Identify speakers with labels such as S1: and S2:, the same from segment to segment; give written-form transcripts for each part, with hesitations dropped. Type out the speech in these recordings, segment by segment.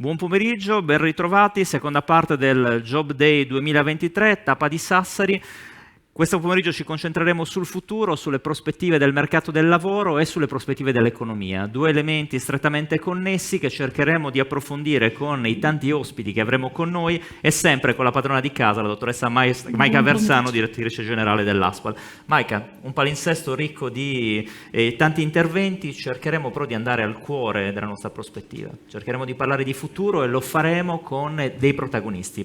S1: Buon pomeriggio, ben ritrovati, seconda parte del Job Day 2023, tappa di Sassari. Questo pomeriggio ci concentreremo sul futuro, sulle prospettive del mercato del lavoro e sulle prospettive dell'economia, due elementi strettamente connessi che cercheremo di approfondire con i tanti ospiti che avremo con noi e sempre con la padrona di casa, la dottoressa Maica Versano, direttrice generale dell'ASPAL. Maica, un palinsesto ricco di tanti interventi, cercheremo però di andare al cuore della nostra prospettiva, cercheremo di parlare di futuro e lo faremo con dei protagonisti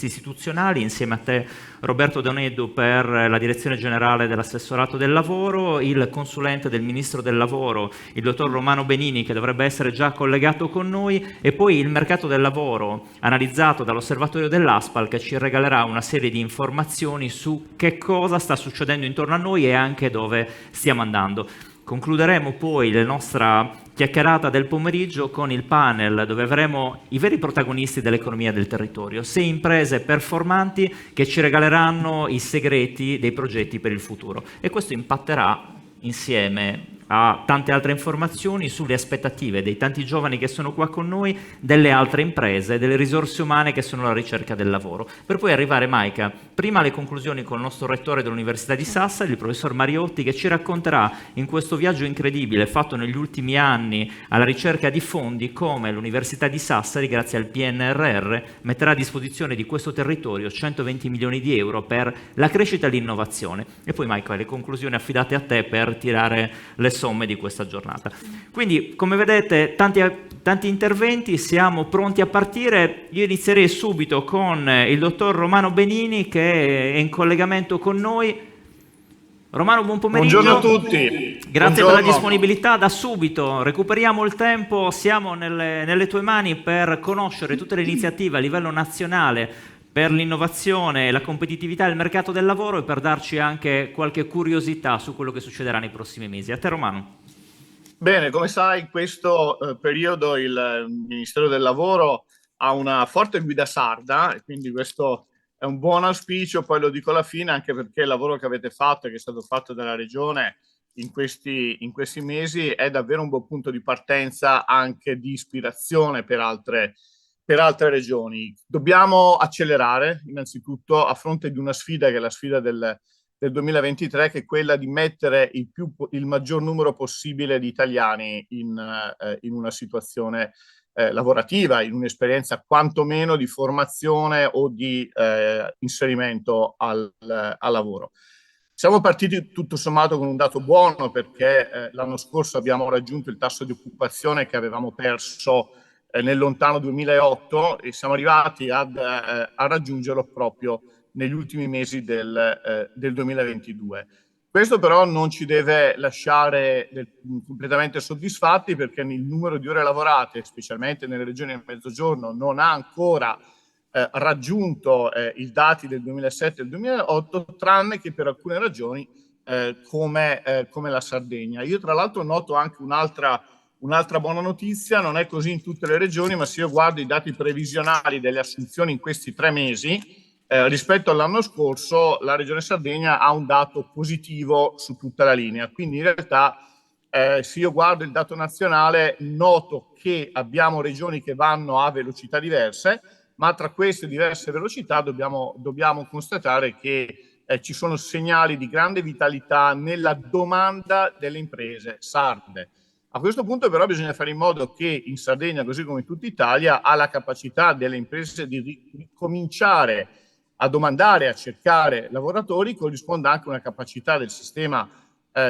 S1: istituzionali, insieme a te Roberto Doneddu per la direzione generale dell'assessorato del lavoro, il consulente del ministro del lavoro, il dottor Romano Benini, che dovrebbe essere già collegato con noi, e poi il mercato del lavoro analizzato dall'osservatorio dell'ASPAL, che ci regalerà una serie di informazioni su che cosa sta succedendo intorno a noi e anche dove stiamo andando. Concluderemo poi la nostra chiacchierata del pomeriggio con il panel dove avremo i veri protagonisti dell'economia del territorio, 6 imprese performanti che ci regaleranno i segreti dei progetti per il futuro, e questo impatterà insieme a tante altre informazioni sulle aspettative dei tanti giovani che sono qua con noi, delle altre imprese, delle risorse umane che sono alla ricerca del lavoro. Per poi arrivare, Maica, prima alle conclusioni con il nostro rettore dell'Università di Sassari, il professor Mariotti, che ci racconterà in questo viaggio incredibile fatto negli ultimi anni alla ricerca di fondi come l'Università di Sassari, grazie al PNRR, metterà a disposizione di questo territorio 120 milioni di euro per la crescita e l'innovazione. E poi, Maica, le conclusioni affidate a te per tirare le somme di questa giornata. Quindi, come vedete, tanti interventi, siamo pronti a partire. Io inizierei subito con il dottor Romano Benini, che è in collegamento con noi. Romano, buon pomeriggio.
S2: Buongiorno a tutti.
S1: Grazie per la disponibilità. Da subito recuperiamo il tempo, siamo nelle tue mani per conoscere tutte le iniziative a livello nazionale per l'innovazione e la competitività del mercato del lavoro e per darci anche qualche curiosità su quello che succederà nei prossimi mesi. A te, Romano.
S2: Bene, come sai, in questo periodo il Ministero del Lavoro ha una forte guida sarda e quindi questo è un buon auspicio, poi lo dico alla fine, anche perché il lavoro che avete fatto e che è stato fatto dalla Regione in questi mesi è davvero un buon punto di partenza anche di ispirazione per altre regioni. Dobbiamo accelerare innanzitutto a fronte di una sfida che è la sfida del 2023, che è quella di mettere il maggior numero possibile di italiani in una situazione lavorativa, in un'esperienza quantomeno di formazione o di inserimento al lavoro. Siamo partiti tutto sommato con un dato buono perché l'anno scorso abbiamo raggiunto il tasso di occupazione che avevamo perso nel lontano 2008 e siamo arrivati a raggiungerlo proprio negli ultimi mesi del 2022. Questo però non ci deve lasciare completamente soddisfatti, perché il numero di ore lavorate, specialmente nelle regioni del Mezzogiorno, non ha ancora raggiunto i dati del 2007 e del 2008, tranne che per alcune regioni come la Sardegna. Io tra l'altro noto anche un'altra buona notizia: non è così in tutte le regioni, ma se io guardo i dati previsionali delle assunzioni in questi 3 mesi, rispetto all'anno scorso, la Regione Sardegna ha un dato positivo su tutta la linea. Quindi in realtà, se io guardo il dato nazionale, noto che abbiamo regioni che vanno a velocità diverse, ma tra queste diverse velocità dobbiamo constatare che ci sono segnali di grande vitalità nella domanda delle imprese sarde. A questo punto però bisogna fare in modo che in Sardegna, così come in tutta Italia, ha la capacità delle imprese di ricominciare a domandare, a cercare lavoratori, corrisponda anche una capacità del sistema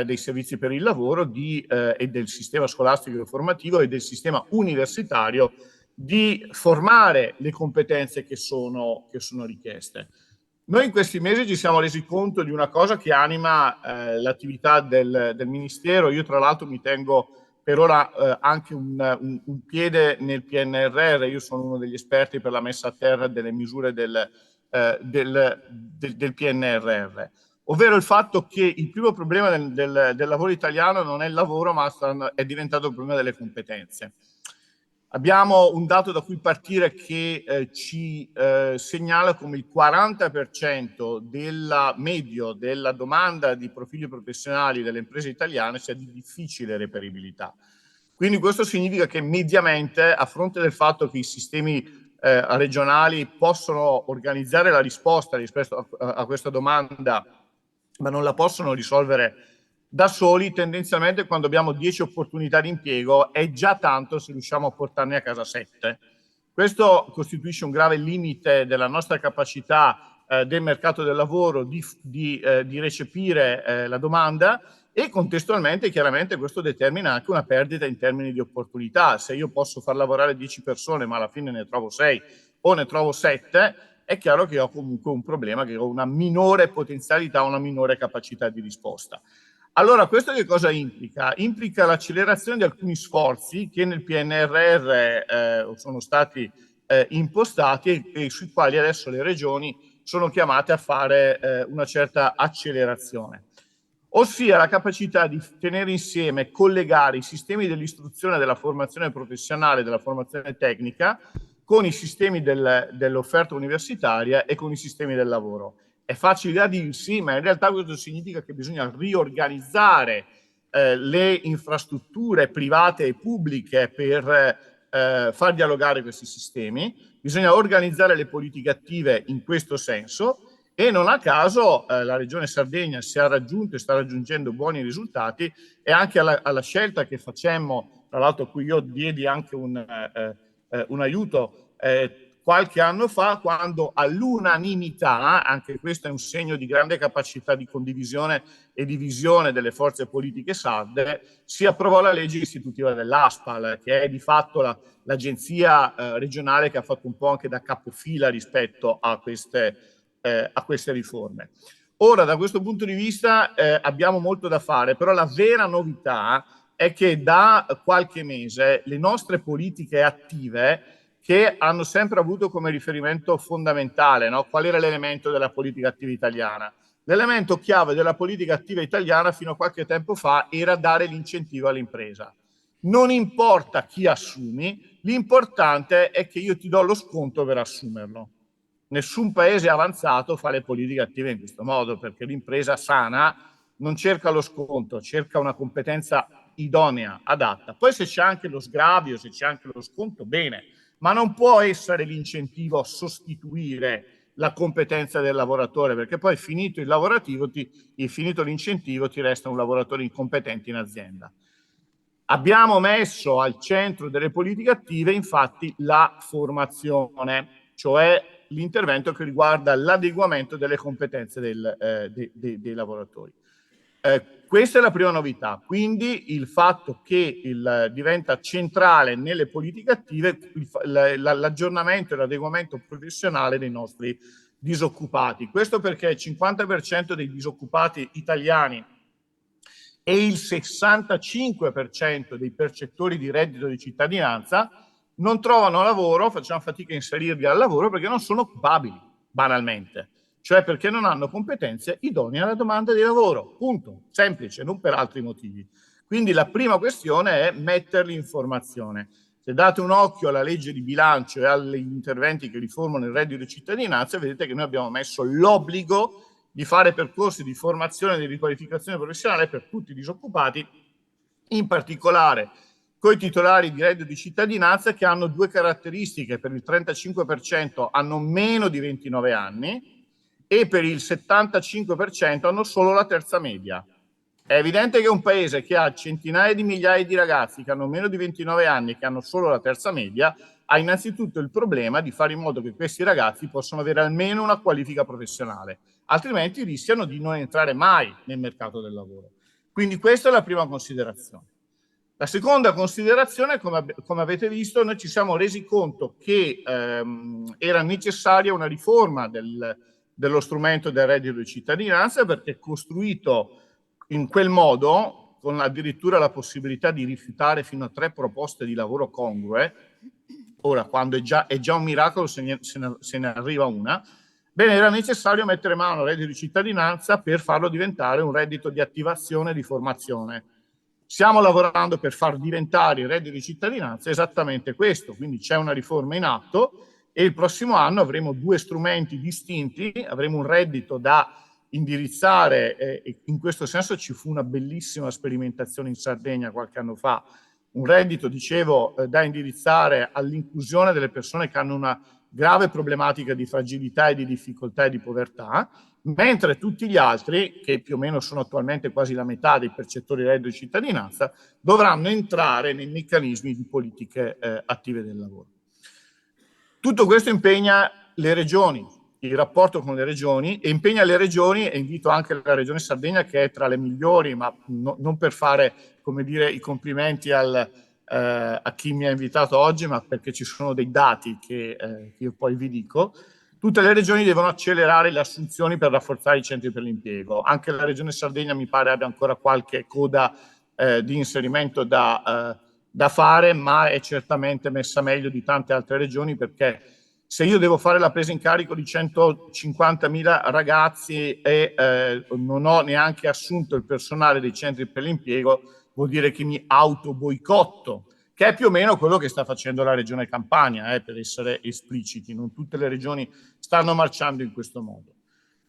S2: dei servizi per il lavoro e del sistema scolastico e formativo e del sistema universitario di formare le competenze che sono richieste. Noi in questi mesi ci siamo resi conto di una cosa che anima l'attività del Ministero. Io tra l'altro mi tengo per ora anche un piede nel PNRR. Io sono uno degli esperti per la messa a terra delle misure del PNRR, ovvero il fatto che il primo problema del lavoro italiano non è il lavoro, ma è diventato il problema delle competenze. Abbiamo un dato da cui partire che ci segnala come il 40% della medio della domanda di profili professionali delle imprese italiane sia di difficile reperibilità. Quindi questo significa che mediamente, a fronte del fatto che i sistemi regionali possono organizzare la risposta rispetto a questa domanda, ma non la possono risolvere da soli, tendenzialmente quando abbiamo 10 opportunità di impiego è già tanto se riusciamo a portarne a casa 7. Questo costituisce un grave limite della nostra capacità del mercato del lavoro di recepire la domanda, e contestualmente chiaramente questo determina anche una perdita in termini di opportunità. Se io posso far lavorare 10 persone ma alla fine ne trovo 6 o ne trovo 7, è chiaro che ho comunque un problema, che ho una minore potenzialità, una minore capacità di risposta. Allora, questo che cosa implica? Implica l'accelerazione di alcuni sforzi che nel PNRR sono stati impostati e sui quali adesso le regioni sono chiamate a fare una certa accelerazione, ossia la capacità di tenere insieme e collegare i sistemi dell'istruzione, della formazione professionale, della formazione tecnica con i sistemi dell'offerta universitaria e con i sistemi del lavoro. È facile da dirsi, ma in realtà questo significa che bisogna riorganizzare le infrastrutture private e pubbliche per far dialogare questi sistemi, bisogna organizzare le politiche attive in questo senso, e non a caso la Regione Sardegna si è raggiunto e sta raggiungendo buoni risultati, e anche alla scelta che facemmo, tra l'altro a cui io diedi anche un aiuto qualche anno fa, quando all'unanimità, anche questo è un segno di grande capacità di condivisione e di visione delle forze politiche sarde, si approvò la legge istitutiva dell'ASPAL, che è di fatto l'agenzia regionale che ha fatto un po' anche da capofila rispetto a queste riforme. Ora, da questo punto di vista abbiamo molto da fare, però la vera novità è che da qualche mese le nostre politiche attive, che hanno sempre avuto come riferimento fondamentale, no? Qual era l'elemento della politica attiva italiana? L'elemento chiave della politica attiva italiana fino a qualche tempo fa era dare l'incentivo all'impresa. Non importa chi assumi, l'importante è che io ti do lo sconto per assumerlo. Nessun paese avanzato fa le politiche attive in questo modo, perché l'impresa sana non cerca lo sconto, cerca una competenza idonea, adatta. Poi se c'è anche lo sgravio, se c'è anche lo sconto, bene, ma non può essere l'incentivo a sostituire la competenza del lavoratore, perché poi finito finito l'incentivo ti resta un lavoratore incompetente in azienda. Abbiamo messo al centro delle politiche attive infatti la formazione, cioè l'intervento che riguarda l'adeguamento delle competenze dei lavoratori. Questa è la prima novità, quindi il fatto che diventa centrale nelle politiche attive l'aggiornamento e l'adeguamento professionale dei nostri disoccupati. Questo perché il 50% dei disoccupati italiani e il 65% dei percettori di reddito di cittadinanza non trovano lavoro, facciamo fatica a inserirli al lavoro perché non sono occupabili, banalmente, cioè perché non hanno competenze idonee alla domanda di lavoro, punto, semplice, non per altri motivi. Quindi la prima questione è metterli in formazione. Se date un occhio alla legge di bilancio e agli interventi che riformano il reddito di cittadinanza, vedete che noi abbiamo messo l'obbligo di fare percorsi di formazione e di riqualificazione professionale per tutti i disoccupati, in particolare con i titolari di reddito di cittadinanza, che hanno due caratteristiche: per il 35% hanno meno di 29 anni e per il 75% hanno solo la terza media. È evidente che un paese che ha centinaia di migliaia di ragazzi che hanno meno di 29 anni e che hanno solo la terza media ha innanzitutto il problema di fare in modo che questi ragazzi possano avere almeno una qualifica professionale, altrimenti rischiano di non entrare mai nel mercato del lavoro. Quindi questa è la prima considerazione. La seconda considerazione, come avete visto, noi ci siamo resi conto che era necessaria una riforma dello strumento del reddito di cittadinanza, perché costruito in quel modo, con addirittura la possibilità di rifiutare fino a 3 proposte di lavoro congrue. Ora, quando è già un miracolo se ne arriva una, bene, era necessario mettere mano al reddito di cittadinanza per farlo diventare un reddito di attivazione e di formazione. Stiamo lavorando per far diventare il reddito di cittadinanza esattamente questo, quindi c'è una riforma in atto e il prossimo anno avremo 2 strumenti distinti, avremo un reddito da indirizzare, e in questo senso ci fu una bellissima sperimentazione in Sardegna qualche anno fa, un reddito, dicevo, da indirizzare all'inclusione delle persone che hanno una grave problematica di fragilità e di difficoltà e di povertà, mentre tutti gli altri, che più o meno sono attualmente quasi la metà dei percettori di reddito di cittadinanza, dovranno entrare nei meccanismi di politiche attive del lavoro. Tutto questo impegna le regioni, il rapporto con le regioni, e impegna le regioni, e invito anche la regione Sardegna, che è tra le migliori, ma non per fare, come dire, i complimenti a chi mi ha invitato oggi, ma perché ci sono dei dati che io poi vi dico. Tutte le regioni devono accelerare le assunzioni per rafforzare i centri per l'impiego. Anche la regione Sardegna mi pare abbia ancora qualche coda di inserimento da fare, ma è certamente messa meglio di tante altre regioni, perché se io devo fare la presa in carico di 150.000 ragazzi e non ho neanche assunto il personale dei centri per l'impiego, vuol dire che mi autoboicotto, che è più o meno quello che sta facendo la regione Campania, per essere espliciti. Non tutte le regioni stanno marciando in questo modo.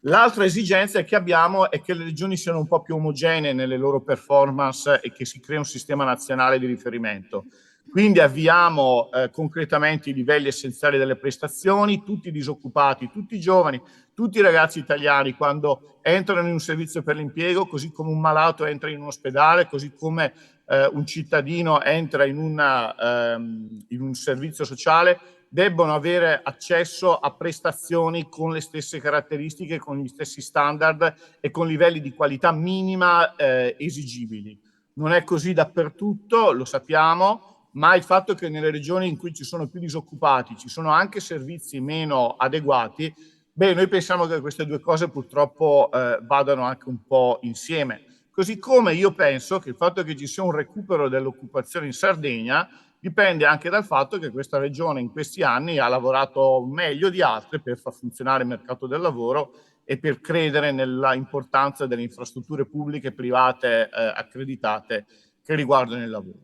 S2: L'altra esigenza che abbiamo è che le regioni siano un po' più omogenee nelle loro performance e che si crei un sistema nazionale di riferimento. Quindi avviamo concretamente i livelli essenziali delle prestazioni, tutti i disoccupati, tutti i giovani, tutti i ragazzi italiani quando entrano in un servizio per l'impiego, così come un malato entra in un ospedale, così come un cittadino entra in un servizio sociale, debbono avere accesso a prestazioni con le stesse caratteristiche, con gli stessi standard e con livelli di qualità minima esigibili. Non è così dappertutto, lo sappiamo, ma il fatto che nelle regioni in cui ci sono più disoccupati ci sono anche servizi meno adeguati, beh, noi pensiamo che queste due cose purtroppo vadano anche un po' insieme. Così come io penso che il fatto che ci sia un recupero dell'occupazione in Sardegna dipende anche dal fatto che questa regione in questi anni ha lavorato meglio di altre per far funzionare il mercato del lavoro e per credere nella importanza delle infrastrutture pubbliche e private accreditate che riguardano il lavoro.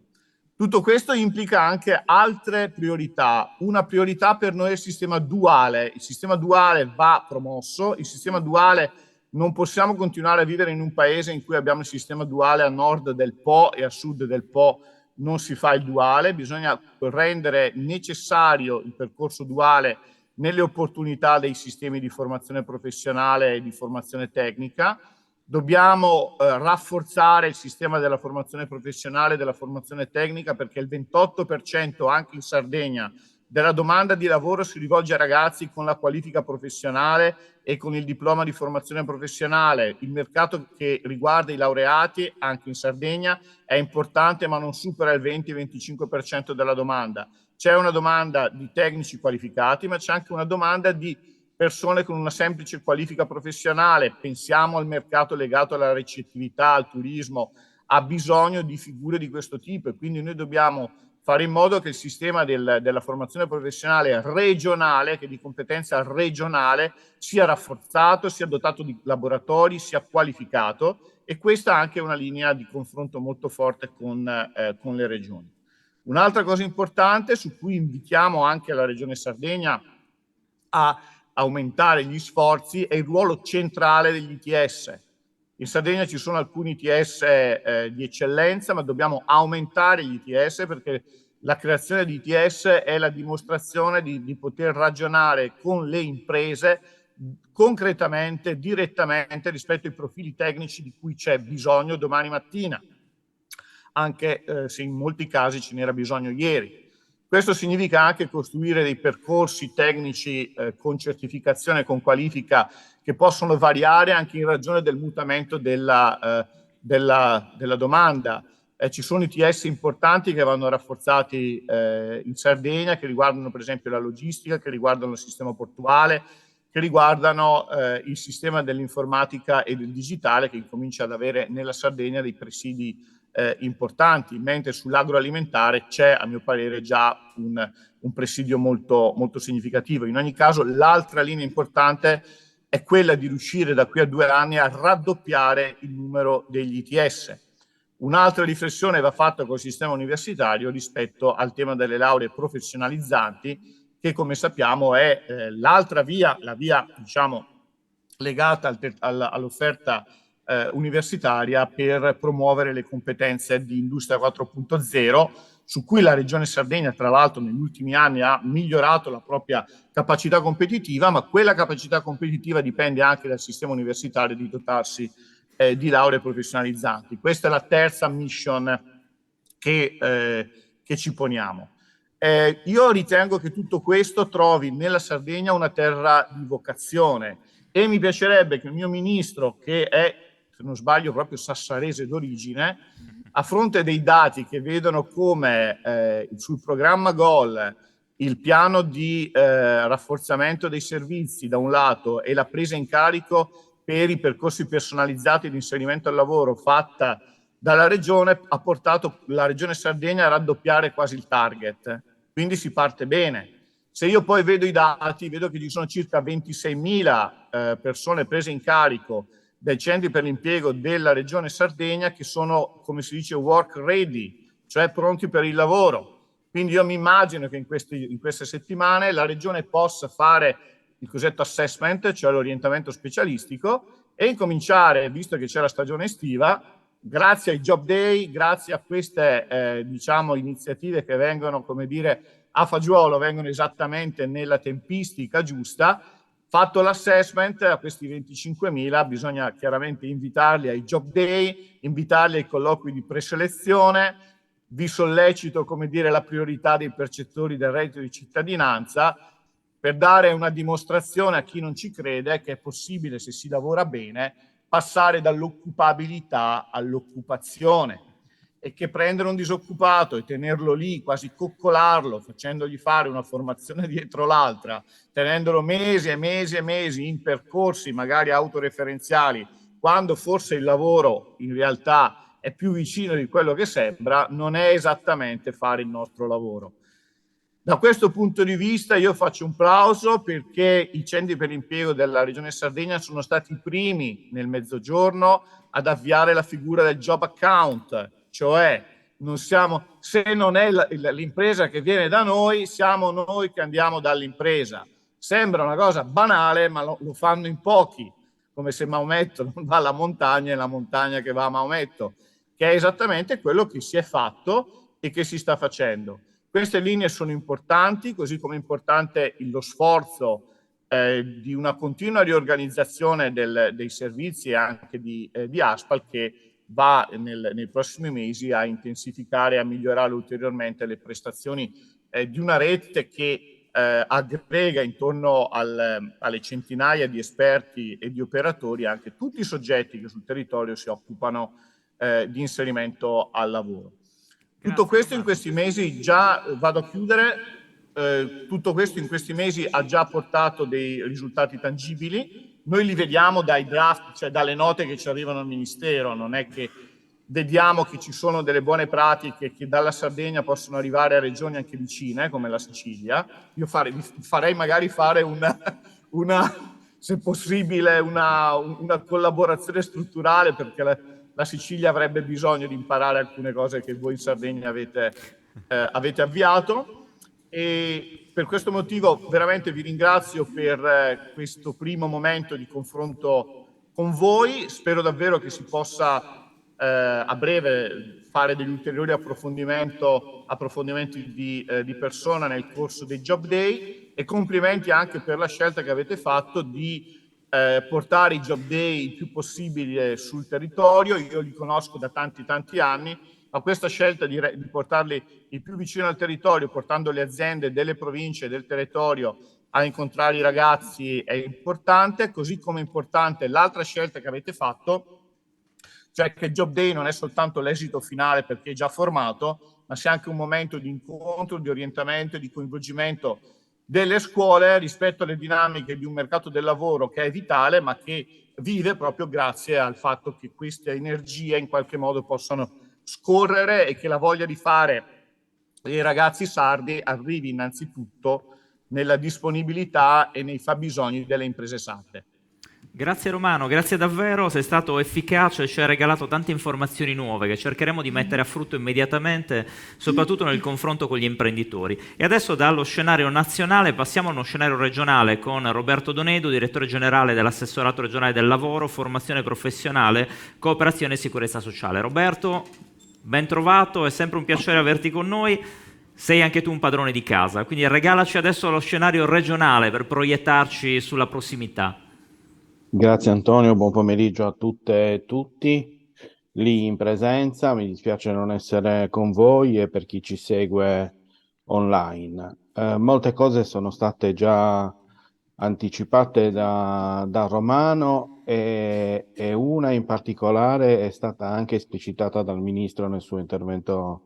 S2: Tutto questo implica anche altre priorità. Una priorità per noi è il sistema duale. Il sistema duale va promosso, il sistema duale non possiamo continuare a vivere in un paese in cui abbiamo il sistema duale a nord del Po e a sud del Po non si fa il duale, bisogna rendere necessario il percorso duale nelle opportunità dei sistemi di formazione professionale e di formazione tecnica. Dobbiamo rafforzare il sistema della formazione professionale e della formazione tecnica, perché il 28% anche in Sardegna della domanda di lavoro si rivolge a ragazzi con la qualifica professionale e con il diploma di formazione professionale. Il mercato che riguarda i laureati anche in Sardegna è importante, ma non supera il 20-25% della domanda. C'è una domanda di tecnici qualificati, ma c'è anche una domanda di persone con una semplice qualifica professionale. Pensiamo al mercato legato alla ricettività, al turismo, ha bisogno di figure di questo tipo, e quindi noi dobbiamo fare in modo che il sistema della formazione professionale regionale, che è di competenza regionale, sia rafforzato, sia dotato di laboratori, sia qualificato, e questa anche è una linea di confronto molto forte con le regioni. Un'altra cosa importante su cui invitiamo anche la Regione Sardegna a aumentare gli sforzi è il ruolo centrale degli ITS. In Sardegna ci sono alcuni ITS di eccellenza, ma dobbiamo aumentare gli ITS, perché la creazione di ITS è la dimostrazione di poter ragionare con le imprese concretamente, direttamente rispetto ai profili tecnici di cui c'è bisogno domani mattina, anche se in molti casi ce n'era bisogno ieri. Questo significa anche costruire dei percorsi tecnici con certificazione, con qualifica, che possono variare anche in ragione del mutamento della domanda. Ci sono ITS importanti che vanno rafforzati in Sardegna, che riguardano per esempio la logistica, che riguardano il sistema portuale, che riguardano il sistema dell'informatica e del digitale, che incomincia ad avere nella Sardegna dei presidi importanti, mentre sull'agroalimentare c'è, a mio parere, già un presidio molto, molto significativo. In ogni caso, l'altra linea importante è quella di riuscire da qui a 2 anni a raddoppiare il numero degli ITS. Un'altra riflessione va fatta col sistema universitario rispetto al tema delle lauree professionalizzanti, che come sappiamo è l'altra via, la via diciamo legata all'offerta universitaria per promuovere le competenze di Industria 4.0, su cui la Regione Sardegna, tra l'altro, negli ultimi anni ha migliorato la propria capacità competitiva, ma quella capacità competitiva dipende anche dal sistema universitario di dotarsi di lauree professionalizzanti. Questa è la terza mission che ci poniamo. Io ritengo che tutto questo trovi nella Sardegna una terra di vocazione e mi piacerebbe che il mio ministro, che è, se non sbaglio, proprio sassarese d'origine, a fronte dei dati che vedono come sul programma GOL il piano di rafforzamento dei servizi da un lato e la presa in carico per i percorsi personalizzati di inserimento al lavoro fatta dalla Regione ha portato la Regione Sardegna a raddoppiare quasi il target, quindi si parte bene. Se io poi vedo i dati, vedo che ci sono circa 26.000 persone prese in carico dai centri per l'impiego della Regione Sardegna che sono, come si dice, work ready, cioè pronti per il lavoro. Quindi io mi immagino che in queste settimane la Regione possa fare il cosiddetto assessment, cioè l'orientamento specialistico, e incominciare, visto che c'è la stagione estiva, grazie ai Job Day, grazie a queste diciamo, iniziative che vengono, come dire, a fagiolo, vengono esattamente nella tempistica giusta. Fatto l'assessment a questi 25.000 bisogna chiaramente invitarli ai Job Day, invitarli ai colloqui di preselezione. Vi sollecito, come dire, la priorità dei percettori del reddito di cittadinanza per dare una dimostrazione a chi non ci crede che è possibile, se si lavora bene, passare dall'occupabilità all'occupazione e che prendere un disoccupato e tenerlo lì, quasi coccolarlo, facendogli fare una formazione dietro l'altra, tenendolo mesi e mesi e mesi in percorsi magari autoreferenziali, quando forse il lavoro in realtà è più vicino di quello che sembra, non è esattamente fare il nostro lavoro. Da questo punto di vista io faccio un plauso perché i centri per l'impiego della Regione Sardegna sono stati i primi nel Mezzogiorno ad avviare la figura del job account, cioè non siamo, se non è l'impresa che viene da noi, siamo noi che andiamo dall'impresa. Sembra una cosa banale, ma lo fanno in pochi, come se Maometto non va alla montagna, è la montagna che va a Maometto, che è esattamente quello che si è fatto e che si sta facendo. Queste linee sono importanti, così come è importante lo sforzo di una continua riorganizzazione dei servizi e anche di ASPAL che va nei prossimi mesi a intensificare e a migliorare ulteriormente le prestazioni di una rete che aggrega intorno alle centinaia di esperti e di operatori anche tutti i soggetti che sul territorio si occupano di inserimento al lavoro. Tutto questo in questi mesi già, vado a chiudere, tutto questo in questi mesi ha già portato dei risultati tangibili. Noi li vediamo dai draft, cioè dalle note che ci arrivano al Ministero, non è che vediamo che ci sono delle buone pratiche che dalla Sardegna possono arrivare a regioni anche vicine, come la Sicilia. Io farei magari fare se possibile, una collaborazione strutturale perché la Sicilia avrebbe bisogno di imparare alcune cose che voi in Sardegna avete avviato e per questo motivo veramente vi ringrazio per questo primo momento di confronto con voi. Spero davvero che si possa a breve fare degli ulteriori approfondimenti di persona nel corso dei Job Day e complimenti anche per la scelta che avete fatto di portare i Job Day il più possibile sul territorio. Io li conosco da tanti anni, ma questa scelta di portarli il più vicino al territorio, portando le aziende delle province e del territorio a incontrare i ragazzi è importante, così come è importante l'altra scelta che avete fatto, cioè che il Job Day non è soltanto l'esito finale perché è già formato, ma sia anche un momento di incontro, di orientamento e di coinvolgimento delle scuole rispetto alle dinamiche di un mercato del lavoro che è vitale, ma che vive proprio grazie al fatto che queste energie in qualche modo possano scorrere e che la voglia di fare dei ragazzi sardi arrivi innanzitutto nella disponibilità e nei fabbisogni delle imprese sarde.
S1: Grazie Romano, grazie davvero, sei stato efficace e ci hai regalato tante informazioni nuove che cercheremo di mettere a frutto immediatamente, soprattutto nel confronto con gli imprenditori. E adesso dallo scenario nazionale passiamo a uno scenario regionale con Roberto Donedo, direttore generale dell'Assessorato regionale del lavoro, formazione professionale, cooperazione e sicurezza sociale. Roberto, ben trovato, è sempre un piacere averti con noi. Sei anche tu un padrone di casa, quindi regalaci adesso lo scenario regionale per proiettarci sulla prossimità.
S3: Grazie Antonio, buon pomeriggio a tutte e tutti lì in presenza. Mi dispiace non essere con voi e per chi ci segue online. Molte cose sono state già anticipate da Romano e una in particolare è stata anche esplicitata dal Ministro nel suo intervento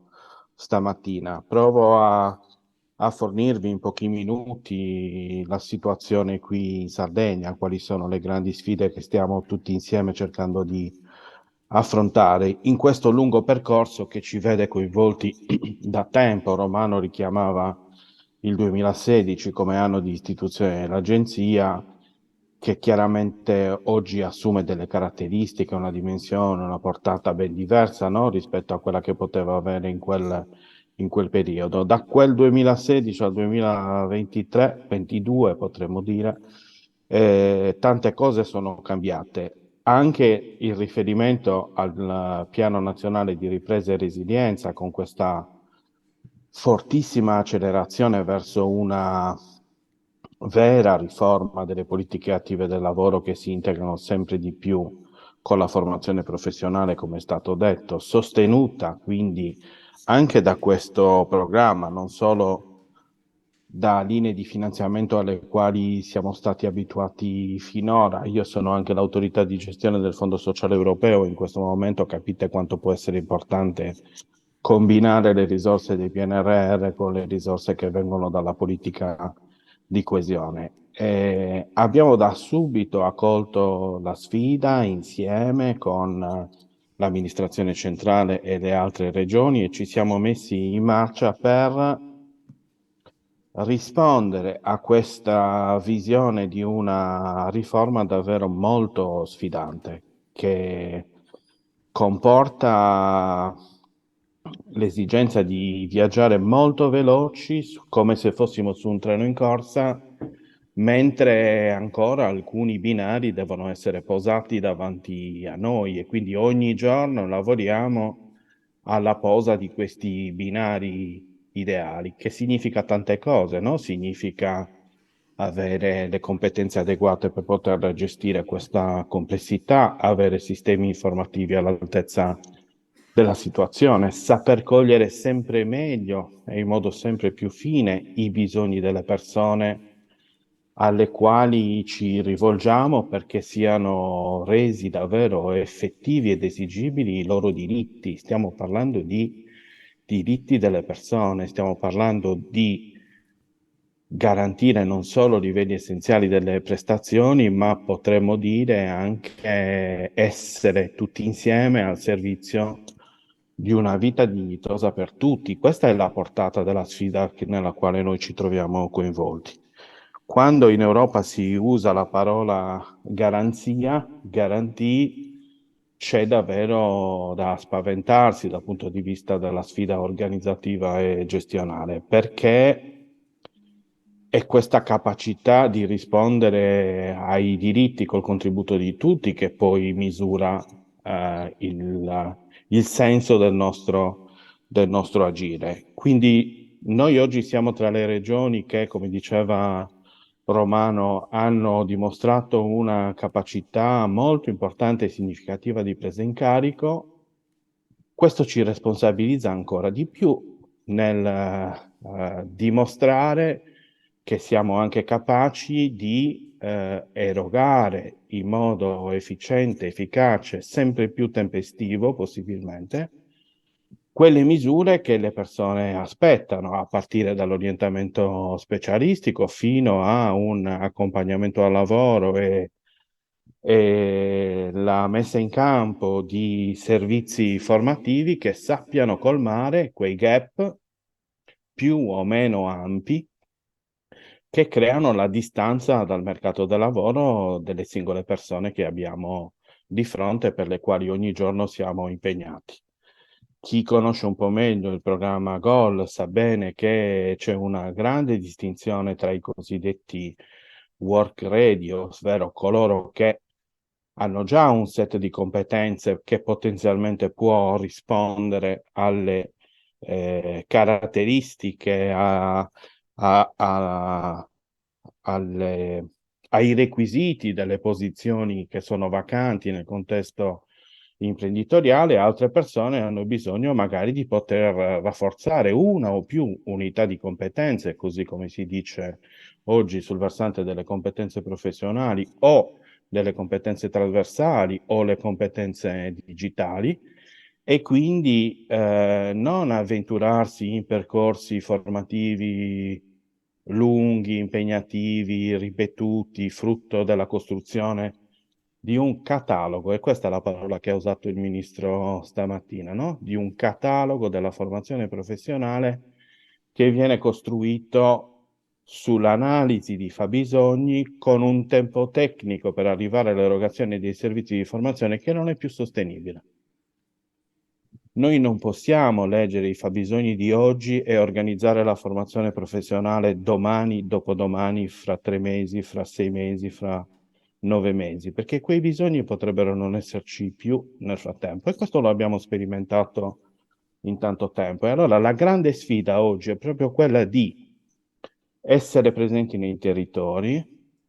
S3: stamattina. Provo a fornirvi in pochi minuti la situazione qui in Sardegna, quali sono le grandi sfide che stiamo tutti insieme cercando di affrontare in questo lungo percorso che ci vede coinvolti da tempo. Romano richiamava il 2016 come anno di istituzione dell'agenzia, che chiaramente oggi assume delle caratteristiche, una dimensione, una portata ben diversa, no? Rispetto a quella che poteva avere in quel periodo. Da quel 2016 al 2023-22 potremmo dire, tante cose sono cambiate. Anche il riferimento al Piano Nazionale di Ripresa e Resilienza, con questa fortissima accelerazione verso una vera riforma delle politiche attive del lavoro che si integrano sempre di più con la formazione professionale, come è stato detto, sostenuta quindi anche da questo programma, non solo da linee di finanziamento alle quali siamo stati abituati finora. Io sono anche l'autorità di gestione del Fondo Sociale Europeo, in questo momento capite quanto può essere importante combinare le risorse dei PNRR con le risorse che vengono dalla politica di coesione. Abbiamo da subito accolto la sfida insieme con l'amministrazione centrale e le altre regioni e ci siamo messi in marcia per rispondere a questa visione di una riforma davvero molto sfidante, che comporta l'esigenza di viaggiare molto veloci, come se fossimo su un treno in corsa, mentre ancora alcuni binari devono essere posati davanti a noi e quindi ogni giorno lavoriamo alla posa di questi binari ideali, che significa tante cose, no? Significa avere le competenze adeguate per poter gestire questa complessità, avere sistemi informativi all'altezza della situazione, saper cogliere sempre meglio e in modo sempre più fine i bisogni delle persone alle quali ci rivolgiamo perché siano resi davvero effettivi ed esigibili i loro diritti. Stiamo parlando di diritti delle persone, stiamo parlando di garantire non solo livelli essenziali delle prestazioni, ma potremmo dire anche essere tutti insieme al servizio di una vita dignitosa per tutti. Questa è la portata della sfida nella quale noi ci troviamo coinvolti. Quando in Europa si usa la parola garanzia, garantì, c'è davvero da spaventarsi dal punto di vista della sfida organizzativa e gestionale, perché è questa capacità di rispondere ai diritti col contributo di tutti che poi misura il senso del nostro agire. Quindi noi oggi siamo tra le regioni che, come diceva Romano, hanno dimostrato una capacità molto importante e significativa di presa in carico. Questo ci responsabilizza ancora di più nel dimostrare che siamo anche capaci di erogare in modo efficiente, efficace, sempre più tempestivo possibilmente, quelle misure che le persone aspettano, a partire dall'orientamento specialistico fino a un accompagnamento al lavoro e la messa in campo di servizi formativi che sappiano colmare quei gap più o meno ampi che creano la distanza dal mercato del lavoro delle singole persone che abbiamo di fronte, per le quali ogni giorno siamo impegnati. Chi conosce un po' meglio il programma GOL sa bene che c'è una grande distinzione tra i cosiddetti work ready, ovvero coloro che hanno già un set di competenze che potenzialmente può rispondere alle caratteristiche, ai requisiti delle posizioni che sono vacanti nel contesto imprenditoriale. Altre persone hanno bisogno magari di poter rafforzare una o più unità di competenze, così come si dice oggi sul versante delle competenze professionali o delle competenze trasversali o le competenze digitali, e quindi non avventurarsi in percorsi formativi lunghi, impegnativi, ripetuti, frutto della costruzione di un catalogo, e questa è la parola che ha usato il ministro stamattina, no? Di un catalogo della formazione professionale che viene costruito sull'analisi di fabbisogni con un tempo tecnico per arrivare all'erogazione dei servizi di formazione che non è più sostenibile. Noi non possiamo leggere i fabbisogni di oggi e organizzare la formazione professionale domani, dopodomani, fra 3 mesi, fra 6 mesi, fra 9 mesi, perché quei bisogni potrebbero non esserci più nel frattempo, e questo lo abbiamo sperimentato in tanto tempo. E allora la grande sfida oggi è proprio quella di essere presenti nei territori,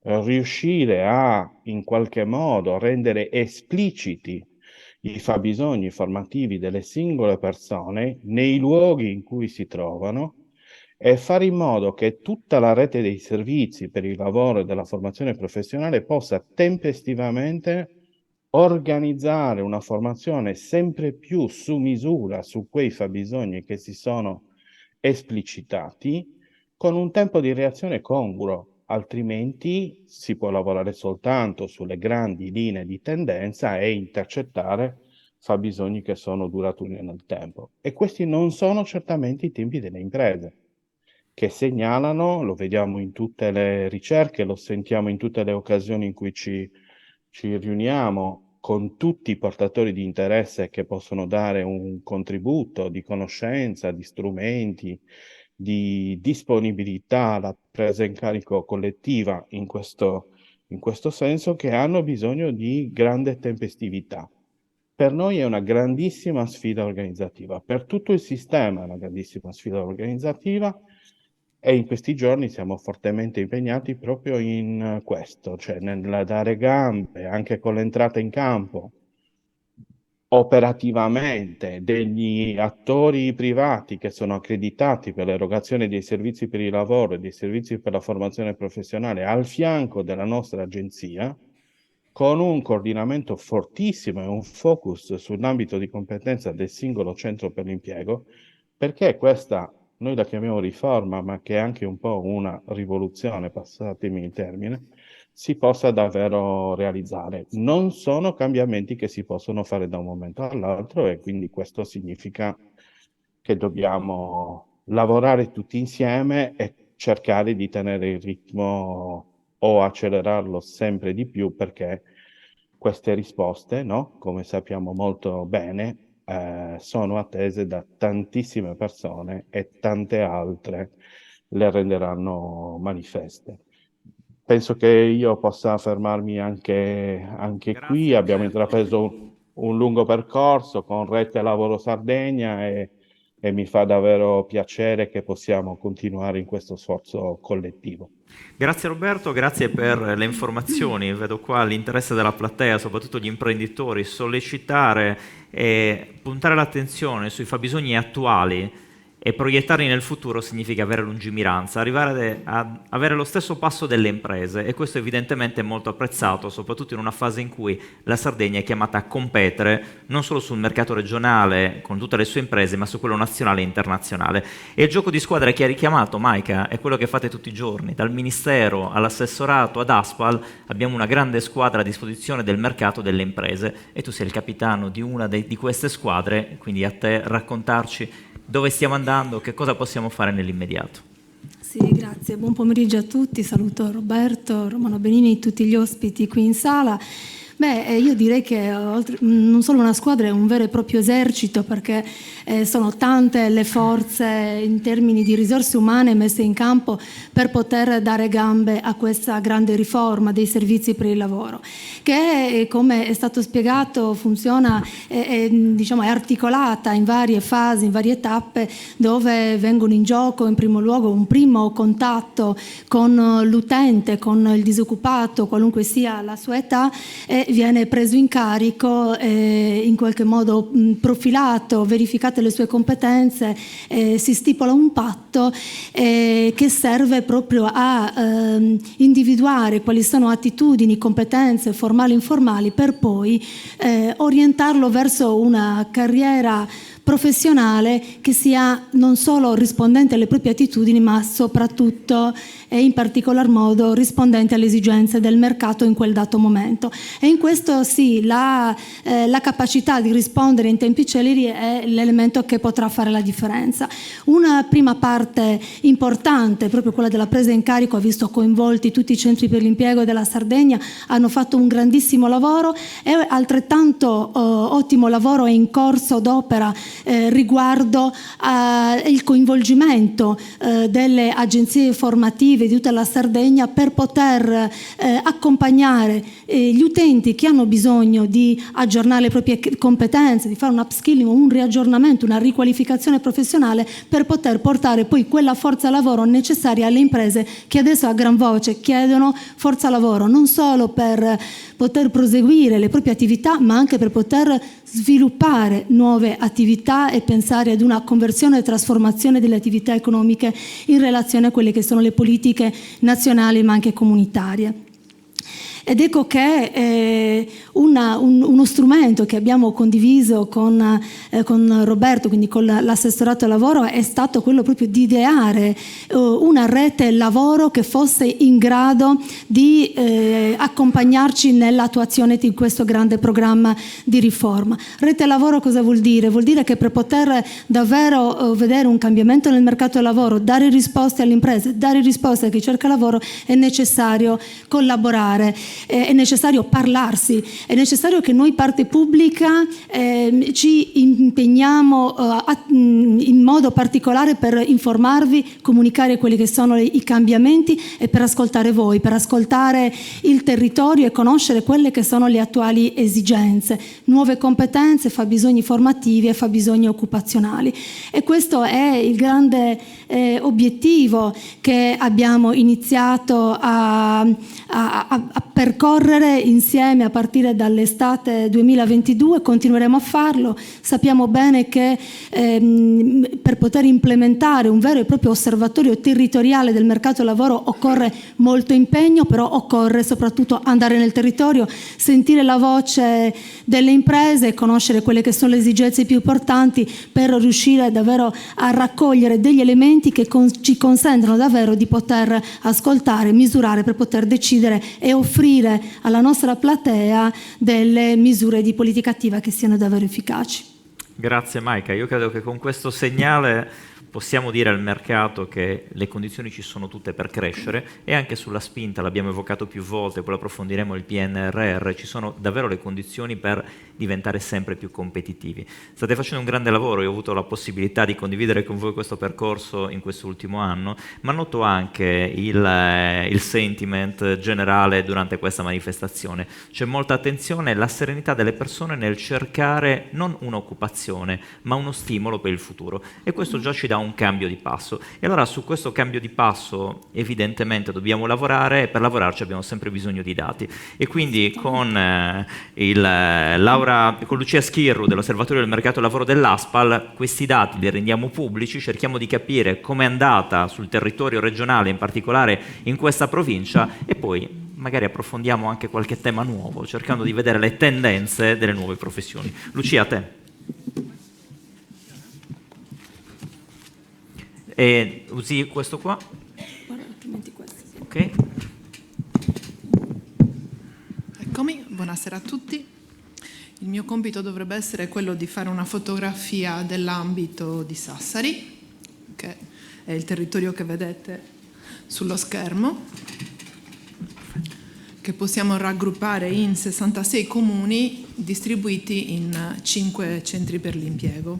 S3: riuscire a in qualche modo rendere espliciti i fabbisogni formativi delle singole persone nei luoghi in cui si trovano, e fare in modo che tutta la rete dei servizi per il lavoro e della formazione professionale possa tempestivamente organizzare una formazione sempre più su misura su quei fabbisogni che si sono esplicitati, con un tempo di reazione congruo, altrimenti si può lavorare soltanto sulle grandi linee di tendenza e intercettare fabbisogni che sono duraturi nel tempo. E questi non sono certamente i tempi delle imprese, che segnalano, lo vediamo in tutte le ricerche, lo sentiamo in tutte le occasioni in cui ci riuniamo con tutti i portatori di interesse che possono dare un contributo di conoscenza, di strumenti, di disponibilità alla presa in carico collettiva in questo senso, che hanno bisogno di grande tempestività. Per noi è una grandissima sfida organizzativa, per tutto il sistema è una grandissima sfida organizzativa, e in questi giorni siamo fortemente impegnati proprio in questo, cioè nel dare gambe, anche con l'entrata in campo operativamente degli attori privati che sono accreditati per l'erogazione dei servizi per il lavoro e dei servizi per la formazione professionale al fianco della nostra agenzia, con un coordinamento fortissimo e un focus sull'ambito di competenza del singolo centro per l'impiego, perché questa noi la chiamiamo riforma, ma che è anche un po' una rivoluzione, passatemi il termine, si possa davvero realizzare. Non sono cambiamenti che si possono fare da un momento all'altro, e quindi questo significa che dobbiamo lavorare tutti insieme e cercare di tenere il ritmo o accelerarlo sempre di più, perché queste risposte, no? Come sappiamo molto bene, sono attese da tantissime persone, e tante altre le renderanno manifeste. Penso che io possa fermarmi anche qui. Abbiamo intrapreso un lungo percorso con Rete Lavoro Sardegna, e mi fa davvero piacere che possiamo continuare in questo sforzo collettivo.
S1: Grazie Roberto, grazie per le informazioni. Vedo qua l'interesse della platea, soprattutto gli imprenditori, sollecitare e puntare l'attenzione sui fabbisogni attuali e proiettarli nel futuro significa avere lungimiranza, arrivare a avere lo stesso passo delle imprese, e questo evidentemente è molto apprezzato, soprattutto in una fase in cui la Sardegna è chiamata a competere non solo sul mercato regionale con tutte le sue imprese, ma su quello nazionale e internazionale. E il gioco di squadra che ha richiamato Maika è quello che fate tutti i giorni, dal Ministero all'assessorato ad Aspal abbiamo una grande squadra a disposizione del mercato delle imprese, e tu sei il capitano di una di queste squadre, quindi a te raccontarci dove stiamo andando, che cosa possiamo fare nell'immediato.
S4: Sì, grazie. Buon pomeriggio a tutti. Saluto Roberto, Romano Benini e tutti gli ospiti qui in sala. Io direi che non solo una squadra, è un vero e proprio esercito, perché sono tante le forze in termini di risorse umane messe in campo per poter dare gambe a questa grande riforma dei servizi per il lavoro, che, come è stato spiegato, funziona, è articolata in varie fasi, in varie tappe, dove vengono in gioco in primo luogo un primo contatto con l'utente, con il disoccupato, qualunque sia la sua età, e viene preso in carico, in qualche modo profilato, verificate le sue competenze, si stipula un patto che serve proprio a individuare quali sono attitudini, competenze formali e informali, per poi orientarlo verso una carriera professionale che sia non solo rispondente alle proprie attitudini, ma soprattutto e in particolar modo rispondente alle esigenze del mercato in quel dato momento. E in questo sì, la capacità di rispondere in tempi celeri è l'elemento che potrà fare la differenza. Una prima parte importante, proprio quella della presa in carico, ha visto coinvolti tutti i centri per l'impiego della Sardegna, hanno fatto un grandissimo lavoro, e altrettanto ottimo lavoro è in corso d'opera riguardo il coinvolgimento delle agenzie formative di tutta la Sardegna per poter accompagnare gli utenti che hanno bisogno di aggiornare le proprie competenze, di fare un upskilling, un riaggiornamento, una riqualificazione professionale, per poter portare poi quella forza lavoro necessaria alle imprese che adesso a gran voce chiedono forza lavoro, non solo per poter proseguire le proprie attività, ma anche per poter sviluppare nuove attività e pensare ad una conversione e trasformazione delle attività economiche in relazione a quelle che sono le politiche nazionali ma anche comunitarie. Ed ecco che uno strumento che abbiamo condiviso con Roberto, quindi con l'assessorato al lavoro, è stato quello proprio di ideare una rete lavoro che fosse in grado di accompagnarci nell'attuazione di questo grande programma di riforma. Rete lavoro cosa vuol dire? Vuol dire che per poter davvero vedere un cambiamento nel mercato del lavoro, dare risposte alle imprese, dare risposte a chi cerca lavoro, è necessario collaborare, è necessario parlarsi, è necessario che noi parte pubblica ci impegniamo in modo particolare per informarvi, comunicare quelli che sono i cambiamenti, e per ascoltare voi, per ascoltare il territorio e conoscere quelle che sono le attuali esigenze, nuove competenze, fabbisogni formativi e fabbisogni occupazionali. E questo è il grande obiettivo che abbiamo iniziato a percorrere insieme a partire dall'estate 2022, continueremo a farlo. Sappiamo bene che per poter implementare un vero e proprio osservatorio territoriale del mercato lavoro occorre molto impegno, però occorre soprattutto andare nel territorio, sentire la voce delle imprese e conoscere quelle che sono le esigenze più importanti, per riuscire davvero a raccogliere degli elementi che ci consentono davvero di poter ascoltare, misurare, per poter decidere e offrire alla nostra platea delle misure di politica attiva che siano davvero efficaci.
S1: Grazie Maika, io credo che con questo segnale possiamo dire al mercato che le condizioni ci sono tutte per crescere, e anche sulla spinta, l'abbiamo evocato più volte, poi lo approfondiremo, il PNRR, ci sono davvero le condizioni per diventare sempre più competitivi. State facendo un grande lavoro, io ho avuto la possibilità di condividere con voi questo percorso in quest'ultimo anno, ma noto anche il sentiment generale durante questa manifestazione. C'è molta attenzione e la serenità delle persone nel cercare non un'occupazione, ma uno stimolo per il futuro, e questo già ci dà un cambio di passo. E allora su questo cambio di passo evidentemente dobbiamo lavorare, e per lavorarci abbiamo sempre bisogno di dati. E quindi con Lucia Schirru dell'Osservatorio del Mercato del Lavoro dell'ASPAL questi dati li rendiamo pubblici, cerchiamo di capire com'è andata sul territorio regionale, in particolare in questa provincia, e poi magari approfondiamo anche qualche tema nuovo, cercando di vedere le tendenze delle nuove professioni. Lucia, a te. E usi questo qua?
S4: Guarda, altrimenti questo.
S1: Ok.
S5: Eccomi, buonasera a tutti. Il mio compito dovrebbe essere quello di fare una fotografia dell'ambito di Sassari, che è il territorio che vedete sullo schermo, che possiamo raggruppare in 66 comuni distribuiti in 5 centri per l'impiego.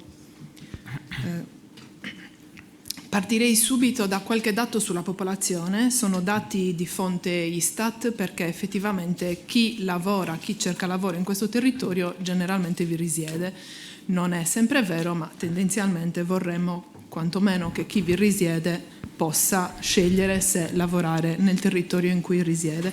S5: Partirei subito da qualche dato sulla popolazione. Sono dati di fonte Istat, perché effettivamente chi lavora, chi cerca lavoro in questo territorio generalmente vi risiede. Non è sempre vero, ma tendenzialmente vorremmo quantomeno che chi vi risiede possa scegliere se lavorare nel territorio in cui risiede.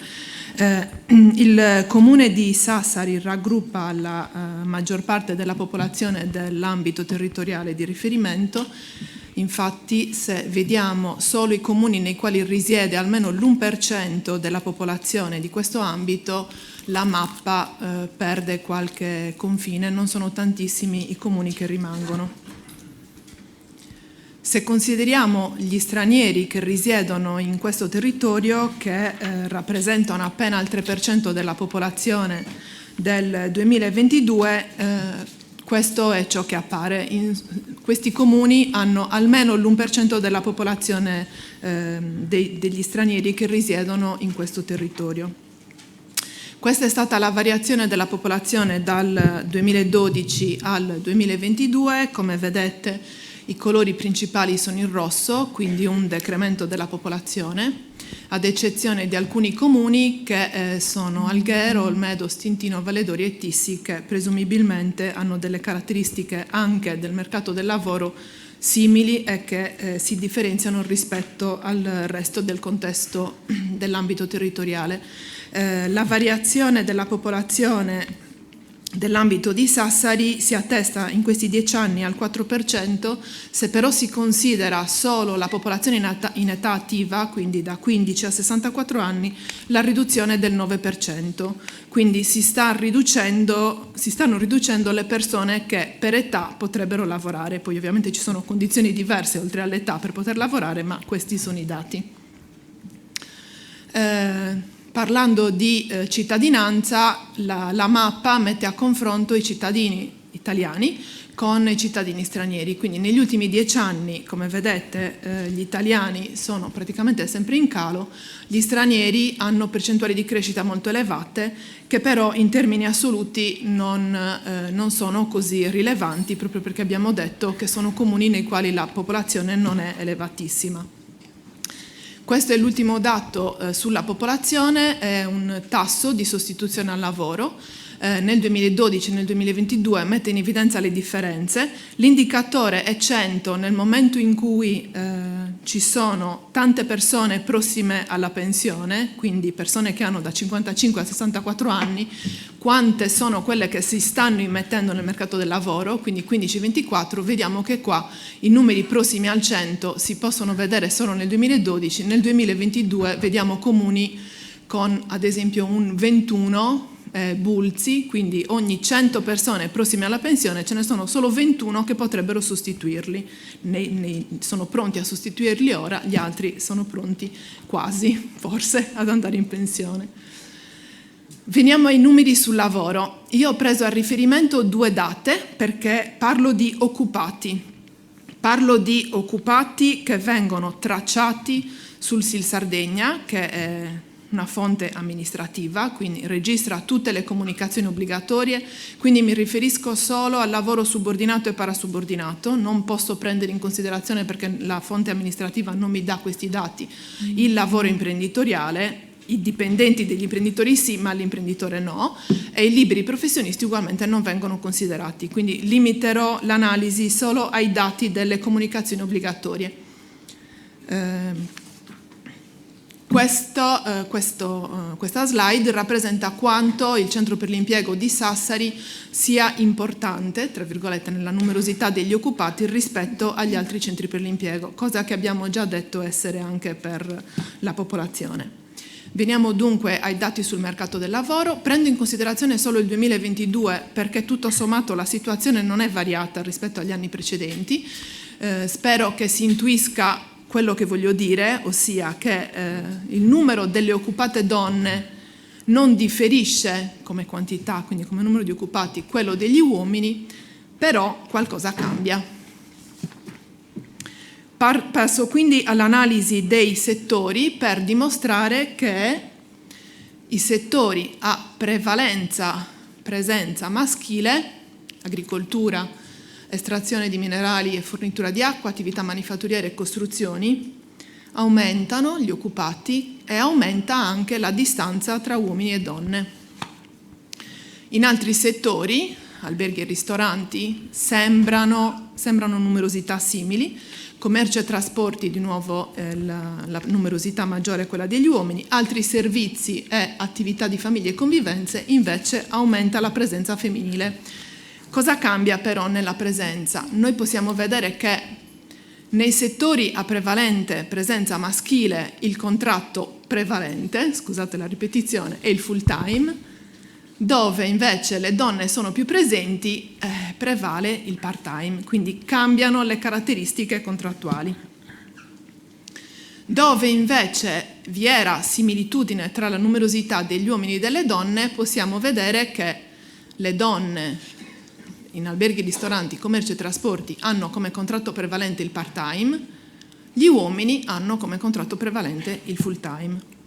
S5: Il comune di Sassari raggruppa la maggior parte della popolazione dell'ambito territoriale di riferimento. Infatti, se vediamo solo i comuni nei quali risiede almeno l'1% della popolazione di questo ambito, la mappa perde qualche confine, non sono tantissimi i comuni che rimangono. Se consideriamo gli stranieri che risiedono in questo territorio, che rappresentano appena il 3% della popolazione del 2022, questo è ciò che appare. Questi comuni hanno almeno l'1% della popolazione degli stranieri che risiedono in questo territorio. Questa è stata la variazione della popolazione dal 2012 al 2022. Come vedete, i colori principali sono in rosso, quindi un decremento della popolazione, ad eccezione di alcuni comuni che sono Alghero, Olmedo, Stintino, Valedori e Tissi, che presumibilmente hanno delle caratteristiche anche del mercato del lavoro simili e che si differenziano rispetto al resto del contesto dell'ambito territoriale. La variazione della popolazione dell'ambito di Sassari si attesta in questi 10 anni al 4%, se però si considera solo la popolazione in età attiva, quindi da 15 a 64 anni, la riduzione è del 9%. Quindi si stanno riducendo le persone che per età potrebbero lavorare. Poi ovviamente ci sono condizioni diverse oltre all'età per poter lavorare, ma questi sono i dati. Parlando di cittadinanza, la mappa mette a confronto i cittadini italiani con i cittadini stranieri. Quindi negli ultimi 10 anni, come vedete, gli italiani sono praticamente sempre in calo, gli stranieri hanno percentuali di crescita molto elevate, che però in termini assoluti non sono così rilevanti, proprio perché abbiamo detto che sono comuni nei quali la popolazione non è elevatissima. Questo è l'ultimo dato sulla popolazione, è un tasso di sostituzione al lavoro. Nel 2012 e nel 2022 mette in evidenza le differenze. L'indicatore è 100 nel momento in cui ci sono tante persone prossime alla pensione, quindi persone che hanno da 55 a 64 anni, quante sono quelle che si stanno immettendo nel mercato del lavoro, quindi 15-24, vediamo che qua i numeri prossimi al 100 si possono vedere solo nel 2012, nel 2022 vediamo comuni con ad esempio un 21 bulzi, quindi ogni 100 persone prossime alla pensione ce ne sono solo 21 che potrebbero sostituirli, sono pronti a sostituirli ora, gli altri sono pronti quasi, forse, ad andare in pensione. Veniamo ai numeri sul lavoro. Io ho preso a riferimento 2 date perché parlo di occupati che vengono tracciati sul SIL Sardegna, che è una fonte amministrativa, quindi registra tutte le comunicazioni obbligatorie, quindi mi riferisco solo al lavoro subordinato e parasubordinato, non posso prendere in considerazione, perché la fonte amministrativa non mi dà questi dati, il lavoro imprenditoriale, i dipendenti degli imprenditori sì, ma l'imprenditore no, e i liberi professionisti ugualmente non vengono considerati, quindi limiterò l'analisi solo ai dati delle comunicazioni obbligatorie. Questa slide rappresenta quanto il centro per l'impiego di Sassari sia importante, tra virgolette, nella numerosità degli occupati rispetto agli altri centri per l'impiego, cosa che abbiamo già detto essere anche per la popolazione. Veniamo dunque ai dati sul mercato del lavoro. Prendo in considerazione solo il 2022 perché tutto sommato la situazione non è variata rispetto agli anni precedenti. Spero che si intuisca quello che voglio dire, ossia che il numero delle occupate donne non differisce come quantità, quindi come numero di occupati, quello degli uomini, però qualcosa cambia. Passo quindi all'analisi dei settori per dimostrare che i settori a presenza maschile, agricoltura, estrazione di minerali e fornitura di acqua, attività manifatturiere e costruzioni, aumentano gli occupati e aumenta anche la distanza tra uomini e donne. In altri settori, alberghi e ristoranti, sembrano numerosità simili. Commercio e trasporti, di nuovo la numerosità maggiore è quella degli uomini. Altri servizi e attività di famiglie e convivenze, invece aumenta la presenza femminile. Cosa cambia però nella presenza? Noi possiamo vedere che nei settori a prevalente presenza maschile il contratto prevalente, scusate la ripetizione, è il full time, dove invece le donne sono più presenti, prevale il part-time, quindi cambiano le caratteristiche contrattuali. Dove invece vi era similitudine tra la numerosità degli uomini e delle donne, possiamo vedere che le donne in alberghi, ristoranti, commercio e trasporti hanno come contratto prevalente il part-time, gli uomini hanno come contratto prevalente il full-time.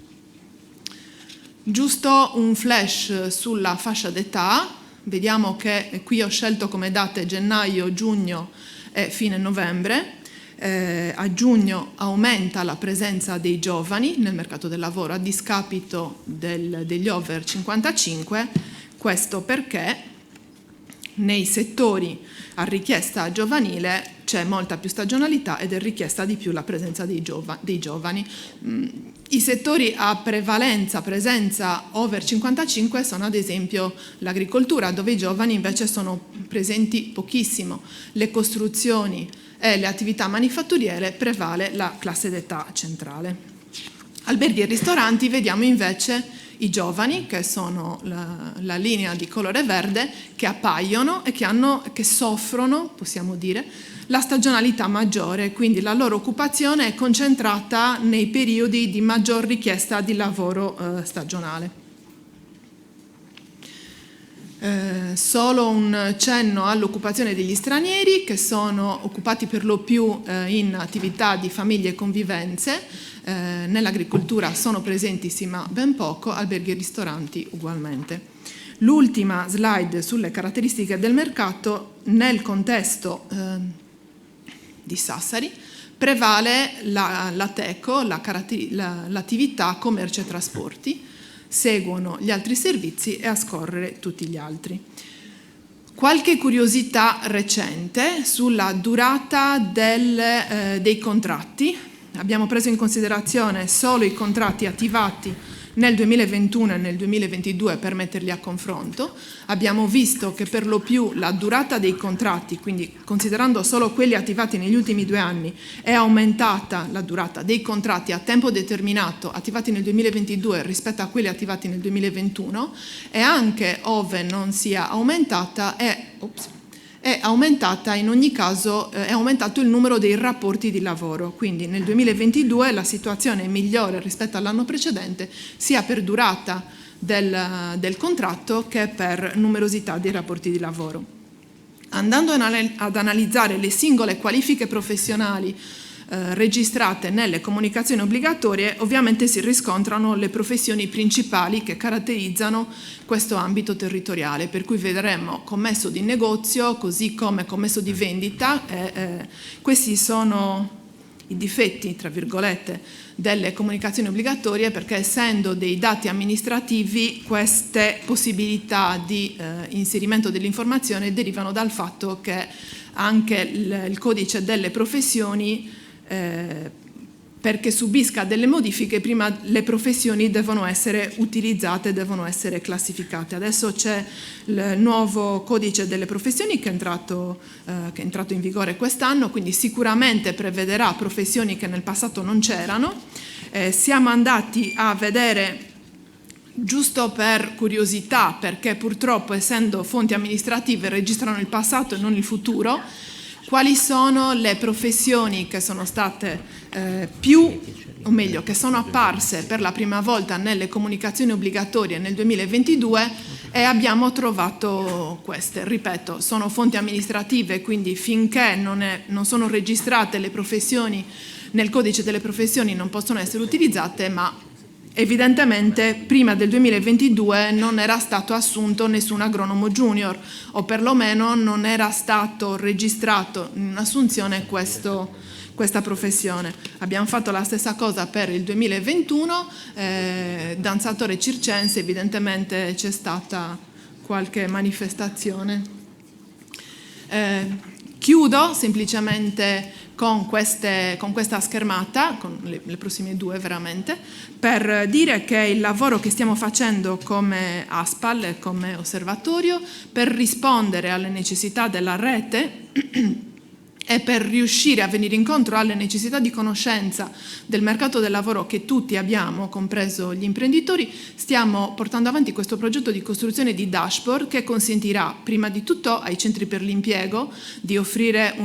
S5: Giusto un flash sulla fascia d'età, vediamo che qui ho scelto come date gennaio, giugno e fine novembre. A giugno aumenta la presenza dei giovani nel mercato del lavoro a discapito degli over 55, questo perché nei settori a richiesta giovanile c'è molta più stagionalità ed è richiesta di più la presenza dei giovani. I settori a presenza over 55 sono ad esempio l'agricoltura, dove i giovani invece sono presenti pochissimo. Le costruzioni e le attività manifatturiere prevale la classe d'età centrale. Alberghi e ristoranti vediamo invece i giovani, che sono la linea di colore verde, che appaiono e che soffrono, possiamo dire, la stagionalità maggiore, quindi la loro occupazione è concentrata nei periodi di maggior richiesta di lavoro stagionale. Solo un cenno all'occupazione degli stranieri, che sono occupati per lo più in attività di famiglie e convivenze. Nell'agricoltura sono presenti ma ben poco, alberghi e ristoranti ugualmente. L'ultima slide sulle caratteristiche del mercato: nel contesto di Sassari prevale la TECO, l'attività commercio e trasporti, seguono gli altri servizi e a scorrere tutti gli altri. Qualche curiosità recente sulla durata dei contratti. Abbiamo preso in considerazione solo i contratti attivati nel 2021 e nel 2022 per metterli a confronto. Abbiamo visto che per lo più la durata dei contratti, quindi considerando solo quelli attivati negli ultimi 2 anni, è aumentata la durata dei contratti a tempo determinato attivati nel 2022 rispetto a quelli attivati nel 2021, e anche ove non sia aumentata è aumentata in ogni caso, è aumentato il numero dei rapporti di lavoro, quindi nel 2022 la situazione è migliore rispetto all'anno precedente, sia per durata del contratto che per numerosità dei rapporti di lavoro. Andando ad analizzare le singole qualifiche professionali registrate nelle comunicazioni obbligatorie, ovviamente si riscontrano le professioni principali che caratterizzano questo ambito territoriale, per cui vedremo commesso di negozio così come commesso di vendita. Questi sono i difetti, tra virgolette, delle comunicazioni obbligatorie, perché essendo dei dati amministrativi queste possibilità di inserimento dell'informazione derivano dal fatto che anche il codice delle professioni, perché subisca delle modifiche, prima le professioni devono essere utilizzate, devono essere classificate. Adesso c'è il nuovo codice delle professioni che è entrato in vigore quest'anno, quindi sicuramente prevederà professioni che nel passato non c'erano. Siamo andati a vedere, giusto per curiosità, perché purtroppo essendo fonti amministrative registrano il passato e non il futuro, quali sono le professioni che sono state che sono apparse per la prima volta nelle comunicazioni obbligatorie nel 2022 e abbiamo trovato queste. Ripeto, sono fonti amministrative, quindi finché non sono registrate le professioni nel codice delle professioni non possono essere utilizzate, ma evidentemente prima del 2022 non era stato assunto nessun agronomo junior, o perlomeno non era stato registrato in un'assunzione questa professione. Abbiamo fatto la stessa cosa per il 2021, danzatore circense, evidentemente c'è stata qualche manifestazione. Chiudo semplicemente con questa schermata, con le prossime due veramente, per dire che il lavoro che stiamo facendo come ASPAL e come osservatorio per rispondere alle necessità della rete e per riuscire a venire incontro alle necessità di conoscenza del mercato del lavoro che tutti abbiamo, compreso gli imprenditori, stiamo portando avanti questo progetto di costruzione di dashboard che consentirà prima di tutto ai centri per l'impiego di offrire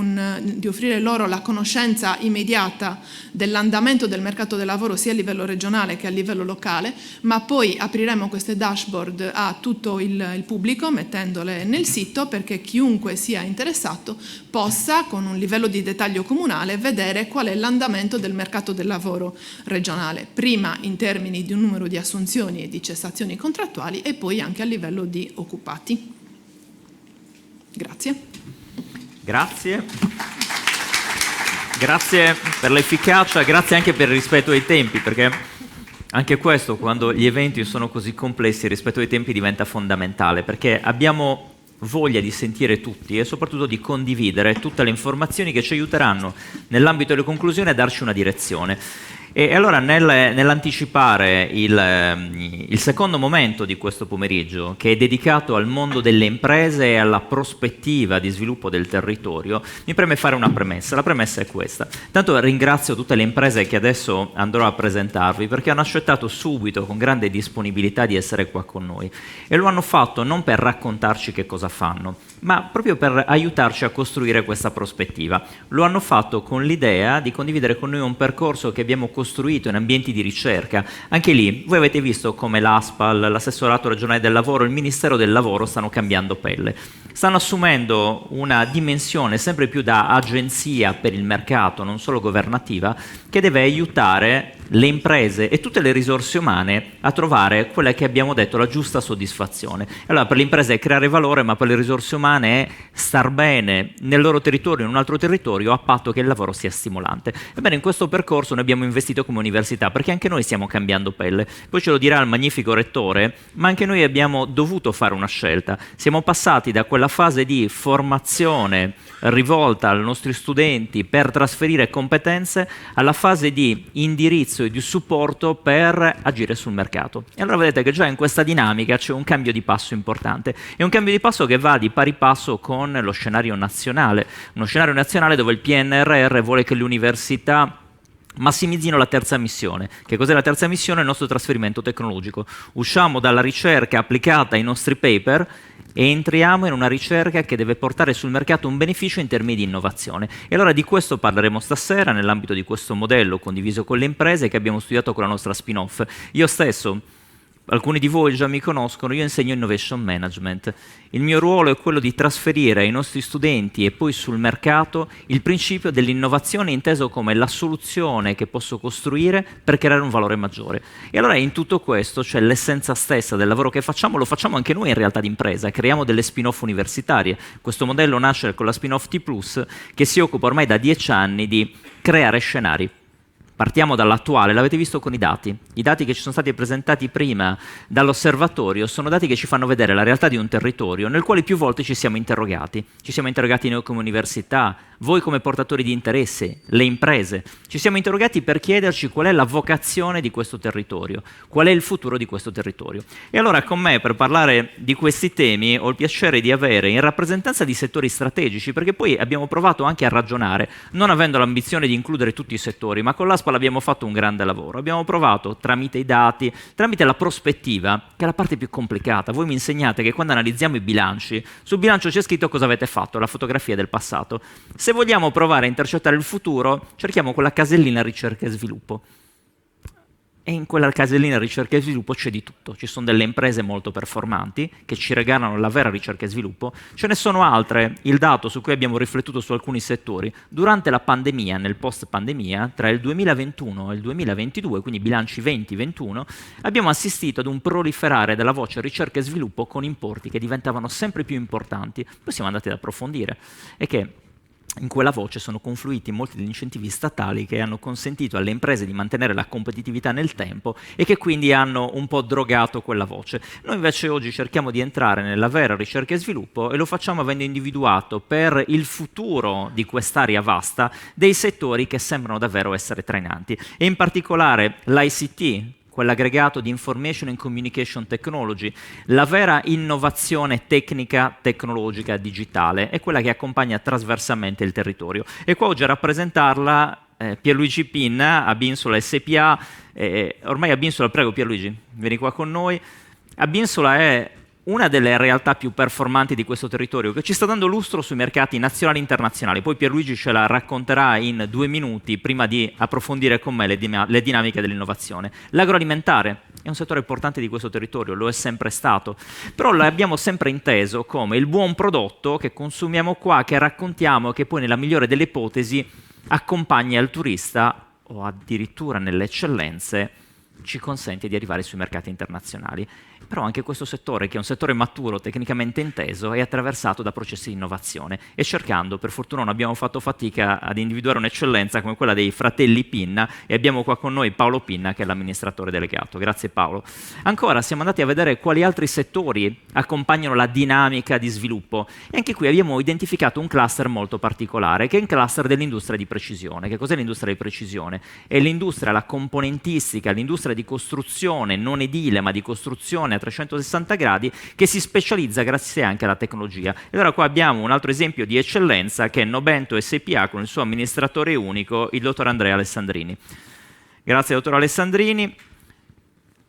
S5: loro la conoscenza immediata dell'andamento del mercato del lavoro sia a livello regionale che a livello locale, ma poi apriremo queste dashboard a tutto il pubblico mettendole nel sito perché chiunque sia interessato possa con un livello di dettaglio comunale vedere qual è l'andamento del mercato del lavoro regionale, prima in termini di un numero di assunzioni e di cessazioni contrattuali e poi anche a livello di occupati. Grazie.
S1: Grazie. Grazie per l'efficacia, grazie anche per il rispetto ai tempi, perché anche questo, quando gli eventi sono così complessi, il rispetto ai tempi diventa fondamentale, perché abbiamo voglia di sentire tutti e soprattutto di condividere tutte le informazioni che ci aiuteranno nell'ambito delle conclusioni a darci una direzione. E allora nell'anticipare il secondo momento di questo pomeriggio, che è dedicato al mondo delle imprese e alla prospettiva di sviluppo del territorio, mi preme fare una premessa. La premessa è questa. Tanto ringrazio tutte le imprese che adesso andrò a presentarvi perché hanno accettato subito, con grande disponibilità, di essere qua con noi. E lo hanno fatto non per raccontarci che cosa fanno, ma proprio per aiutarci a costruire questa prospettiva. Lo hanno fatto con l'idea di condividere con noi un percorso che abbiamo costruito in ambienti di ricerca. Anche lì, voi avete visto come l'ASPAL, l'Assessorato regionale del lavoro, il Ministero del lavoro stanno cambiando pelle. Stanno assumendo una dimensione sempre più da agenzia per il mercato, non solo governativa, che deve aiutare le imprese e tutte le risorse umane a trovare quella che abbiamo detto la giusta soddisfazione. Allora, per le imprese è creare valore, ma per le risorse umane è star bene nel loro territorio, in un altro territorio, a patto che il lavoro sia stimolante. Ebbene, in questo percorso noi abbiamo investito come università, perché anche noi stiamo cambiando pelle. Poi ce lo dirà il magnifico rettore, ma anche noi abbiamo dovuto fare una scelta. Siamo passati da quella fase di formazione rivolta ai nostri studenti per trasferire competenze alla fase di indirizzo e di supporto per agire sul mercato. E allora vedete che già in questa dinamica c'è un cambio di passo importante. È un cambio di passo che va di pari passo con lo scenario nazionale. Uno scenario nazionale dove il PNRR vuole che le università massimizzino la terza missione. Che cos'è la terza missione? Il nostro trasferimento tecnologico. Usciamo dalla ricerca applicata ai nostri paper e entriamo in una ricerca che deve portare sul mercato un beneficio in termini di innovazione. E allora di questo parleremo stasera nell'ambito di questo modello condiviso con le imprese che abbiamo studiato con la nostra spin-off. Io stesso, alcuni di voi già mi conoscono, io insegno Innovation Management. Il mio ruolo è quello di trasferire ai nostri studenti e poi sul mercato il principio dell'innovazione inteso come la soluzione che posso costruire per creare un valore maggiore. E allora in tutto questo c'è l'essenza stessa del lavoro che facciamo, lo facciamo anche noi in realtà di impresa, creiamo delle spin-off universitarie. Questo modello nasce con la spin-off T+, che si occupa ormai da 10 anni di creare scenari. Partiamo dall'attuale, l'avete visto con i dati. I dati che ci sono stati presentati prima dall'osservatorio sono dati che ci fanno vedere la realtà di un territorio nel quale più volte ci siamo interrogati. Ci siamo interrogati noi come università, voi come portatori di interesse, le imprese. Ci siamo interrogati per chiederci qual è la vocazione di questo territorio, qual è il futuro di questo territorio. E allora con me, per parlare di questi temi, ho il piacere di avere in rappresentanza di settori strategici, perché poi abbiamo provato anche a ragionare, non avendo l'ambizione di includere tutti i settori, ma con l'ASPAL abbiamo fatto un grande lavoro. Abbiamo provato tramite i dati, tramite la prospettiva, che è la parte più complicata. Voi mi insegnate che quando analizziamo i bilanci, sul bilancio c'è scritto cosa avete fatto, la fotografia del passato. Se vogliamo provare a intercettare il futuro, cerchiamo quella casellina ricerca e sviluppo. E in quella casellina ricerca e sviluppo c'è di tutto. Ci sono delle imprese molto performanti che ci regalano la vera ricerca e sviluppo. Ce ne sono altre. Il dato su cui abbiamo riflettuto su alcuni settori, durante la pandemia, nel post-pandemia, tra il 2021 e il 2022, quindi bilanci 20-21, abbiamo assistito ad un proliferare della voce ricerca e sviluppo con importi che diventavano sempre più importanti. Poi siamo andati ad approfondire. E che in quella voce sono confluiti molti degli incentivi statali che hanno consentito alle imprese di mantenere la competitività nel tempo e che quindi hanno un po' drogato quella voce. Noi invece oggi cerchiamo di entrare nella vera ricerca e sviluppo e lo facciamo avendo individuato per il futuro di quest'area vasta dei settori che sembrano davvero essere trainanti, e in particolare l'ICT, quell'aggregato di Information and Communication Technology, la vera innovazione tecnica, tecnologica, digitale, è quella che accompagna trasversalmente il territorio. E qua oggi a rappresentarla Pierluigi Pinna, Abinsola SPA. Ormai Abinsola, prego Pierluigi, vieni qua con noi. Abinsola è una delle realtà più performanti di questo territorio, che ci sta dando lustro sui mercati nazionali e internazionali. Poi Pierluigi ce la racconterà in 2 minuti prima di approfondire con me le dinamiche dell'innovazione. L'agroalimentare è un settore importante di questo territorio, lo è sempre stato, però l'abbiamo sempre inteso come il buon prodotto che consumiamo qua, che raccontiamo e che poi nella migliore delle ipotesi accompagna il turista o addirittura nelle eccellenze ci consente di arrivare sui mercati internazionali. Però anche questo settore, che è un settore maturo tecnicamente inteso, è attraversato da processi di innovazione, e cercando, per fortuna non abbiamo fatto fatica ad individuare un'eccellenza come quella dei fratelli Pinna, e abbiamo qua con noi Paolo Pinna, che è l'amministratore delegato. Grazie Paolo. Ancora siamo andati a vedere quali altri settori accompagnano la dinamica di sviluppo, e anche qui abbiamo identificato un cluster molto particolare, che è il cluster dell'industria di precisione. Che cos'è l'industria di precisione? È l'industria, la componentistica, l'industria di costruzione non edile ma di costruzione a 360 gradi, che si specializza grazie anche alla tecnologia. E allora qua abbiamo un altro esempio di eccellenza, che è Nobento SPA con il suo amministratore unico, il dottor Andrea Alessandrini. Grazie dottor Alessandrini.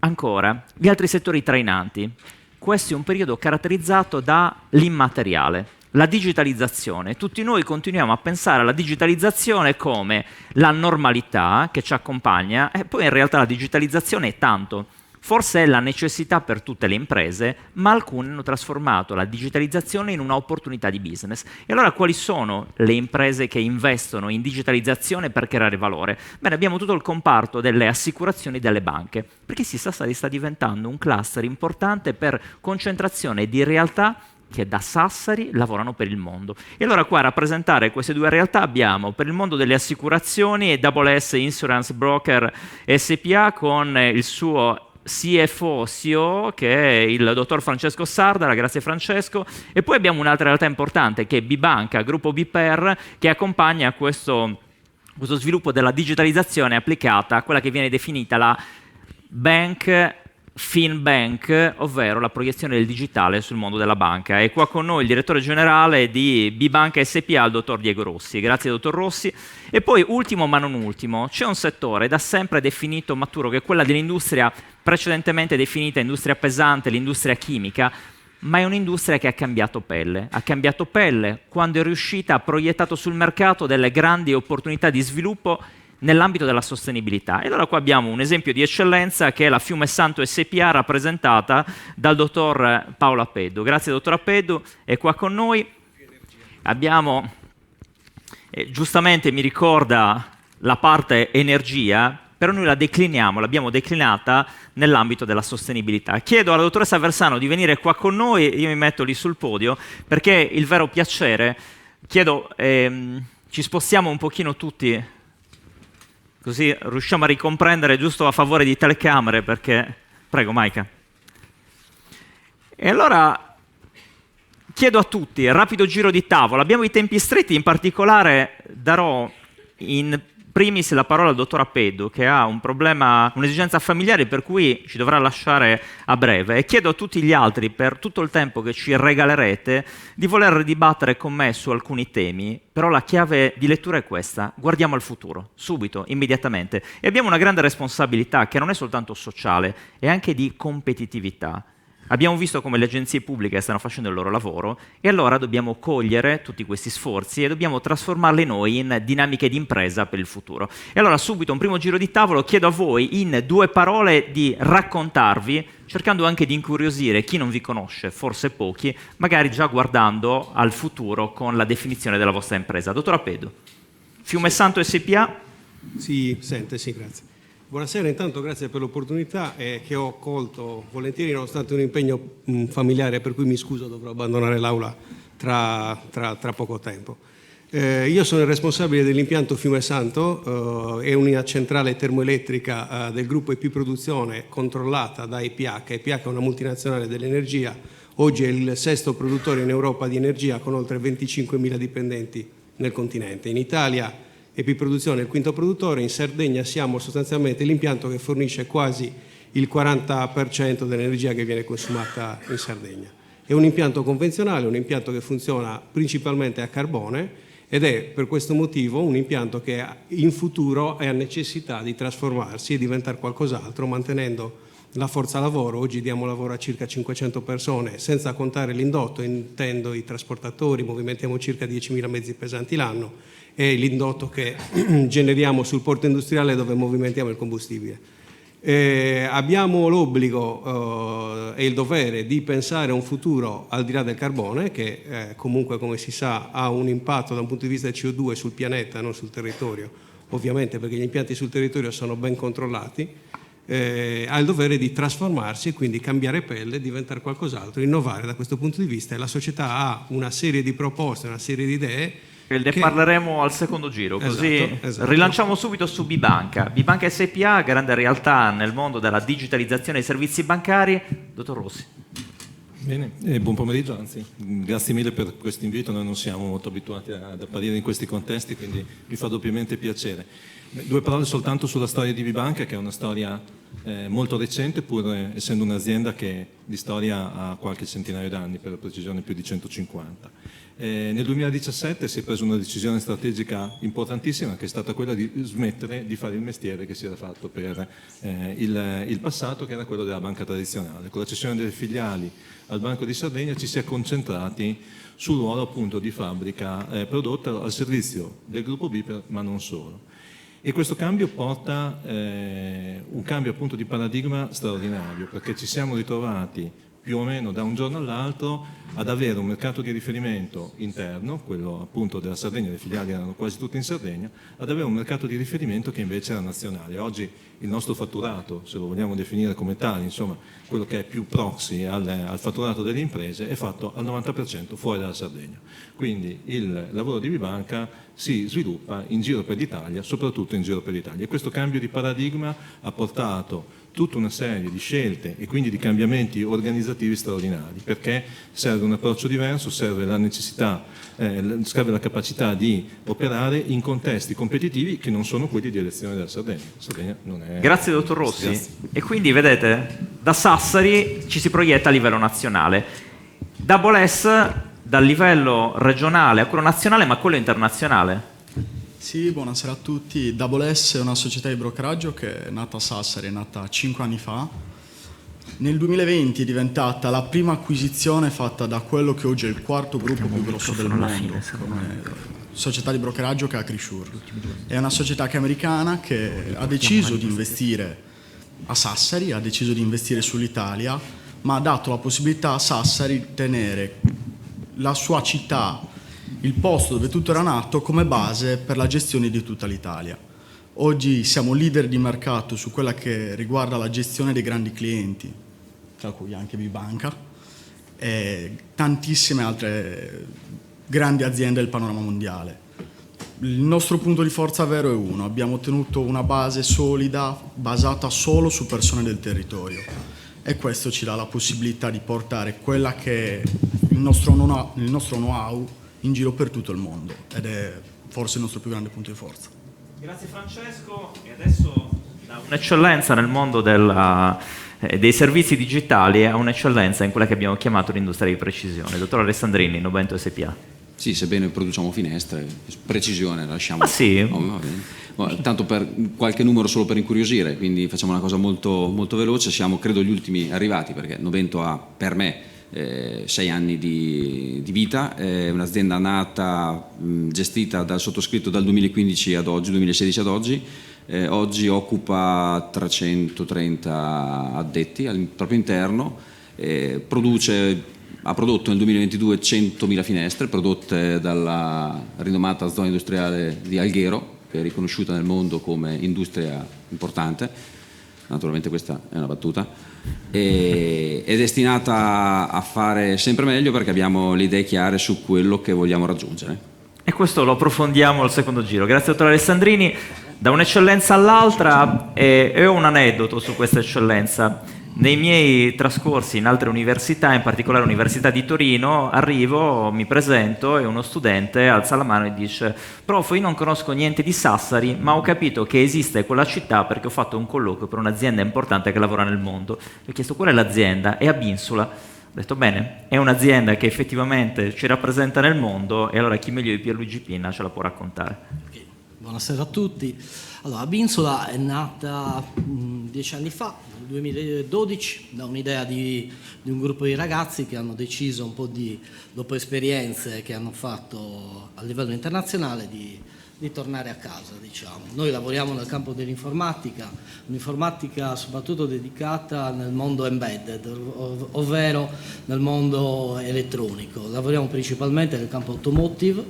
S1: Ancora, gli altri settori trainanti. Questo è un periodo caratterizzato dall'immateriale, la digitalizzazione. Tutti noi continuiamo a pensare alla digitalizzazione come la normalità che ci accompagna, e poi in realtà la digitalizzazione è tanto. Forse è la necessità per tutte le imprese, ma alcune hanno trasformato la digitalizzazione in un'opportunità di business. E allora quali sono le imprese che investono in digitalizzazione per creare valore? Bene, abbiamo tutto il comparto delle assicurazioni e delle banche, perché Sassari sta diventando un cluster importante per concentrazione di realtà che da Sassari lavorano per il mondo. E allora qua a rappresentare queste 2 realtà abbiamo per il mondo delle assicurazioni AWS Insurance Broker SPA con il suo CFO, CEO, che è il dottor Francesco Sardara. Grazie Francesco. E poi abbiamo un'altra realtà importante che è Bibanca, gruppo BPER, che accompagna questo sviluppo della digitalizzazione applicata a quella che viene definita la Bank FinBank, ovvero la proiezione del digitale sul mondo della banca. È qua con noi il direttore generale di Bibanca SPA, il dottor Diego Rossi. Grazie dottor Rossi. E poi, ultimo ma non ultimo, c'è un settore da sempre definito maturo, che è quella dell'industria precedentemente definita industria pesante, l'industria chimica, ma è un'industria che ha cambiato pelle. Ha cambiato pelle quando è riuscita a proiettato sul mercato delle grandi opportunità di sviluppo nell'ambito della sostenibilità. E allora qua abbiamo un esempio di eccellenza che è la Fiume Santo SPA, rappresentata dal dottor Paolo Appeddu. Grazie dottor Appeddu, è qua con noi. Abbiamo, giustamente mi ricorda la parte energia, però noi la decliniamo, l'abbiamo declinata nell'ambito della sostenibilità. Chiedo alla dottoressa Versano di venire qua con noi, io mi metto lì sul podio, perché il vero piacere, chiedo, ci spostiamo un pochino tutti, così riusciamo a ricomprendere, giusto a favore di telecamere, perché... Prego, Maika. E allora chiedo a tutti, rapido giro di tavola. Abbiamo i tempi stretti, in particolare darò in primis la parola al dottor Appeddu, che ha un problema, un'esigenza familiare per cui ci dovrà lasciare a breve, e chiedo a tutti gli altri, per tutto il tempo che ci regalerete, di voler dibattere con me su alcuni temi, però la chiave di lettura è questa: guardiamo al futuro, subito, immediatamente, e abbiamo una grande responsabilità che non è soltanto sociale, è anche di competitività. Abbiamo visto come le agenzie pubbliche stanno facendo il loro lavoro e allora dobbiamo cogliere tutti questi sforzi e dobbiamo trasformarli noi in dinamiche di impresa per il futuro. E allora subito un primo giro di tavolo, chiedo a voi in 2 parole di raccontarvi, cercando anche di incuriosire chi non vi conosce, forse pochi, magari già guardando al futuro con la definizione della vostra impresa. Dottor Apedo, Fiume Santo SPA.
S6: Sì, grazie. Buonasera, intanto grazie per l'opportunità che ho colto volentieri nonostante un impegno familiare, per cui mi scuso, dovrò abbandonare l'aula tra poco tempo. Io sono il responsabile dell'impianto Fiume Santo, è una centrale termoelettrica del gruppo EP Produzione controllata da EPH. EPH è una multinazionale dell'energia, oggi è il 6º produttore in Europa di energia con oltre 25.000 dipendenti nel continente. In Italia EP Produzione è il 5º produttore, in Sardegna siamo sostanzialmente l'impianto che fornisce quasi il 40% dell'energia che viene consumata in Sardegna. È un impianto convenzionale, un impianto che funziona principalmente a carbone ed è per questo motivo un impianto che in futuro ha necessità di trasformarsi e diventare qualcos'altro, mantenendo la forza lavoro. Oggi diamo lavoro a circa 500 persone, senza contare l'indotto, intendo i trasportatori, movimentiamo circa 10.000 mezzi pesanti l'anno, e l'indotto che generiamo sul porto industriale dove movimentiamo il combustibile. Abbiamo l'obbligo e il dovere di pensare a un futuro al di là del carbone, che comunque, come si sa, ha un impatto da un punto di vista CO2 sul pianeta, non sul territorio, ovviamente perché gli impianti sul territorio sono ben controllati. Ha il dovere di trasformarsi e quindi cambiare pelle, diventare qualcos'altro, innovare da questo punto di vista, e la società ha una serie di proposte, una serie di idee.
S1: Ne parleremo al secondo giro, così
S6: esatto.
S1: Rilanciamo subito su Bibanca. Bibanca SPA, grande realtà nel mondo della digitalizzazione dei servizi bancari. Dottor Rossi.
S7: Bene, buon pomeriggio, anzi, grazie mille per questo invito. Noi non siamo molto abituati ad apparire in questi contesti, quindi mi fa doppiamente piacere. 2 parole soltanto sulla storia di Bibanca, che è una storia molto recente, pur essendo un'azienda che di storia ha qualche centinaio d'anni, per la precisione più di 150. Nel 2017 si è presa una decisione strategica importantissima, che è stata quella di smettere di fare il mestiere che si era fatto per il passato, che era quello della banca tradizionale. Con la cessione delle filiali al Banco di Sardegna ci si è concentrati sul ruolo appunto di fabbrica prodotta al servizio del gruppo BPER, ma non solo. E questo cambio porta un cambio appunto di paradigma straordinario, perché ci siamo ritrovati più o meno da un giorno all'altro ad avere un mercato di riferimento interno, quello appunto della Sardegna, le filiali erano quasi tutte in Sardegna, ad avere un mercato di riferimento che invece era nazionale. Oggi il nostro fatturato, se lo vogliamo definire come tale, insomma quello che è più proxy al fatturato delle imprese, è fatto al 90% fuori dalla Sardegna. Quindi il lavoro di Bibanca si sviluppa in giro per l'Italia, soprattutto in giro per l'Italia. E questo cambio di paradigma ha portato tutta una serie di scelte e quindi di cambiamenti organizzativi straordinari, perché serve un approccio diverso, serve la necessità, serve la capacità di operare in contesti competitivi che non sono quelli di elezione della Sardegna. Sardegna non è...
S1: Grazie dottor Rossi.
S7: Grazie.
S1: E quindi vedete, da Sassari ci si proietta a livello nazionale. Double S dal livello regionale a quello nazionale, ma a quello internazionale.
S8: Sì, buonasera a tutti. Double S è una società di brokeraggio che è nata a Sassari, è nata 5 anni fa. Nel 2020 è diventata la prima acquisizione fatta da quello che oggi è il 4º gruppo più grosso del mondo, come società di brokeraggio, che è Acrisure. È una società che è americana, che ha deciso di investire a Sassari, ha deciso di investire sull'Italia, ma ha dato la possibilità a Sassari di tenere la sua città, il posto dove tutto era nato, come base per la gestione di tutta l'Italia. Oggi siamo leader di mercato su quella che riguarda la gestione dei grandi clienti, tra cui anche Bibanca e tantissime altre grandi aziende del panorama mondiale. Il nostro punto di forza vero è uno: abbiamo ottenuto una base solida, basata solo su persone del territorio, e questo ci dà la possibilità di portare quella che è il nostro know-how in giro per tutto il mondo, ed è forse il nostro più grande punto di forza.
S1: Grazie Francesco, e adesso da un'eccellenza nel mondo dei servizi digitali a un'eccellenza in quella che abbiamo chiamato l'industria di precisione. Dottor Alessandrini, Nobento SPA.
S9: Sì, sebbene produciamo finestre, precisione, lasciamo.
S1: Ah sì?
S9: No, va bene. Tanto per qualche numero solo per incuriosire, quindi facciamo una cosa molto, molto veloce, siamo credo gli ultimi arrivati, perché Novento ha per me 6 anni di vita, è un'azienda nata, gestita dal sottoscritto dal 2015 ad oggi, 2016 ad oggi. Oggi occupa 330 addetti al proprio interno, ha prodotto nel 2022 100.000 finestre prodotte dalla rinomata zona industriale di Alghero, che è riconosciuta nel mondo come industria importante. Naturalmente questa è una battuta, è destinata a fare sempre meglio perché abbiamo le idee chiare su quello che vogliamo raggiungere.
S1: E questo lo approfondiamo al secondo giro. Grazie dottor Alessandrini. Da un'eccellenza all'altra, e ho un aneddoto su questa eccellenza. Nei miei trascorsi in altre università, in particolare l'Università di Torino, arrivo, mi presento e uno studente alza la mano e dice: prof, io non conosco niente di Sassari, ma ho capito che esiste quella città perché ho fatto un colloquio per un'azienda importante che lavora nel mondo. Gli ho chiesto qual è l'azienda, è a Binsula. Ho detto bene, è un'azienda che effettivamente ci rappresenta nel mondo e allora chi meglio di Pierluigi Pinna ce la può raccontare.
S10: Okay. Buonasera a tutti. Allora, Binsula è nata 10 anni fa, nel 2012, da un'idea di un gruppo di ragazzi che hanno deciso un po' dopo esperienze che hanno fatto a livello internazionale di tornare a casa, diciamo. Noi lavoriamo nel campo dell'informatica, un'informatica soprattutto dedicata nel mondo embedded, ovvero nel mondo elettronico. Lavoriamo principalmente nel campo automotive,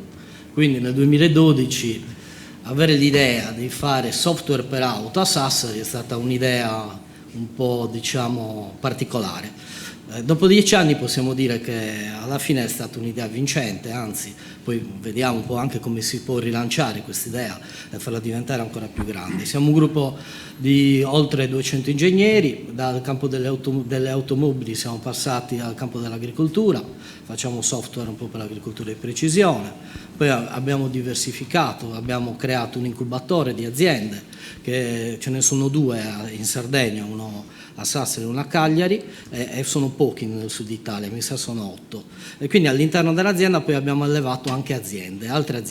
S10: quindi nel 2012 avere l'idea di fare software per auto a Sassari è stata un'idea un po', diciamo, particolare. Dopo 10 anni possiamo dire che alla fine è stata un'idea vincente, anzi, poi vediamo un po' anche come si può rilanciare questa idea e farla diventare ancora più grande. Siamo un gruppo di oltre 200 ingegneri, dal campo delle automobili siamo passati al campo dell'agricoltura, facciamo software un po' per l'agricoltura di precisione, poi abbiamo diversificato, abbiamo creato un incubatore di aziende, che ce ne sono 2 in Sardegna, uno a Sassari e uno a Cagliari, e sono pochi nel sud Italia, mi sa sono 8. E quindi all'interno dell'azienda poi abbiamo allevato anche altre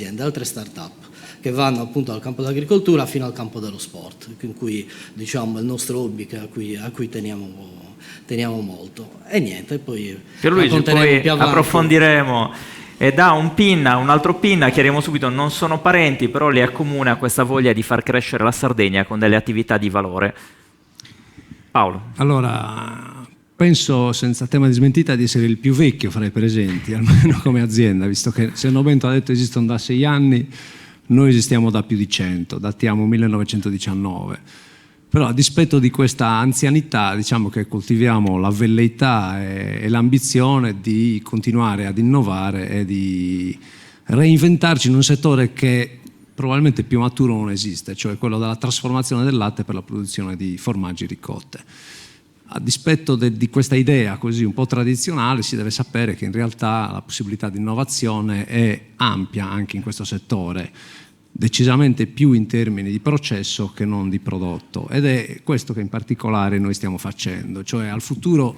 S10: start-up, che vanno appunto dal campo dell'agricoltura fino al campo dello sport, in cui diciamo è il nostro hobby a cui teniamo molto. E niente, poi
S1: Pierluigi, poi approfondiremo. E da un pinna a un altro pinna, chiariamo subito, non sono parenti, però li accomuna questa voglia di far crescere la Sardegna con delle attività di valore. Paolo.
S6: Allora, penso senza tema di smentita di essere il più vecchio fra i presenti, almeno come azienda, visto che se Novento ha detto esistono da 6 anni, noi esistiamo da più di 100, datiamo 1919. Però a dispetto di questa anzianità, diciamo che coltiviamo la velleità e l'ambizione di continuare ad innovare e di reinventarci in un settore che probabilmente più maturo non esiste, cioè quello della trasformazione del latte per la produzione di formaggi ricotte. A dispetto di questa idea così un po' tradizionale, si deve sapere che in realtà la possibilità di innovazione è ampia anche in questo settore, decisamente più in termini di processo che non di prodotto, ed è questo che in particolare noi stiamo facendo, cioè al futuro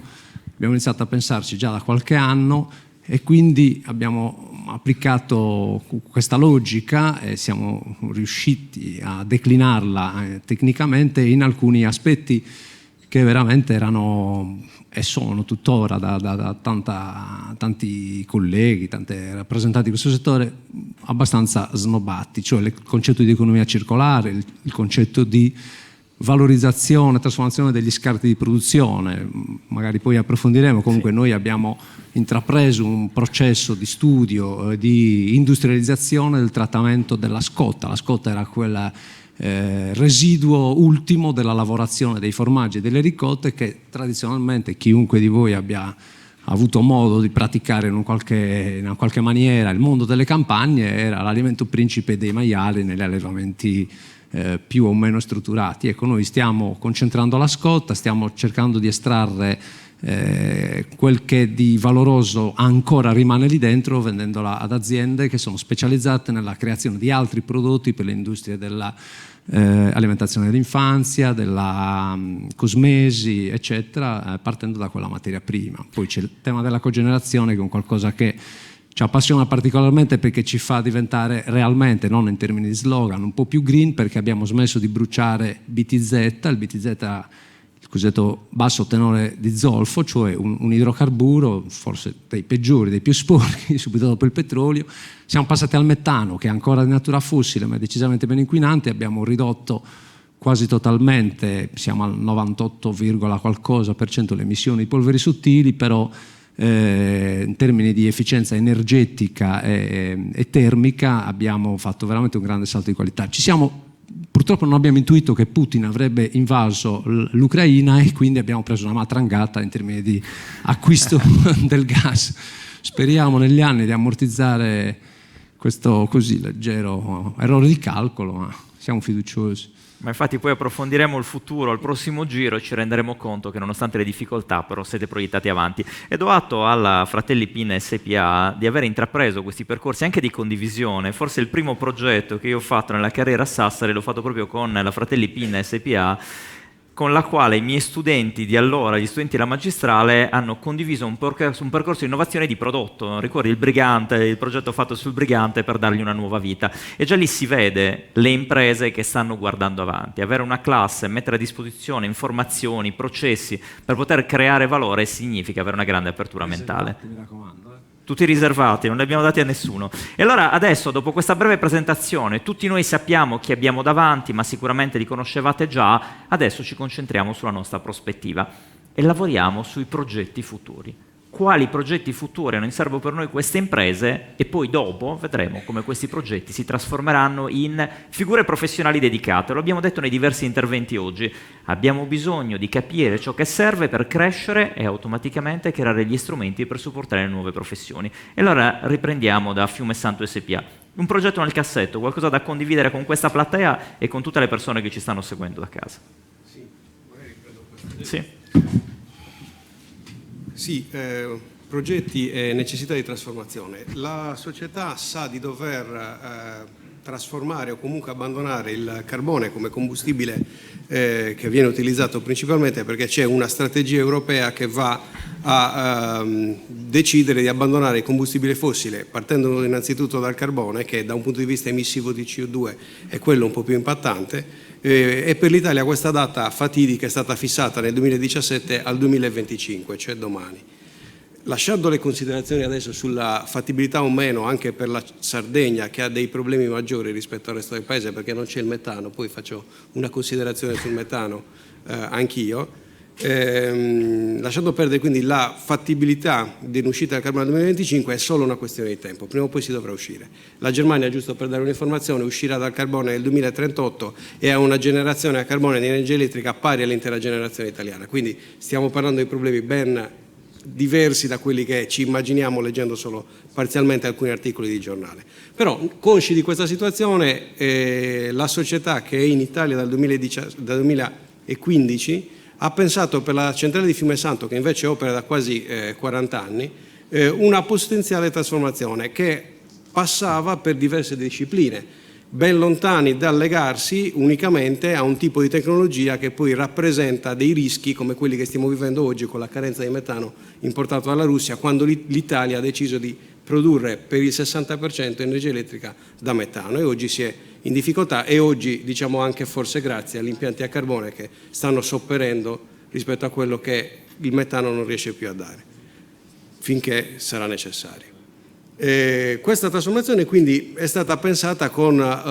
S6: abbiamo iniziato a pensarci già da qualche anno e quindi abbiamo applicato questa logica e siamo riusciti a declinarla tecnicamente in alcuni aspetti che veramente erano e sono tuttora da tanti colleghi, tanti rappresentanti di questo settore abbastanza snobbati, cioè il concetto di economia circolare, il concetto di valorizzazione, trasformazione degli scarti di produzione, magari poi approfondiremo. Comunque noi abbiamo intrapreso un processo di studio, di industrializzazione del trattamento della scotta. La scotta era quel residuo ultimo della lavorazione dei formaggi e delle ricotte che tradizionalmente chiunque di voi abbia avuto modo di praticare in una qualche maniera il mondo delle campagne era l'alimento principe dei maiali negli allevamenti più o meno strutturati. Ecco, noi stiamo concentrando la scotta, stiamo cercando di estrarre quel che di valoroso ancora rimane lì dentro, vendendola ad aziende che sono specializzate nella creazione di altri prodotti per le industrie della alimentazione dell'infanzia, della cosmesi, eccetera, partendo da quella materia prima. Poi c'è il tema della cogenerazione, che è un qualcosa che
S11: ci appassiona particolarmente perché ci fa diventare realmente, non in termini di slogan, un po' più green, perché abbiamo smesso di bruciare BTZ, il BTZ, il cosiddetto basso tenore di zolfo, cioè un idrocarburo forse dei peggiori, dei più sporchi, subito dopo il petrolio. Siamo passati al metano, che è ancora di natura fossile ma è decisamente meno inquinante. Abbiamo ridotto quasi totalmente, siamo al 98, qualcosa per cento le emissioni di polveri sottili, però in termini di efficienza energetica e termica abbiamo fatto veramente un grande salto di qualità. Purtroppo non abbiamo intuito che Putin avrebbe invaso l'Ucraina e quindi abbiamo preso una matrangata in termini di acquisto del gas. Speriamo negli anni di ammortizzare questo così leggero errore di calcolo, ma siamo fiduciosi.
S1: Ma infatti poi approfondiremo il futuro al prossimo giro e ci renderemo conto che nonostante le difficoltà però siete proiettati avanti. E do atto alla Fratelli Pin SPA di aver intrapreso questi percorsi anche di condivisione. Forse il primo progetto che io ho fatto nella carriera a Sassari l'ho fatto proprio con la Fratelli Pin SPA, con la quale i miei studenti di allora, gli studenti della magistrale, hanno condiviso un percorso di innovazione di prodotto. Ricordi il Brigante, il progetto fatto sul Brigante per dargli una nuova vita. E già lì si vede le imprese che stanno guardando avanti. Avere una classe, mettere a disposizione informazioni, processi per poter creare valore significa avere una grande apertura mentale.
S11: Mi raccomando.
S1: Tutti riservati, non li abbiamo dati a nessuno. E allora adesso, dopo questa breve presentazione, tutti noi sappiamo chi abbiamo davanti, ma sicuramente li conoscevate già, adesso ci concentriamo sulla nostra prospettiva e lavoriamo sui progetti futuri. Quali progetti futuri hanno in serbo per noi queste imprese e poi dopo vedremo come questi progetti si trasformeranno in figure professionali dedicate. Lo abbiamo detto nei diversi interventi oggi, abbiamo bisogno di capire ciò che serve per crescere e automaticamente creare gli strumenti per supportare le nuove professioni. E allora riprendiamo da Fiume Santo SPA. Un progetto nel cassetto, qualcosa da condividere con questa platea e con tutte le persone che ci stanno seguendo da casa.
S6: Sì, magari riprendo questo.
S1: Sì.
S6: Sì, progetti e necessità di trasformazione. La società sa di dover trasformare o comunque abbandonare il carbone come combustibile che viene utilizzato principalmente perché c'è una strategia europea che va a decidere di abbandonare il combustibile fossile, partendo innanzitutto dal carbone, che da un punto di vista emissivo di CO2 è quello un po' più impattante. E per l'Italia questa data fatidica è stata fissata nel 2017 al 2025, cioè domani. Lasciando le considerazioni adesso sulla fattibilità o meno anche per la Sardegna, che ha dei problemi maggiori rispetto al resto del paese perché non c'è il metano, poi faccio una considerazione sul metano anch'io, lasciando perdere quindi la fattibilità dell'uscita del carbone nel 2025 è solo una questione di tempo, prima o poi si dovrà uscire. La Germania, giusto per dare un'informazione, uscirà dal carbone nel 2038 e ha una generazione a carbone di energia elettrica pari all'intera generazione italiana, quindi stiamo parlando di problemi ben diversi da quelli che ci immaginiamo leggendo solo parzialmente alcuni articoli di giornale. Però, consci di questa situazione, la società che è in Italia dal 2015 ha pensato per la centrale di Fiume Santo, che invece opera da quasi 40 anni, una potenziale trasformazione che passava per diverse discipline, ben lontani dal legarsi unicamente a un tipo di tecnologia che poi rappresenta dei rischi come quelli che stiamo vivendo oggi con la carenza di metano importato dalla Russia, quando l'Italia ha deciso di produrre per il 60% energia elettrica da metano e oggi si è in difficoltà e oggi diciamo anche forse grazie agli impianti a carbone che stanno sopperendo rispetto a quello che il metano non riesce più a dare finché sarà necessario. Questa trasformazione quindi è stata pensata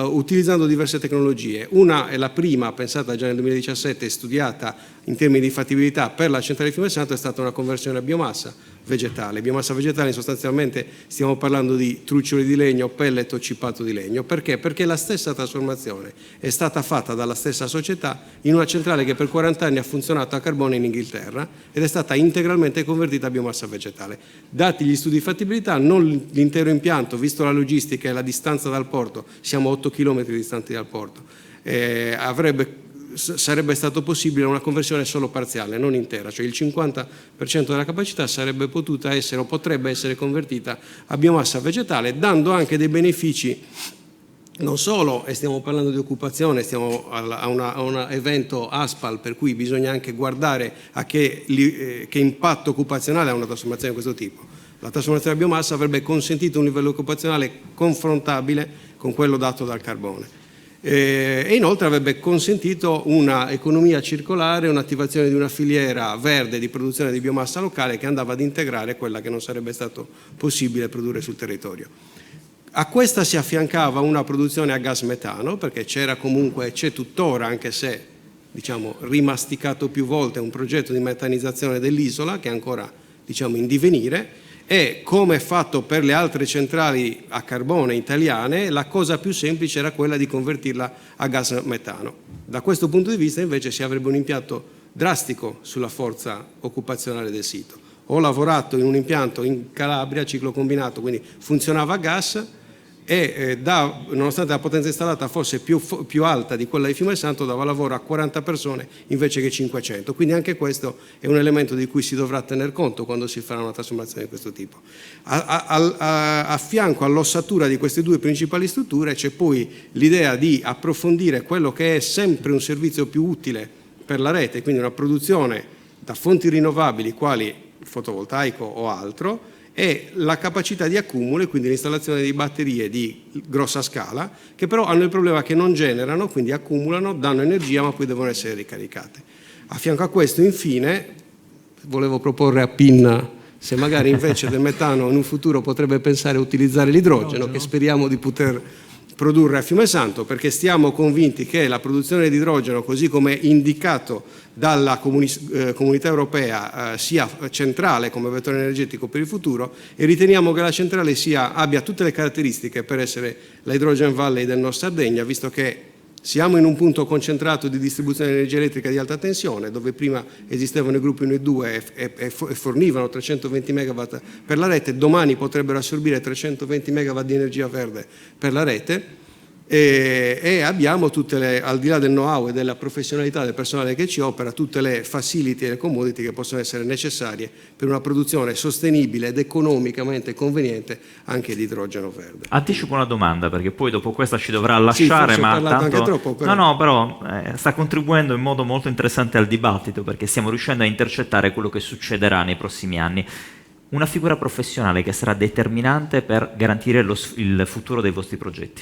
S6: utilizzando diverse tecnologie. Una è la prima, pensata già nel 2017 e studiata in termini di fattibilità per la centrale di Fiume Santo, è stata una conversione a biomassa vegetale. Biomassa vegetale sostanzialmente stiamo parlando di truccioli di legno, pellet o cippato di legno. Perché? Perché la stessa trasformazione è stata fatta dalla stessa società in una centrale che per 40 anni ha funzionato a carbone in Inghilterra ed è stata integralmente convertita a biomassa vegetale. Dati gli studi di fattibilità, non l'intero impianto, visto la logistica e la distanza dal porto, siamo 8 km distanti dal porto, sarebbe stato possibile una conversione solo parziale, non intera, cioè il 50% della capacità sarebbe potuta essere o potrebbe essere convertita a biomassa vegetale, dando anche dei benefici non solo, e stiamo parlando di occupazione, stiamo a un evento ASPAL per cui bisogna anche guardare a che impatto occupazionale ha una trasformazione di questo tipo, La trasformazione della biomassa avrebbe consentito un livello occupazionale confrontabile con quello dato dal carbone. E inoltre avrebbe consentito una economia circolare, un'attivazione di una filiera verde di produzione di biomassa locale che andava ad integrare quella che non sarebbe stato possibile produrre sul territorio. A questa si affiancava una produzione a gas metano, perché c'era comunque, c'è tuttora, anche se diciamo rimasticato più volte, un progetto di metanizzazione dell'isola che è ancora diciamo in divenire. E come fatto per le altre centrali a carbone italiane, la cosa più semplice era quella di convertirla a gas metano. Da questo punto di vista invece si avrebbe un impatto drastico sulla forza occupazionale del sito. Ho lavorato in un impianto in Calabria, ciclo combinato, quindi funzionava a gas e nonostante la potenza installata fosse più alta di quella di Fiumesanto, dava lavoro a 40 persone invece che 500. Quindi anche questo è un elemento di cui si dovrà tener conto quando si farà una trasformazione di questo tipo. A fianco all'ossatura di queste due principali strutture c'è poi l'idea di approfondire quello che è sempre un servizio più utile per la rete, quindi una produzione da fonti rinnovabili quali il fotovoltaico o altro, e la capacità di accumulo, quindi l'installazione di batterie di grossa scala, che però hanno il problema che non generano, quindi accumulano, danno energia, ma poi devono essere ricaricate. A fianco a questo, infine, volevo proporre a PIN se magari invece del metano in un futuro potrebbe pensare a utilizzare l'idrogeno, che speriamo di poter produrre a Fiumesanto, perché stiamo convinti che la produzione di idrogeno, così come indicato dalla comunità europea, sia centrale come vettore energetico per il futuro, e riteniamo che la centrale abbia tutte le caratteristiche per essere la Hydrogen Valley del Nord Sardegna, visto che siamo in un punto concentrato di distribuzione di energia elettrica di alta tensione, dove prima esistevano i gruppi 1 e 2 e fornivano 320 MW per la rete, domani potrebbero assorbire 320 MW di energia verde per la rete, e abbiamo tutte al di là del know-how e della professionalità del personale che ci opera, tutte le facility e le commodity che possono essere necessarie per una produzione sostenibile ed economicamente conveniente anche di idrogeno verde.
S1: Anticipo una domanda, perché poi dopo questa ci dovrà lasciare,
S6: sì,
S1: ma tanto...
S6: anche troppo, però.
S1: però sta contribuendo in modo molto interessante al dibattito, perché stiamo riuscendo a intercettare quello che succederà nei prossimi anni. Una figura professionale che sarà determinante per garantire il futuro dei vostri progetti.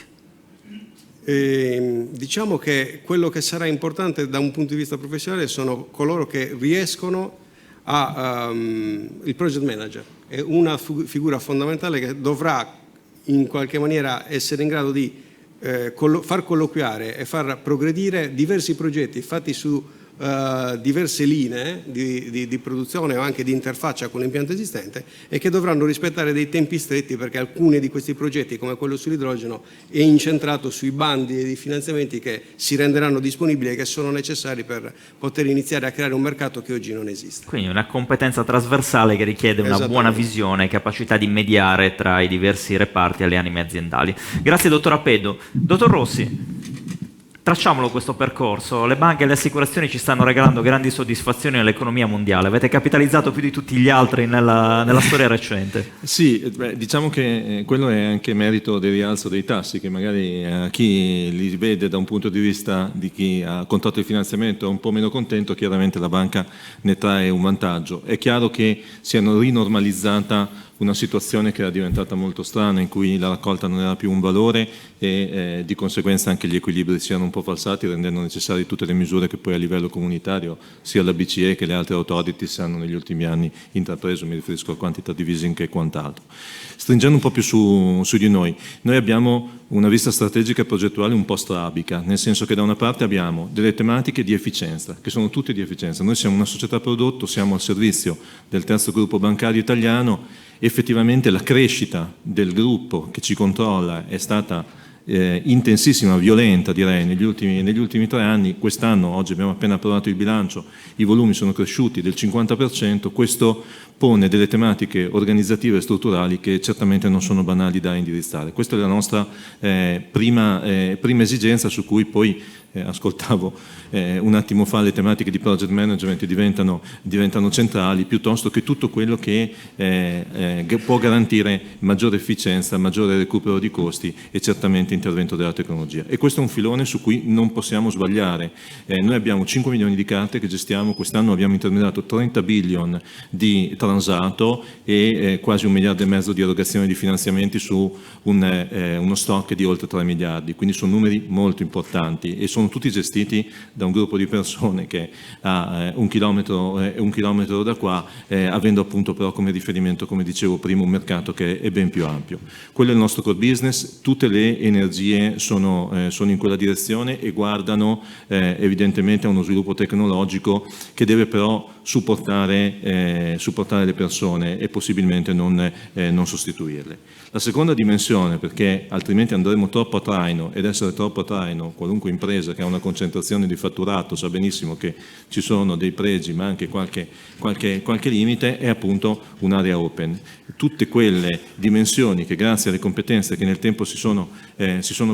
S6: Diciamo che quello che sarà importante da un punto di vista professionale sono coloro che riescono il project manager. È una figura fondamentale che dovrà in qualche maniera essere in grado di far colloquiare e far progredire diversi progetti fatti su diverse linee di produzione o anche di interfaccia con l'impianto esistente, e che dovranno rispettare dei tempi stretti, perché alcuni di questi progetti, come quello sull'idrogeno, è incentrato sui bandi di finanziamenti che si renderanno disponibili e che sono necessari per poter iniziare a creare un mercato che oggi non esiste.
S1: Quindi una competenza trasversale che richiede una buona visione e capacità di mediare tra i diversi reparti e le anime aziendali. Grazie dottor Appedo. Dottor Rossi, tracciamolo questo percorso. Le banche e le assicurazioni ci stanno regalando grandi soddisfazioni nell'economia mondiale. Avete capitalizzato più di tutti gli altri nella storia recente.
S7: Sì, diciamo che quello è anche merito del rialzo dei tassi, che magari a chi li vede da un punto di vista di chi ha contratto il finanziamento è un po' meno contento, chiaramente la banca ne trae un vantaggio. È chiaro che si è rinormalizzata una situazione che era diventata molto strana, in cui la raccolta non era più un valore e di conseguenza anche gli equilibri si erano un po' falsati, rendendo necessarie tutte le misure che poi a livello comunitario sia la BCE che le altre authorities hanno negli ultimi anni intrapreso, mi riferisco al quantitative easing e quant'altro. Stringendo un po' più su di noi abbiamo una vista strategica e progettuale un po' strabica, nel senso che da una parte abbiamo delle tematiche di efficienza, che sono tutte di efficienza. Noi siamo una società prodotto, siamo al servizio del terzo gruppo bancario italiano. Effettivamente la crescita del gruppo che ci controlla è stata intensissima, violenta direi, negli ultimi 3 anni. Quest'anno, oggi abbiamo appena approvato il bilancio, i volumi sono cresciuti del 50%, questo pone delle tematiche organizzative e strutturali che certamente non sono banali da indirizzare. Questa è la nostra prima esigenza, su cui poi ascoltavo un attimo fa le tematiche di project management diventano centrali, piuttosto che tutto quello che può garantire maggiore efficienza, maggiore recupero di costi e certamente intervento della tecnologia. E questo è un filone su cui non possiamo sbagliare. Noi abbiamo 5 milioni di carte che gestiamo, quest'anno abbiamo intermediato 30 billion di transato e quasi 1,5 miliardi di erogazioni di finanziamenti su uno stock di oltre 3 miliardi, quindi sono numeri molto importanti e sono tutti gestiti da un gruppo di persone che ha un chilometro da qua, avendo appunto però come riferimento, come dicevo prima, un mercato che è ben più ampio. Quello è il nostro core business, tutte le energie sono in quella direzione e guardano evidentemente a uno sviluppo tecnologico che deve però supportare le persone e possibilmente non sostituirle. La seconda dimensione, perché altrimenti andremo troppo a traino, ed essere troppo a traino, qualunque impresa che ha una concentrazione di fatturato sa benissimo che ci sono dei pregi ma anche qualche limite, è appunto un'area open. Tutte quelle dimensioni che grazie alle competenze che nel tempo si sono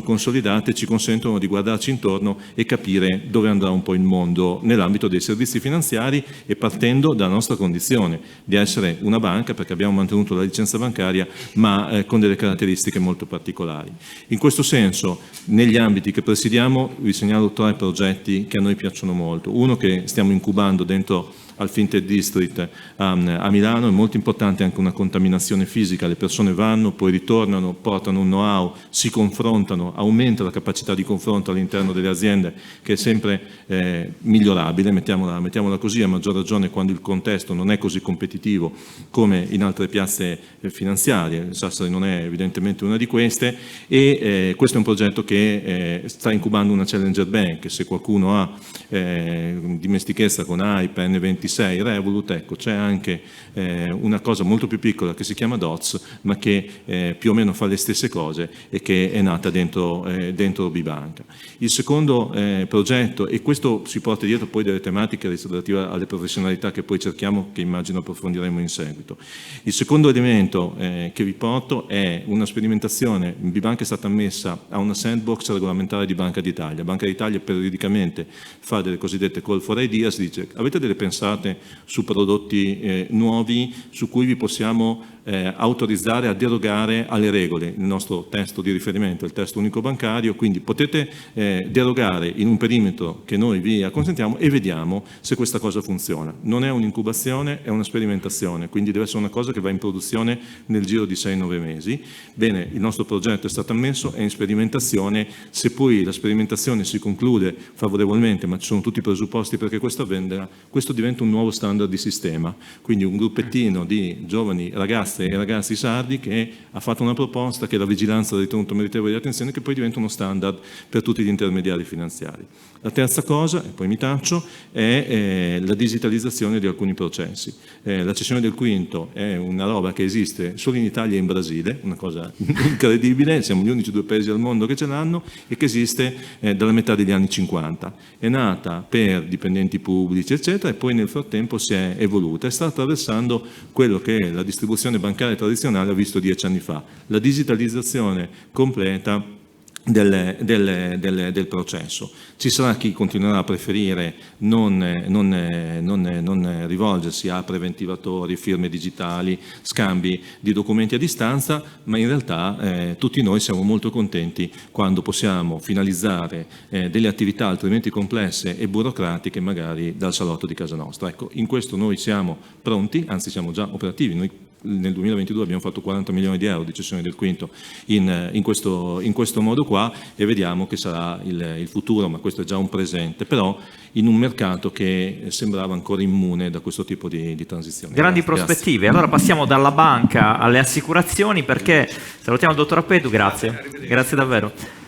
S7: consolidate ci consentono di guardarci intorno e capire dove andrà un po' il mondo nell'ambito dei servizi finanziari, e partendo dalla nostra condizione di essere una banca, perché abbiamo mantenuto la licenza bancaria ma con delle caratteristiche molto particolari. In questo senso, negli ambiti che presidiamo, vi segnalo 3 progetti che a noi piacciono molto. Uno che stiamo incubando dentro al Fintech District a Milano, è molto importante anche una contaminazione fisica, le persone vanno, poi ritornano, portano un know-how, si confrontano, aumenta la capacità di confronto all'interno delle aziende, che è sempre migliorabile, mettiamola così, a maggior ragione quando il contesto non è così competitivo come in altre piazze finanziarie. Sassari non è evidentemente una di queste, e questo è un progetto che sta incubando una Challenger Bank. Se qualcuno ha dimestichezza con AIP, N26, Revolut, ecco, c'è anche una cosa molto più piccola che si chiama DOTS, ma che più o meno fa le stesse cose e che è nata dentro Bibanca. Il secondo progetto, e questo si porta dietro poi delle tematiche relative alle professionalità che poi cerchiamo, che immagino approfondiremo in seguito. Il secondo elemento che vi porto è una sperimentazione. Bibanca è stata ammessa a una sandbox regolamentare di Banca d'Italia. Banca d'Italia periodicamente fa delle cosiddette call for ideas, dice: avete delle pensate su prodotti nuovi su cui vi possiamo autorizzare a derogare alle regole? Il nostro testo di riferimento è il testo unico bancario, quindi potete derogare in un perimetro che noi vi acconsentiamo e vediamo se questa cosa funziona. Non è un'incubazione, è una sperimentazione, quindi deve essere una cosa che va in produzione nel giro di 6-9 mesi. Bene, il nostro progetto è stato ammesso, è in sperimentazione. Se poi la sperimentazione si conclude favorevolmente, ma ci sono tutti i presupposti perché questo avvenga, questo diventa un nuovo standard di sistema, quindi un gruppettino di giovani ragazze e ragazzi sardi che ha fatto una proposta che la vigilanza ha ritenuto meritevole di attenzione, che poi diventa uno standard per tutti gli intermediari finanziari. La terza cosa, e poi mi taccio, è la digitalizzazione di alcuni processi. La cessione del quinto è una roba che esiste solo in Italia e in Brasile, una cosa incredibile, siamo gli unici 2 paesi al mondo che ce l'hanno, e che esiste dalla metà degli anni 50. È nata per dipendenti pubblici, eccetera, e poi nel frattempo si è evoluta e sta attraversando quello che la distribuzione bancaria tradizionale ha visto 10 anni fa, la digitalizzazione completa del processo. Ci sarà chi continuerà a preferire non rivolgersi a preventivatori, firme digitali, scambi di documenti a distanza, ma in realtà tutti noi siamo molto contenti quando possiamo finalizzare delle attività altrimenti complesse e burocratiche magari dal salotto di casa nostra. Ecco, in questo noi siamo pronti, anzi siamo già operativi. Noi nel 2022 abbiamo fatto 40 milioni di euro di cessione del quinto in questo modo qua, e vediamo che sarà il futuro, ma questo è già un presente, però in un mercato che sembrava ancora immune da questo tipo di transizione.
S1: Grandi prospettive. Allora passiamo dalla banca alle assicurazioni, perché salutiamo il dottor Appedu, grazie davvero.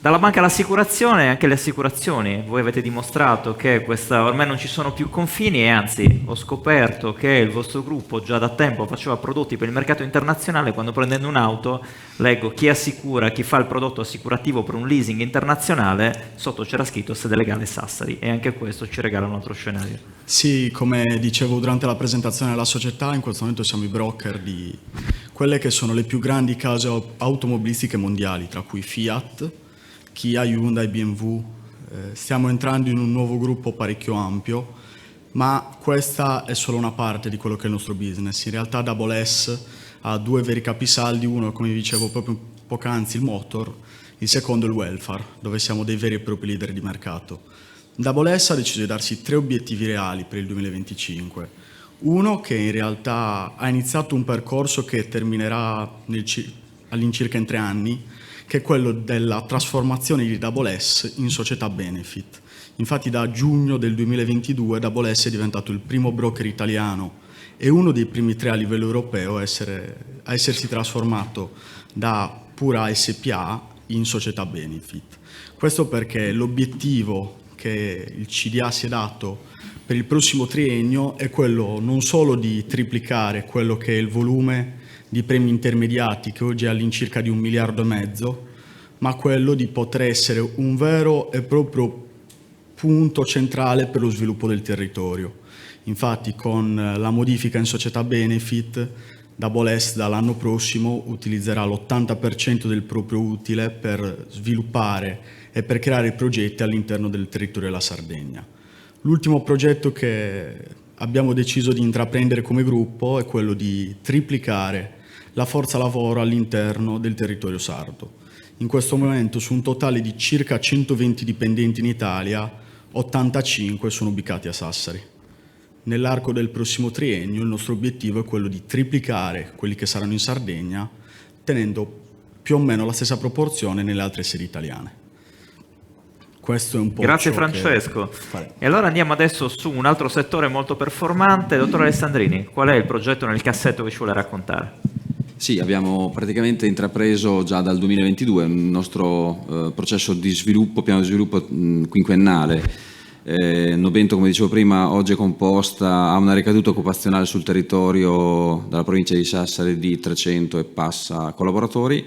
S1: Dalla banca all'assicurazione, anche le assicurazioni, voi avete dimostrato che ormai non ci sono più confini, e anzi ho scoperto che il vostro gruppo già da tempo faceva prodotti per il mercato internazionale. Quando prendendo un'auto leggo chi assicura, chi fa il prodotto assicurativo per un leasing internazionale, sotto c'era scritto sede legale Sassari, e anche questo ci regala un altro scenario.
S8: Sì, come dicevo durante la presentazione della società, in questo momento siamo i broker di quelle che sono le più grandi case automobilistiche mondiali, tra cui Fiat, Kia, Hyundai, BMW. Stiamo entrando in un nuovo gruppo parecchio ampio, ma questa è solo una parte di quello che è il nostro business. In realtà Double S ha 2 veri capisaldi: uno, come vi dicevo proprio poc'anzi, il motor; il secondo il welfare, dove siamo dei veri e propri leader di mercato. Double S ha deciso di darsi 3 obiettivi reali per il 2025. Uno che in realtà ha iniziato un percorso che terminerà all'incirca in 3 anni, che è quello della trasformazione di Double S in società benefit. Infatti da giugno del 2022 Double S è diventato il primo broker italiano e uno dei primi 3 a livello europeo a essersi trasformato da pura SPA in società benefit. Questo perché l'obiettivo che il CDA si è dato per il prossimo triennio è quello non solo di triplicare quello che è il volume di premi intermediati, che oggi è all'incirca di 1,5 miliardi, ma quello di poter essere un vero e proprio punto centrale per lo sviluppo del territorio. Infatti con la modifica in società benefit, Double S dall'anno prossimo utilizzerà l'80% del proprio utile per sviluppare e per creare progetti all'interno del territorio della Sardegna. L'ultimo progetto che abbiamo deciso di intraprendere come gruppo è quello di triplicare la forza lavoro all'interno del territorio sardo. In questo momento su un totale di circa 120 dipendenti in Italia, 85 sono ubicati a Sassari. Nell'arco del prossimo triennio il nostro obiettivo è quello di triplicare quelli che saranno in Sardegna, tenendo più o meno la stessa proporzione nelle altre sedi italiane. Questo è un po'.
S1: Grazie Francesco. E allora andiamo adesso su un altro settore molto performante. Dottor Alessandrini, qual è il progetto nel cassetto che ci vuole raccontare?
S9: Sì, abbiamo praticamente intrapreso già dal 2022 un nostro processo di sviluppo, piano di sviluppo quinquennale. Novento, come dicevo prima, oggi è composta, ha una ricaduta occupazionale sul territorio della provincia di Sassari di 300 e passa collaboratori.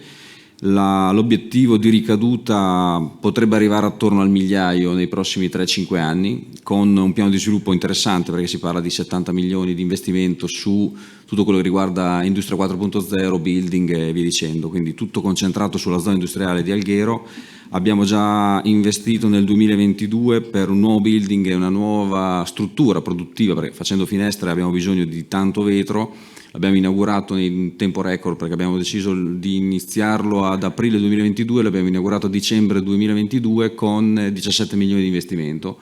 S9: L'obiettivo di ricaduta potrebbe arrivare attorno al 1.000.000 nei prossimi 3-5 anni, con un piano di sviluppo interessante perché si parla di 70 milioni di investimento su tutto quello che riguarda Industria 4.0, building e via dicendo, quindi tutto concentrato sulla zona industriale di Alghero. Abbiamo già investito nel 2022 per un nuovo building e una nuova struttura produttiva, perché facendo finestre abbiamo bisogno di tanto vetro. L'abbiamo inaugurato in tempo record perché abbiamo deciso di iniziarlo ad aprile 2022, l'abbiamo inaugurato a dicembre 2022 con 17 milioni di investimento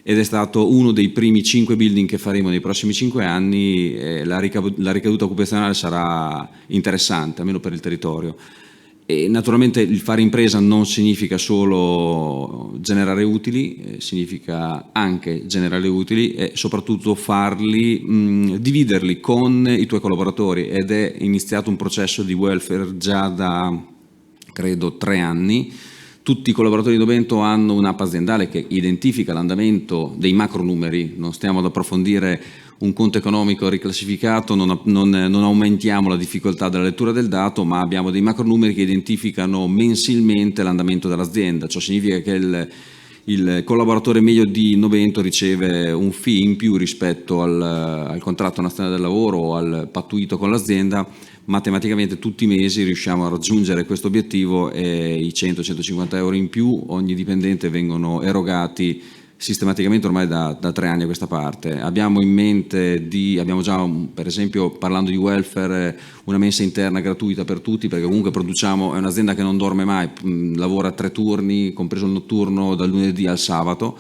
S9: ed è stato uno dei primi 5 building che faremo nei prossimi 5 anni. La ricaduta occupazionale sarà interessante, almeno per il territorio. E naturalmente il fare impresa non significa solo generare utili, significa anche generare utili e soprattutto farli, dividerli con i tuoi collaboratori, ed è iniziato un processo di welfare già da credo 3 anni. Tutti i collaboratori di Novento hanno un'app aziendale che identifica l'andamento dei macro numeri, non stiamo ad approfondire un conto economico riclassificato, non aumentiamo la difficoltà della lettura del dato, ma abbiamo dei macro numeri che identificano mensilmente l'andamento dell'azienda. Ciò significa che il collaboratore medio di Novento riceve un fee in più rispetto al contratto nazionale del lavoro o al pattuito con l'azienda. Matematicamente tutti i mesi riusciamo a raggiungere questo obiettivo e i 100-150 euro in più ogni dipendente vengono erogati sistematicamente ormai da 3 anni a questa parte. Abbiamo in mente abbiamo già per esempio, parlando di welfare, una mensa interna gratuita per tutti, perché comunque produciamo, è un'azienda che non dorme mai, lavora 3 turni, compreso il notturno dal lunedì al sabato,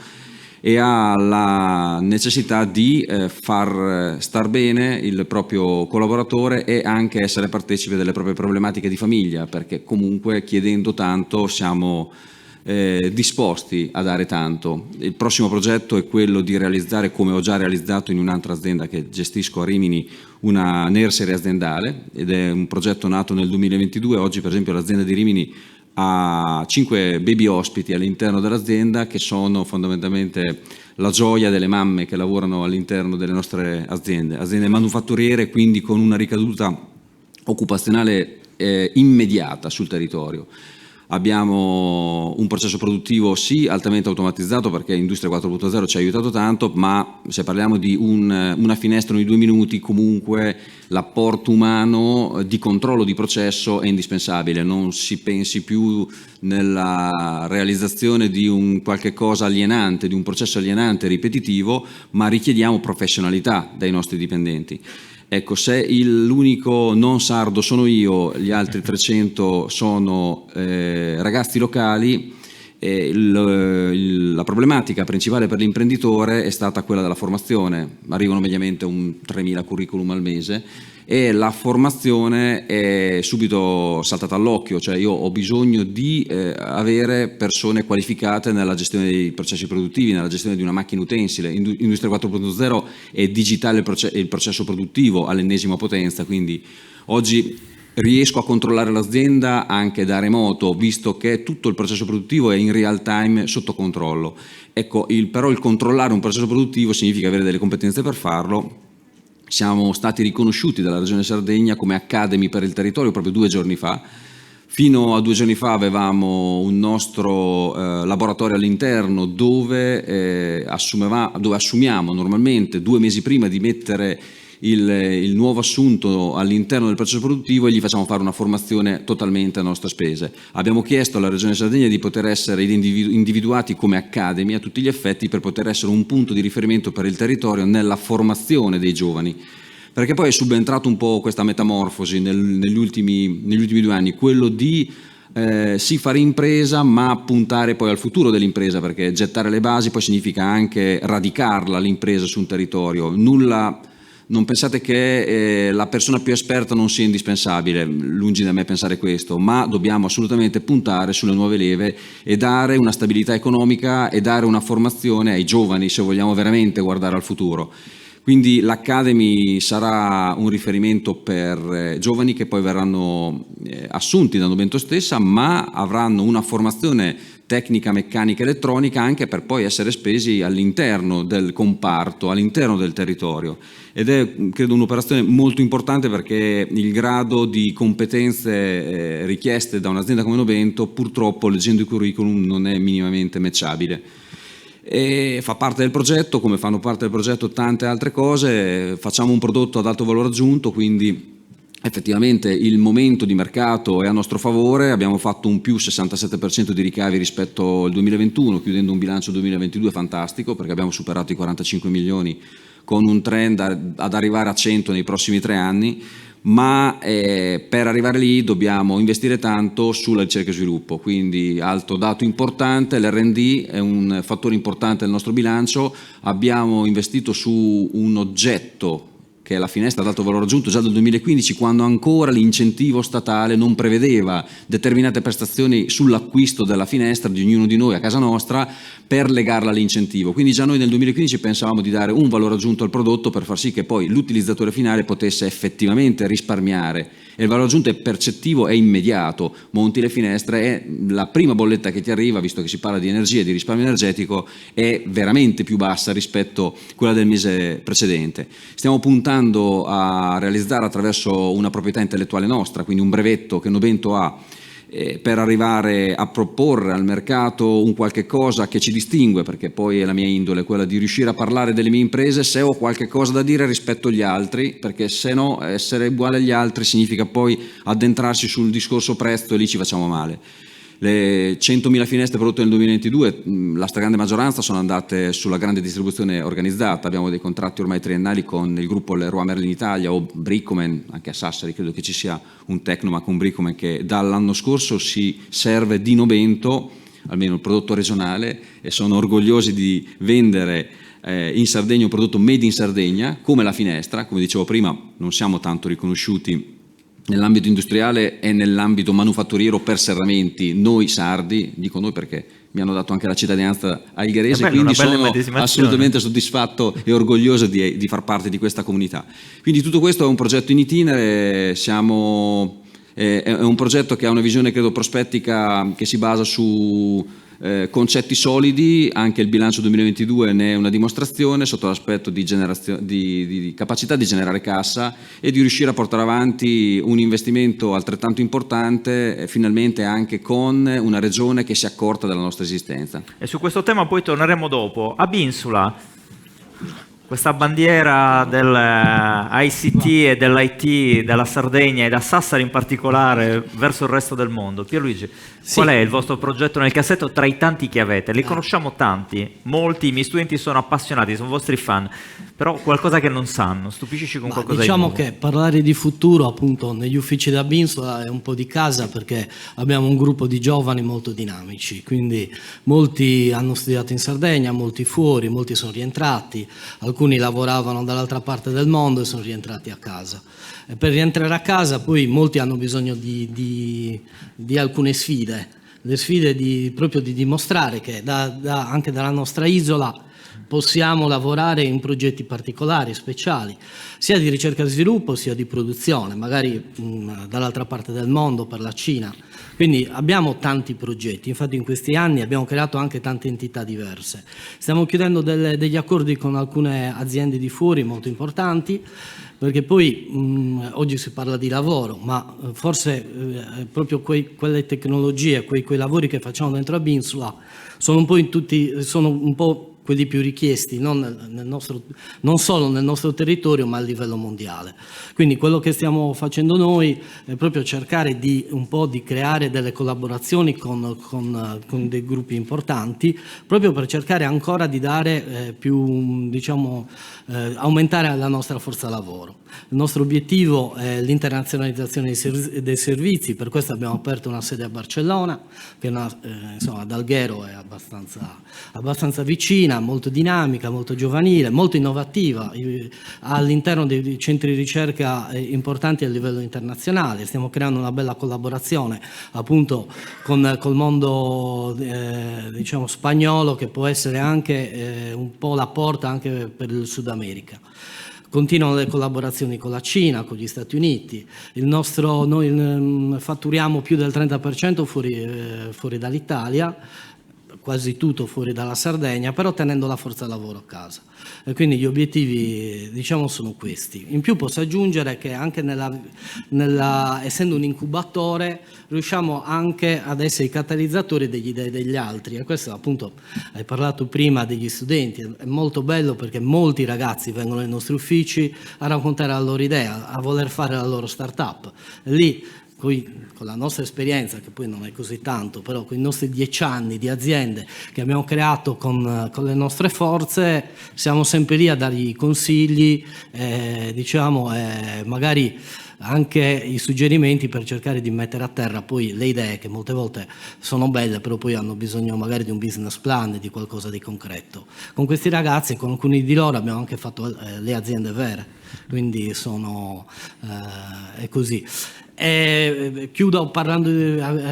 S9: e ha la necessità di far star bene il proprio collaboratore e anche essere partecipe delle proprie problematiche di famiglia, perché comunque chiedendo tanto siamo disposti a dare tanto. Il prossimo progetto è quello di realizzare, come ho già realizzato in un'altra azienda che gestisco a Rimini, una nursery aziendale, ed è un progetto nato nel 2022. Oggi per esempio l'azienda di Rimini ha 5 baby ospiti all'interno dell'azienda che sono fondamentalmente la gioia delle mamme che lavorano all'interno delle nostre aziende manufatturiere, quindi con una ricaduta occupazionale immediata sul territorio. Abbiamo un processo produttivo sì altamente automatizzato, perché Industria 4.0 ci ha aiutato tanto, ma se parliamo di una finestra ogni 2 minuti, comunque l'apporto umano di controllo di processo è indispensabile. Non si pensi più nella realizzazione di un qualche cosa alienante, di un processo alienante e ripetitivo, ma richiediamo professionalità dai nostri dipendenti. Ecco, se l'unico non sardo sono io, gli altri 300 sono ragazzi locali, La problematica principale per l'imprenditore è stata quella della formazione. Arrivano mediamente 3.000 curriculum al mese e la formazione è subito saltata all'occhio, cioè io ho bisogno di avere persone qualificate nella gestione dei processi produttivi, nella gestione di una macchina utensile. Industria 4.0 è digitale il processo produttivo all'ennesima potenza, quindi oggi riesco a controllare l'azienda anche da remoto, visto che tutto il processo produttivo è in real time sotto controllo. Ecco, però il controllare un processo produttivo significa avere delle competenze per farlo. Siamo stati riconosciuti dalla Regione Sardegna come Academy per il territorio proprio 2 giorni fa. Fino a 2 giorni fa avevamo un nostro laboratorio all'interno dove assumiamo normalmente 2 mesi prima di mettere il nuovo assunto all'interno del processo produttivo e gli facciamo fare una formazione totalmente a nostre spese. Abbiamo chiesto alla Regione Sardegna di poter essere individuati come Academy a tutti gli effetti per poter essere un punto di riferimento per il territorio nella formazione dei giovani, perché poi è subentrato un po' questa metamorfosi negli ultimi 2 anni, quello di sì fare impresa ma puntare poi al futuro dell'impresa, perché gettare le basi poi significa anche radicarla l'impresa su un territorio. Non pensate che la persona più esperta non sia indispensabile, lungi da me pensare questo, ma dobbiamo assolutamente puntare sulle nuove leve e dare una stabilità economica e dare una formazione ai giovani se vogliamo veramente guardare al futuro. Quindi l'Academy sarà un riferimento per giovani che poi verranno assunti da Novento stessa, ma avranno una formazione tecnica, meccanica, elettronica anche per poi essere spesi all'interno del comparto, all'interno del territorio. Ed è, credo, un'operazione molto importante perché il grado di competenze richieste da un'azienda come Novento, purtroppo, leggendo i curriculum, non è minimamente matchabile. E fa parte del progetto, come fanno parte del progetto tante altre cose. Facciamo un prodotto ad alto valore aggiunto, quindi effettivamente il momento di mercato è a nostro favore. Abbiamo fatto un più 67% di ricavi rispetto al 2021, chiudendo un bilancio 2022 fantastico, perché abbiamo superato i 45 milioni con un trend ad arrivare a 100 nei prossimi 3 anni, ma per arrivare lì dobbiamo investire tanto sulla ricerca e sviluppo, quindi alto dato importante. L'R&D è un fattore importante del nostro bilancio. Abbiamo investito su un oggetto che è la finestra ad alto valore aggiunto già dal 2015, quando ancora l'incentivo statale non prevedeva determinate prestazioni sull'acquisto della finestra di ognuno di noi a casa nostra per legarla all'incentivo. Quindi già noi nel 2015 pensavamo di dare un valore aggiunto al prodotto per far sì che poi l'utilizzatore finale potesse effettivamente risparmiare. E il valore aggiunto è percettivo, è immediato. Monti le finestre e la prima bolletta che ti arriva, visto che si parla di energia e di risparmio energetico, è veramente più bassa rispetto a quella del mese precedente. Stiamo puntando a realizzare attraverso una proprietà intellettuale nostra, quindi un brevetto che Novento ha, per arrivare a proporre al mercato un qualche cosa che ci distingue, perché poi è la mia indole quella di riuscire a parlare delle mie imprese se ho qualche cosa da dire rispetto agli altri, perché se no essere uguale agli altri significa poi addentrarsi sul discorso prezzo e lì ci facciamo male. Le 100.000 finestre prodotte nel 2022, la stragrande maggioranza sono andate sulla grande distribuzione organizzata. Abbiamo dei contratti ormai triennali con il gruppo Leroy Merlin Italia o Bricoman, anche a Sassari credo che ci sia un Tecnomac, un Bricoman che dall'anno scorso si serve di Novento, almeno il prodotto regionale, e sono orgogliosi di vendere in Sardegna un prodotto made in Sardegna come la finestra. Come dicevo prima, non siamo tanto riconosciuti nell'ambito industriale e nell'ambito manufatturiero per serramenti, noi sardi, dico noi perché mi hanno dato anche la cittadinanza algherese, quindi sono assolutamente soddisfatto e orgoglioso di far parte di questa comunità. Quindi tutto questo è un progetto in itinere, è un progetto che ha una visione credo prospettica che si basa su concetti solidi. Anche il bilancio 2022 ne è una dimostrazione sotto l'aspetto di capacità di generare cassa e di riuscire a portare avanti un investimento altrettanto importante finalmente anche con una regione che si accorta della nostra esistenza.
S1: E su questo tema poi torneremo dopo. A Binsula, Questa bandiera dell'ICT e dell'IT della Sardegna e da Sassari in particolare verso il resto del mondo. Pierluigi, qual è il vostro progetto nel cassetto tra i tanti che avete? Li conosciamo tanti, molti, i miei studenti sono appassionati, sono vostri fan, però qualcosa che non sanno, stupiscici con qualcosa di nuovo.
S10: Diciamo che parlare di futuro appunto negli uffici da Binsola è un po' di casa, perché abbiamo un gruppo di giovani molto dinamici, quindi molti hanno studiato in Sardegna, molti fuori, molti sono rientrati, alcuni lavoravano dall'altra parte del mondo e sono rientrati a casa. E per rientrare a casa poi molti hanno bisogno di alcune sfide, le sfide proprio di dimostrare che anche dalla nostra isola possiamo lavorare in progetti particolari, speciali, sia di ricerca e sviluppo sia di produzione, magari dall'altra parte del mondo, per la Cina. Quindi abbiamo tanti progetti, infatti in questi anni abbiamo creato anche tante entità diverse. Stiamo chiudendo degli accordi con alcune aziende di fuori molto importanti, perché poi oggi si parla di lavoro, ma forse proprio quelle tecnologie, quei lavori che facciamo dentro a Binsola sono un po' quelli più richiesti, non solo nel nostro territorio, ma a livello mondiale. Quindi quello che stiamo facendo noi è proprio cercare un po' di creare delle collaborazioni con dei gruppi importanti, proprio per cercare ancora di dare aumentare la nostra forza lavoro. Il nostro obiettivo è l'internazionalizzazione dei servizi, per questo abbiamo aperto una sede a Barcellona, che ad Alghero è abbastanza vicina, molto dinamica, molto giovanile, molto innovativa, all'interno dei centri di ricerca importanti a livello internazionale. Stiamo creando una bella collaborazione appunto col mondo spagnolo, che può essere anche un po' la porta anche per il Sud America. Continuano le collaborazioni con la Cina, con gli Stati Uniti. Noi fatturiamo più del 30% fuori dall'Italia, quasi tutto fuori dalla Sardegna, però tenendo la forza lavoro a casa. E quindi gli obiettivi sono questi. In più posso aggiungere che anche essendo un incubatore riusciamo anche ad essere i catalizzatori degli idee degli altri, e questo appunto hai parlato prima degli studenti, è molto bello perché molti ragazzi vengono nei nostri uffici a raccontare la loro idea, a voler fare la loro startup. Lì con la nostra esperienza, che poi non è così tanto, però con i nostri 10 anni di aziende che abbiamo creato con le nostre forze, siamo sempre lì a dargli consigli, magari anche i suggerimenti per cercare di mettere a terra poi le idee, che molte volte sono belle, però poi hanno bisogno magari di un business plan, di qualcosa di concreto. Con questi ragazzi, con alcuni di loro, abbiamo anche fatto le aziende vere, quindi è così. Chiudo parlando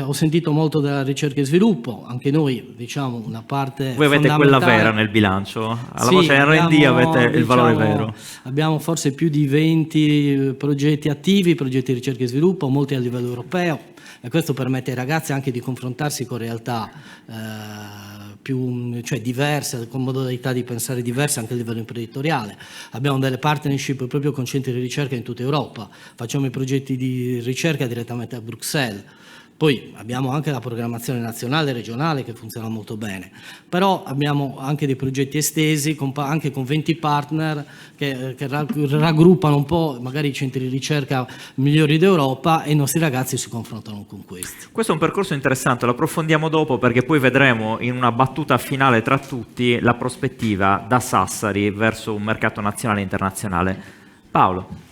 S10: ho sentito molto della ricerca e sviluppo, anche noi una parte
S1: voi avete quella vera nel bilancio, alla voce R&D avete il valore vero.
S10: Abbiamo forse più di 20 progetti attivi, progetti di ricerca e sviluppo, molti a livello europeo, e questo permette ai ragazzi anche di confrontarsi con realtà diverse, con modalità di pensare diverse anche a livello imprenditoriale. Abbiamo delle partnership proprio con centri di ricerca in tutta Europa, facciamo i progetti di ricerca direttamente a Bruxelles. Poi abbiamo anche la programmazione nazionale e regionale che funziona molto bene, però abbiamo anche dei progetti estesi anche con 20 partner che raggruppano un po' magari i centri di ricerca migliori d'Europa, e i nostri ragazzi si confrontano con questi.
S1: Questo è un percorso interessante, lo approfondiamo dopo, perché poi vedremo in una battuta finale tra tutti la prospettiva da Sassari verso un mercato nazionale e internazionale. Paolo.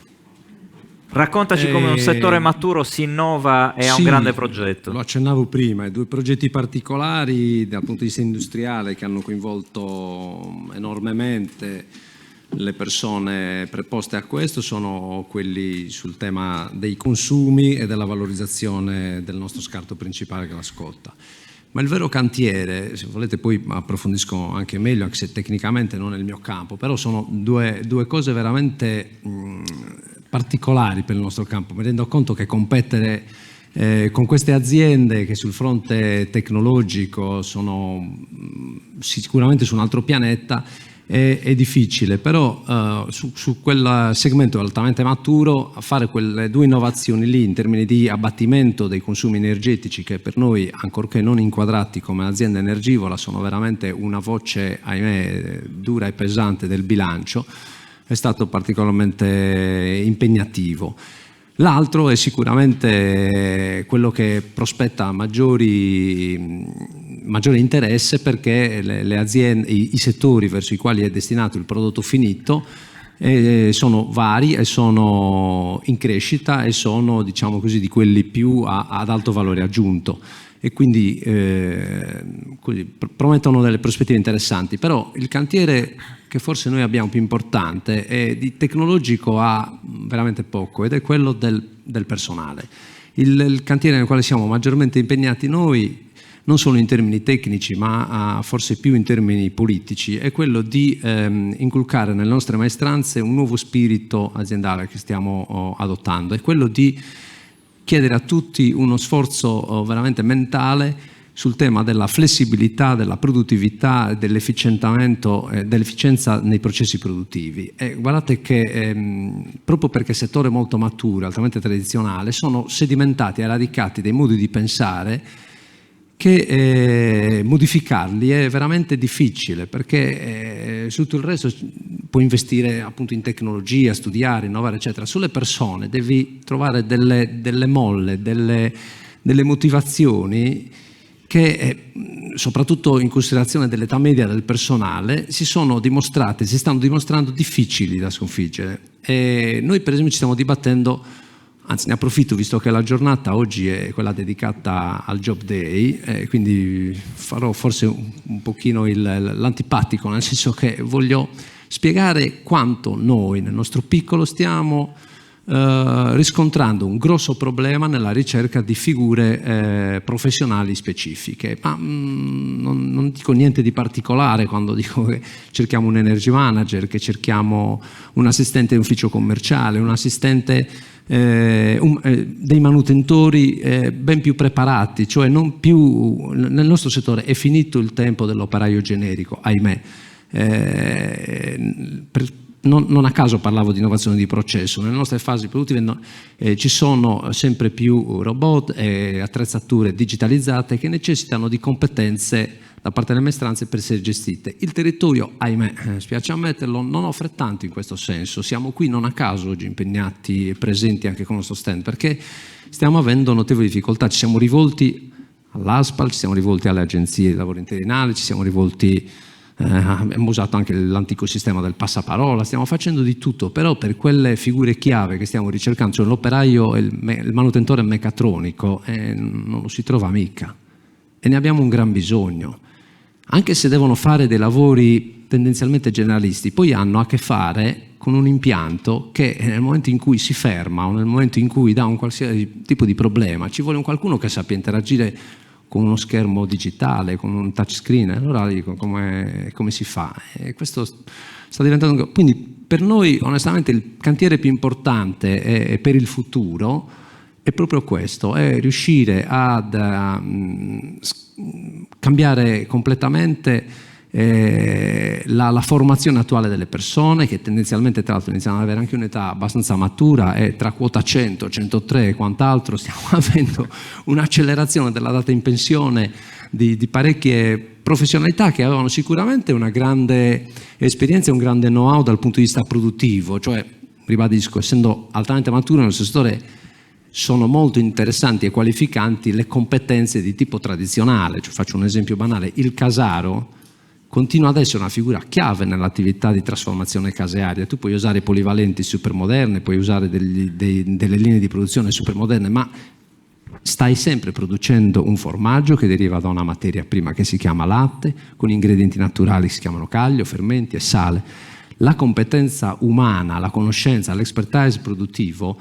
S1: Raccontaci come un settore maturo si innova e ha un grande progetto.
S11: Lo accennavo prima, i 2 progetti particolari dal punto di vista industriale che hanno coinvolto enormemente le persone preposte a questo sono quelli sul tema dei consumi e della valorizzazione del nostro scarto principale, che è la scotta. Ma il vero cantiere, se volete poi approfondisco anche meglio, anche se tecnicamente non è il mio campo, però sono due cose veramente particolari per il nostro campo. Mi rendo conto che competere con queste aziende che sul fronte tecnologico sono sicuramente su un altro pianeta è difficile, però su quel segmento altamente maturo a fare quelle due innovazioni lì in termini di abbattimento dei consumi energetici, che per noi, ancorché non inquadrati come azienda energivola, sono veramente una voce, ahimè, dura e pesante del bilancio, è stato particolarmente impegnativo. L'altro è sicuramente quello che prospetta maggiore interesse, perché le aziende, i settori verso i quali è destinato il prodotto finito sono vari e sono in crescita e sono, diciamo così, di quelli più ad alto valore aggiunto, e quindi così, promettono delle prospettive interessanti. Però il cantiere che forse noi abbiamo più importante e di tecnologico ha veramente poco, ed è quello del personale. Il cantiere nel quale siamo maggiormente impegnati noi, non solo in termini tecnici ma forse più in termini politici, è quello di inculcare nelle nostre maestranze un nuovo spirito aziendale che stiamo adottando, è quello di chiedere a tutti uno sforzo veramente mentale sul tema della flessibilità, della produttività, dell'efficientamento, dell'efficienza nei processi produttivi. E guardate che proprio perché il settore è molto maturo, altamente tradizionale, sono sedimentati e radicati dei modi di pensare che modificarli è veramente difficile, perché su tutto il resto puoi investire appunto in tecnologia, studiare, innovare, eccetera. Sulle persone devi trovare delle molle, delle motivazioni che, soprattutto in considerazione dell'età media del personale, si stanno dimostrando difficili da sconfiggere. E noi per esempio ci stiamo dibattendo, anzi ne approfitto visto che la giornata oggi è quella dedicata al Job Day, quindi farò forse un pochino l'antipatico, nel senso che voglio spiegare quanto noi nel nostro piccolo stiamo riscontrando un grosso problema nella ricerca di figure professionali specifiche. Ma non dico niente di particolare quando dico che cerchiamo un energy manager, che cerchiamo un assistente di ufficio commerciale, un assistente dei manutentori ben più preparati, cioè non più nel nostro settore è finito il tempo dell'operaio generico, ahimè. Non a caso parlavo di innovazione di processo. Nelle nostre fasi produttive ci sono sempre più robot e attrezzature digitalizzate che necessitano di competenze da parte delle maestranze per essere gestite. Il territorio, ahimè, spiace ammetterlo, non offre tanto in questo senso. Siamo qui non a caso oggi impegnati e presenti anche con il nostro stand, perché stiamo avendo notevoli difficoltà. Ci siamo rivolti all'ASPAL, ci siamo rivolti alle agenzie di lavoro interinale, ci siamo rivolti abbiamo usato anche l'antico sistema del passaparola, stiamo facendo di tutto, però per quelle figure chiave che stiamo ricercando, cioè l'operaio e il manutentore meccatronico, non lo si trova mica, e ne abbiamo un gran bisogno, anche se devono fare dei lavori tendenzialmente generalisti, poi hanno a che fare con un impianto che nel momento in cui si ferma o nel momento in cui dà un qualsiasi tipo di problema, ci vuole un qualcuno che sappia interagire con uno schermo digitale, con un touchscreen. Allora dico come si fa? E questo sta diventando. Quindi per noi onestamente il cantiere più importante è per il futuro è proprio questo, è riuscire ad cambiare completamente la formazione attuale delle persone, che tendenzialmente tra l'altro iniziano ad avere anche un'età abbastanza matura, e tra quota 100, 103 e quant'altro stiamo avendo un'accelerazione della data in pensione di parecchie professionalità che avevano sicuramente una grande esperienza e un grande know-how dal punto di vista produttivo, cioè, ribadisco, essendo altamente maturo nel settore, sono molto interessanti e qualificanti le competenze di tipo tradizionale. Cioè, faccio un esempio banale: il casaro continua ad essere una figura chiave nell'attività di trasformazione casearia. Tu puoi usare polivalenti supermoderne, puoi usare delle linee di produzione supermoderne, ma stai sempre producendo un formaggio che deriva da una materia prima che si chiama latte, con ingredienti naturali che si chiamano caglio, fermenti e sale. La competenza umana, la conoscenza, l'expertise produttivo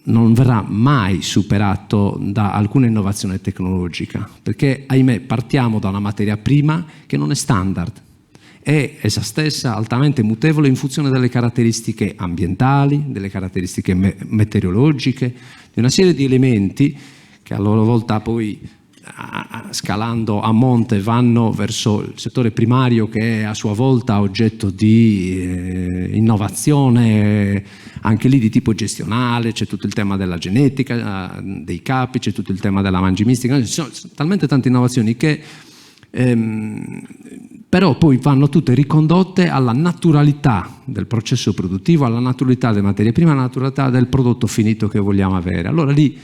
S11: non verrà mai superato da alcuna innovazione tecnologica, perché ahimè partiamo da una materia prima che non è standard, è essa stessa altamente mutevole in funzione delle caratteristiche ambientali, delle caratteristiche meteorologiche, di una serie di elementi che a loro volta poi scalando a monte vanno verso il settore primario, che è a sua volta oggetto di innovazione, anche lì di tipo gestionale. C'è tutto il tema della genetica dei capi, c'è tutto il tema della mangimistica, ci sono talmente tante innovazioni che però poi vanno tutte ricondotte alla naturalità del processo produttivo, alla naturalità delle materie prime, alla naturalità del prodotto finito che vogliamo avere. Allora lì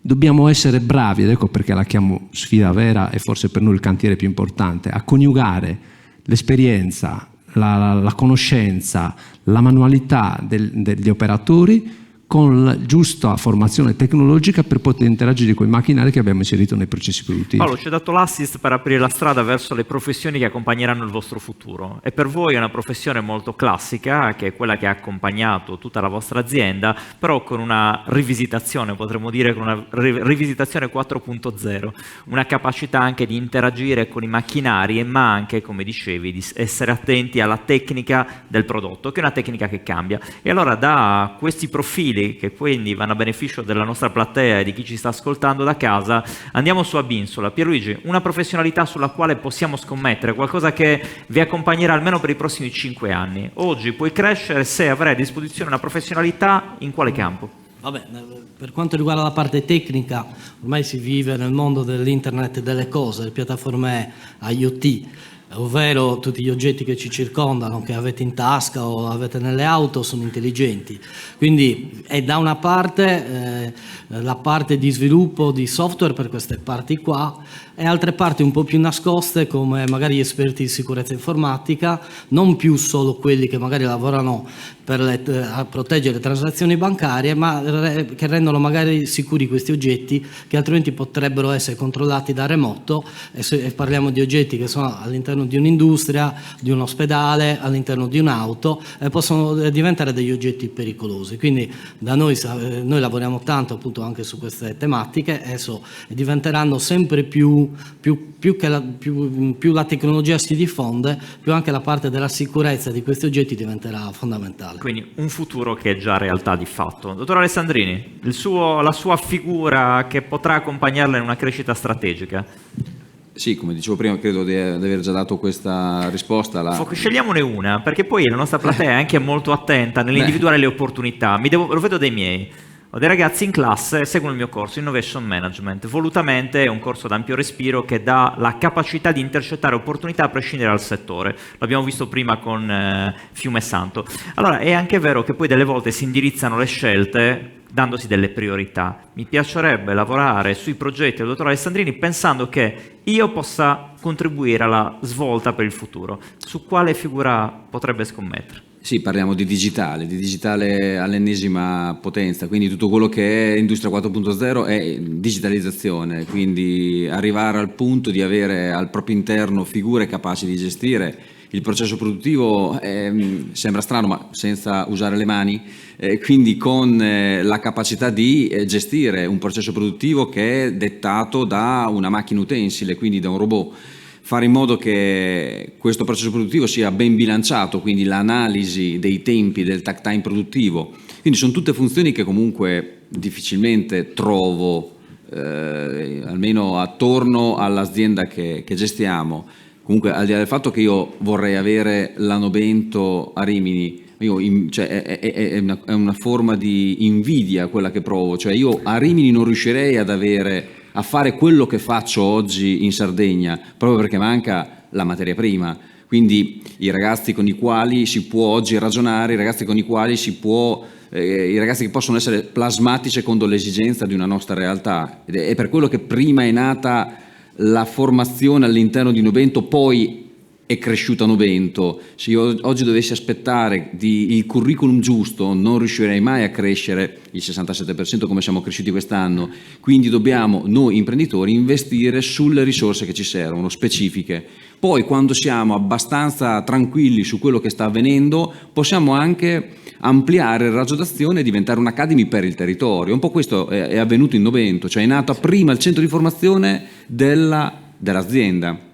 S11: dobbiamo essere bravi, ed ecco perché la chiamo sfida vera e forse per noi il cantiere più importante, a coniugare l'esperienza, la conoscenza, la manualità degli operatori con la giusta formazione tecnologica per poter interagire con i macchinari che abbiamo inserito nei processi produttivi.
S1: Paolo, ci hai dato l'assist per aprire la strada verso le professioni che accompagneranno il vostro futuro, e per voi è una professione molto classica, che è quella che ha accompagnato tutta la vostra azienda, però con una rivisitazione, potremmo dire con una rivisitazione 4.0, una capacità anche di interagire con i macchinari, ma anche, come dicevi, di essere attenti alla tecnica del prodotto, che è una tecnica che cambia. E allora da questi profili, che quindi vanno a beneficio della nostra platea e di chi ci sta ascoltando da casa, andiamo su Abinsola. Pierluigi, una professionalità sulla quale possiamo scommettere, qualcosa che vi accompagnerà almeno per i prossimi 5 anni. Oggi puoi crescere se avrai a disposizione una professionalità in quale campo?
S10: Vabbè, per quanto riguarda la parte tecnica, ormai si vive nel mondo dell'internet delle cose, le piattaforme IoT, ovvero tutti gli oggetti che ci circondano, che avete in tasca o avete nelle auto, sono intelligenti. Quindi è da una parte la parte di sviluppo di software per queste parti qua, e altre parti un po' più nascoste, come magari esperti di sicurezza informatica, non più solo quelli che magari lavorano a proteggere le transazioni bancarie, ma che rendono magari sicuri questi oggetti che altrimenti potrebbero essere controllati da remoto, e parliamo di oggetti che sono all'interno di un'industria, di un ospedale, all'interno di un'auto, e possono diventare degli oggetti pericolosi. Quindi da noi lavoriamo tanto appunto anche su queste tematiche, e diventeranno sempre più la tecnologia si diffonde, più anche la parte della sicurezza di questi oggetti diventerà fondamentale.
S1: Quindi un futuro che è già realtà di fatto. Dottor Alessandrini, la sua figura che potrà accompagnarla in una crescita strategica?
S9: Sì, come dicevo prima, credo di aver già dato questa risposta.
S1: Scegliamone una, perché poi la nostra platea è anche molto attenta nell'individuare le opportunità. Lo vedo dai miei. Ho dei ragazzi in classe, seguono il mio corso Innovation Management. Volutamente è un corso ad ampio respiro che dà la capacità di intercettare opportunità a prescindere dal settore. L'abbiamo visto prima con Fiume Santo. Allora, è anche vero che poi delle volte si indirizzano le scelte dandosi delle priorità. Mi piacerebbe lavorare sui progetti del dottor Alessandrini pensando che io possa contribuire alla svolta per il futuro. Su quale figura potrebbe scommettere?
S9: Sì, parliamo di digitale all'ennesima potenza, quindi tutto quello che è Industria 4.0 è digitalizzazione, quindi arrivare al punto di avere al proprio interno figure capaci di gestire il processo produttivo, sembra strano ma senza usare le mani, quindi con la capacità di gestire un processo produttivo che è dettato da una macchina utensile, quindi da un robot. Fare in modo che questo processo produttivo sia ben bilanciato, quindi l'analisi dei tempi del takt time produttivo. Quindi sono tutte funzioni che comunque difficilmente trovo, almeno attorno all'azienda che gestiamo. Comunque, al di là del fatto che io vorrei avere la Novento a Rimini, è una forma di invidia quella che provo. Cioè io a Rimini non riuscirei a fare quello che faccio oggi in Sardegna, proprio perché manca la materia prima. Quindi i ragazzi con i quali si può oggi ragionare, i ragazzi che possono essere plasmati secondo l'esigenza di una nostra realtà. Ed è per quello che prima è nata la formazione all'interno di Novento, poi è cresciuta Novento. Se io oggi dovessi aspettare il curriculum giusto, non riuscirei mai a crescere il 67% come siamo cresciuti quest'anno. Quindi dobbiamo, noi imprenditori, investire sulle risorse che ci servono, specifiche. Poi, quando siamo abbastanza tranquilli su quello che sta avvenendo, possiamo anche ampliare il raggio d'azione e diventare un'academy per il territorio. Un po' questo è avvenuto in Novento, cioè è nato prima il centro di formazione dell'azienda.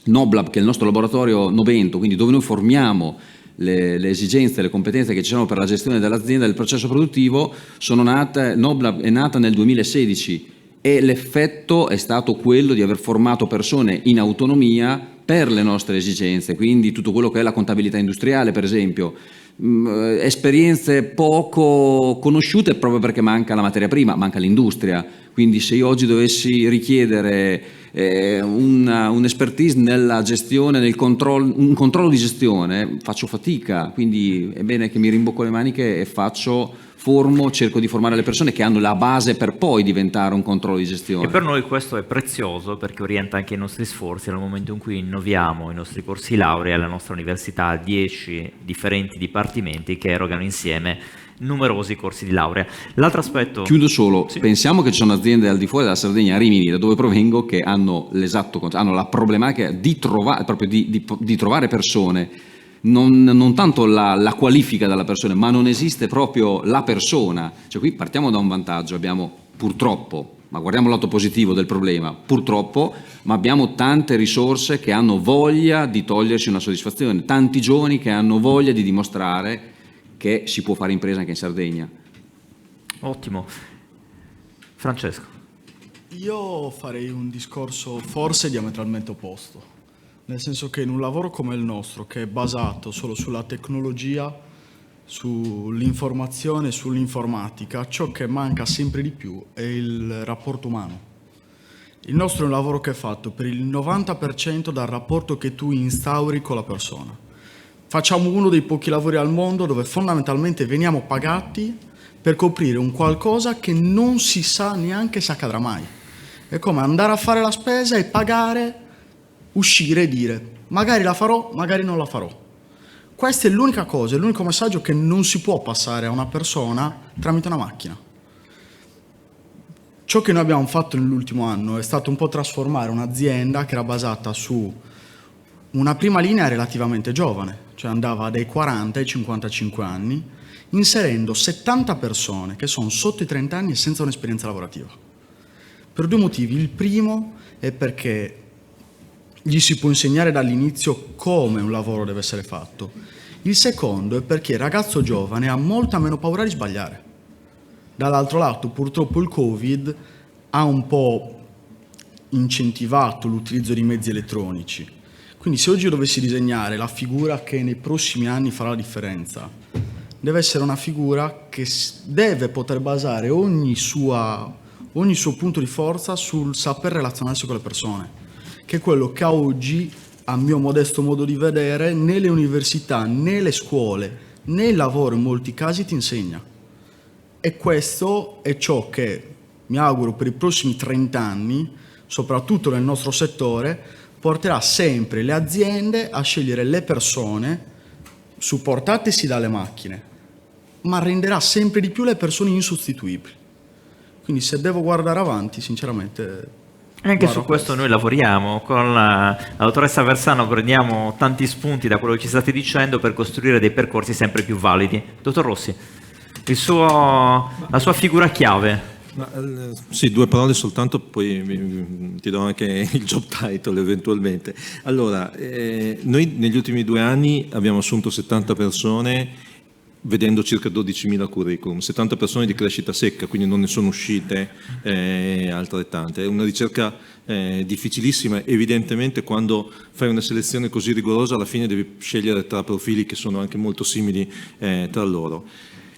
S9: Noblab, che è il nostro laboratorio Novento, quindi dove noi formiamo le esigenze, le competenze che ci sono per la gestione dell'azienda e del processo produttivo, Noblab è nata nel 2016 e l'effetto è stato quello di aver formato persone in autonomia per le nostre esigenze, quindi tutto quello che è la contabilità industriale, per esempio, esperienze poco conosciute proprio perché manca la materia prima, manca l'industria. Quindi se io oggi dovessi richiedere un'expertise nella gestione, un controllo di gestione, faccio fatica, quindi è bene che mi rimbocco le maniche e cerco di formare le persone che hanno la base per poi diventare un controllo di gestione.
S1: E per noi questo è prezioso perché orienta anche i nostri sforzi nel momento in cui innoviamo i nostri corsi di laurea. Alla nostra università ha 10 differenti dipartimenti che erogano insieme numerosi corsi di laurea. L'altro aspetto...
S9: Chiudo solo, sì. Pensiamo che ci sono aziende al di fuori della Sardegna, a Rimini, da dove provengo, che hanno hanno la problematica di trovare persone. Non tanto la qualifica della persona, ma non esiste proprio la persona. Cioè qui partiamo da un vantaggio, abbiamo purtroppo, ma guardiamo il lato positivo del problema, purtroppo, ma abbiamo tante risorse che hanno voglia di togliersi una soddisfazione, tanti giovani che hanno voglia di dimostrare che si può fare impresa anche in Sardegna.
S1: Ottimo. Francesco.
S8: Io farei un discorso forse diametralmente opposto. Nel senso che in un lavoro come il nostro, che è basato solo sulla tecnologia, sull'informazione, sull'informatica, ciò che manca sempre di più è il rapporto umano. Il nostro è un lavoro che è fatto per il 90% dal rapporto che tu instauri con la persona. Facciamo uno dei pochi lavori al mondo dove fondamentalmente veniamo pagati per coprire un qualcosa che non si sa neanche se accadrà mai. È come andare a fare la spesa e pagare, uscire e dire magari la farò, magari non la farò. Questa è l'unica cosa, è l'unico messaggio che non si può passare a una persona tramite una macchina. Ciò che noi abbiamo fatto nell'ultimo anno è stato un po' trasformare un'azienda che era basata su una prima linea relativamente giovane, cioè andava dai 40 ai 55 anni, inserendo 70 persone che sono sotto i 30 anni e senza un'esperienza lavorativa. Per due motivi. Il primo è perché gli si può insegnare dall'inizio come un lavoro deve essere fatto. Il secondo è perché il ragazzo giovane ha molta meno paura di sbagliare. Dall'altro lato, purtroppo il Covid ha un po' incentivato l'utilizzo di mezzi elettronici. Quindi se oggi io dovessi disegnare la figura che nei prossimi anni farà la differenza, deve essere una figura che deve poter basare ogni suo punto di forza sul saper relazionarsi con le persone, che è quello che oggi, a mio modesto modo di vedere, né le università, né le scuole, né il lavoro in molti casi ti insegna. E questo è ciò che mi auguro per i prossimi 30 anni, soprattutto nel nostro settore, porterà sempre le aziende a scegliere le persone supportatesi dalle macchine, ma renderà sempre di più le persone insostituibili. Quindi se devo guardare avanti, sinceramente...
S1: Anche su questo noi lavoriamo, con la dottoressa Versano prendiamo tanti spunti da quello che ci state dicendo per costruire dei percorsi sempre più validi. Dottor Rossi, la sua figura chiave.
S7: Sì, due parole soltanto, poi ti do anche il job title eventualmente. Allora, noi negli ultimi 2 anni abbiamo assunto 70 persone, vedendo circa 12.000 curriculum, 70 persone di crescita secca, quindi non ne sono uscite altrettante. È una ricerca difficilissima, evidentemente quando fai una selezione così rigorosa alla fine devi scegliere tra profili che sono anche molto simili tra loro.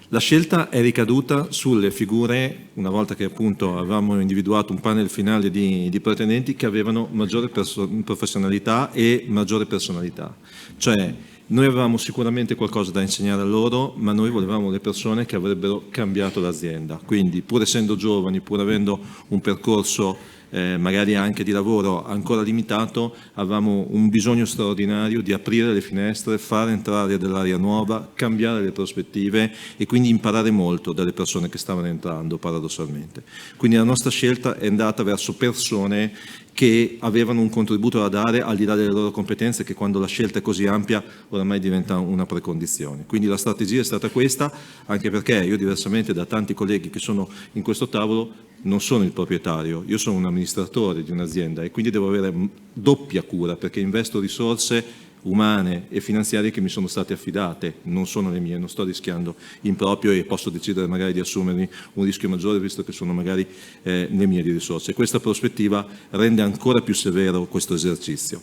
S7: La scelta è ricaduta sulle figure, una volta che appunto avevamo individuato un panel finale di pretendenti che avevano maggiore professionalità e maggiore personalità. Cioè, noi avevamo sicuramente qualcosa da insegnare a loro, ma noi volevamo le persone che avrebbero cambiato l'azienda. Quindi, pur essendo giovani, pur avendo un percorso magari anche di lavoro ancora limitato, avevamo un bisogno straordinario di aprire le finestre, far entrare dell'aria nuova, cambiare le prospettive e quindi imparare molto dalle persone che stavano entrando, paradossalmente. Quindi la nostra scelta è andata verso persone che avevano un contributo da dare al di là delle loro competenze, che quando la scelta è così ampia oramai diventa una precondizione. Quindi la strategia è stata questa, anche perché io, diversamente da tanti colleghi che sono in questo tavolo, non sono il proprietario, io sono un amministratore di un'azienda e quindi devo avere doppia cura, perché investo risorse umane e finanziarie che mi sono state affidate, non sono le mie, non sto rischiando in proprio e posso decidere magari di assumermi un rischio maggiore visto che sono magari le mie di risorse. Questa prospettiva rende ancora più severo questo esercizio.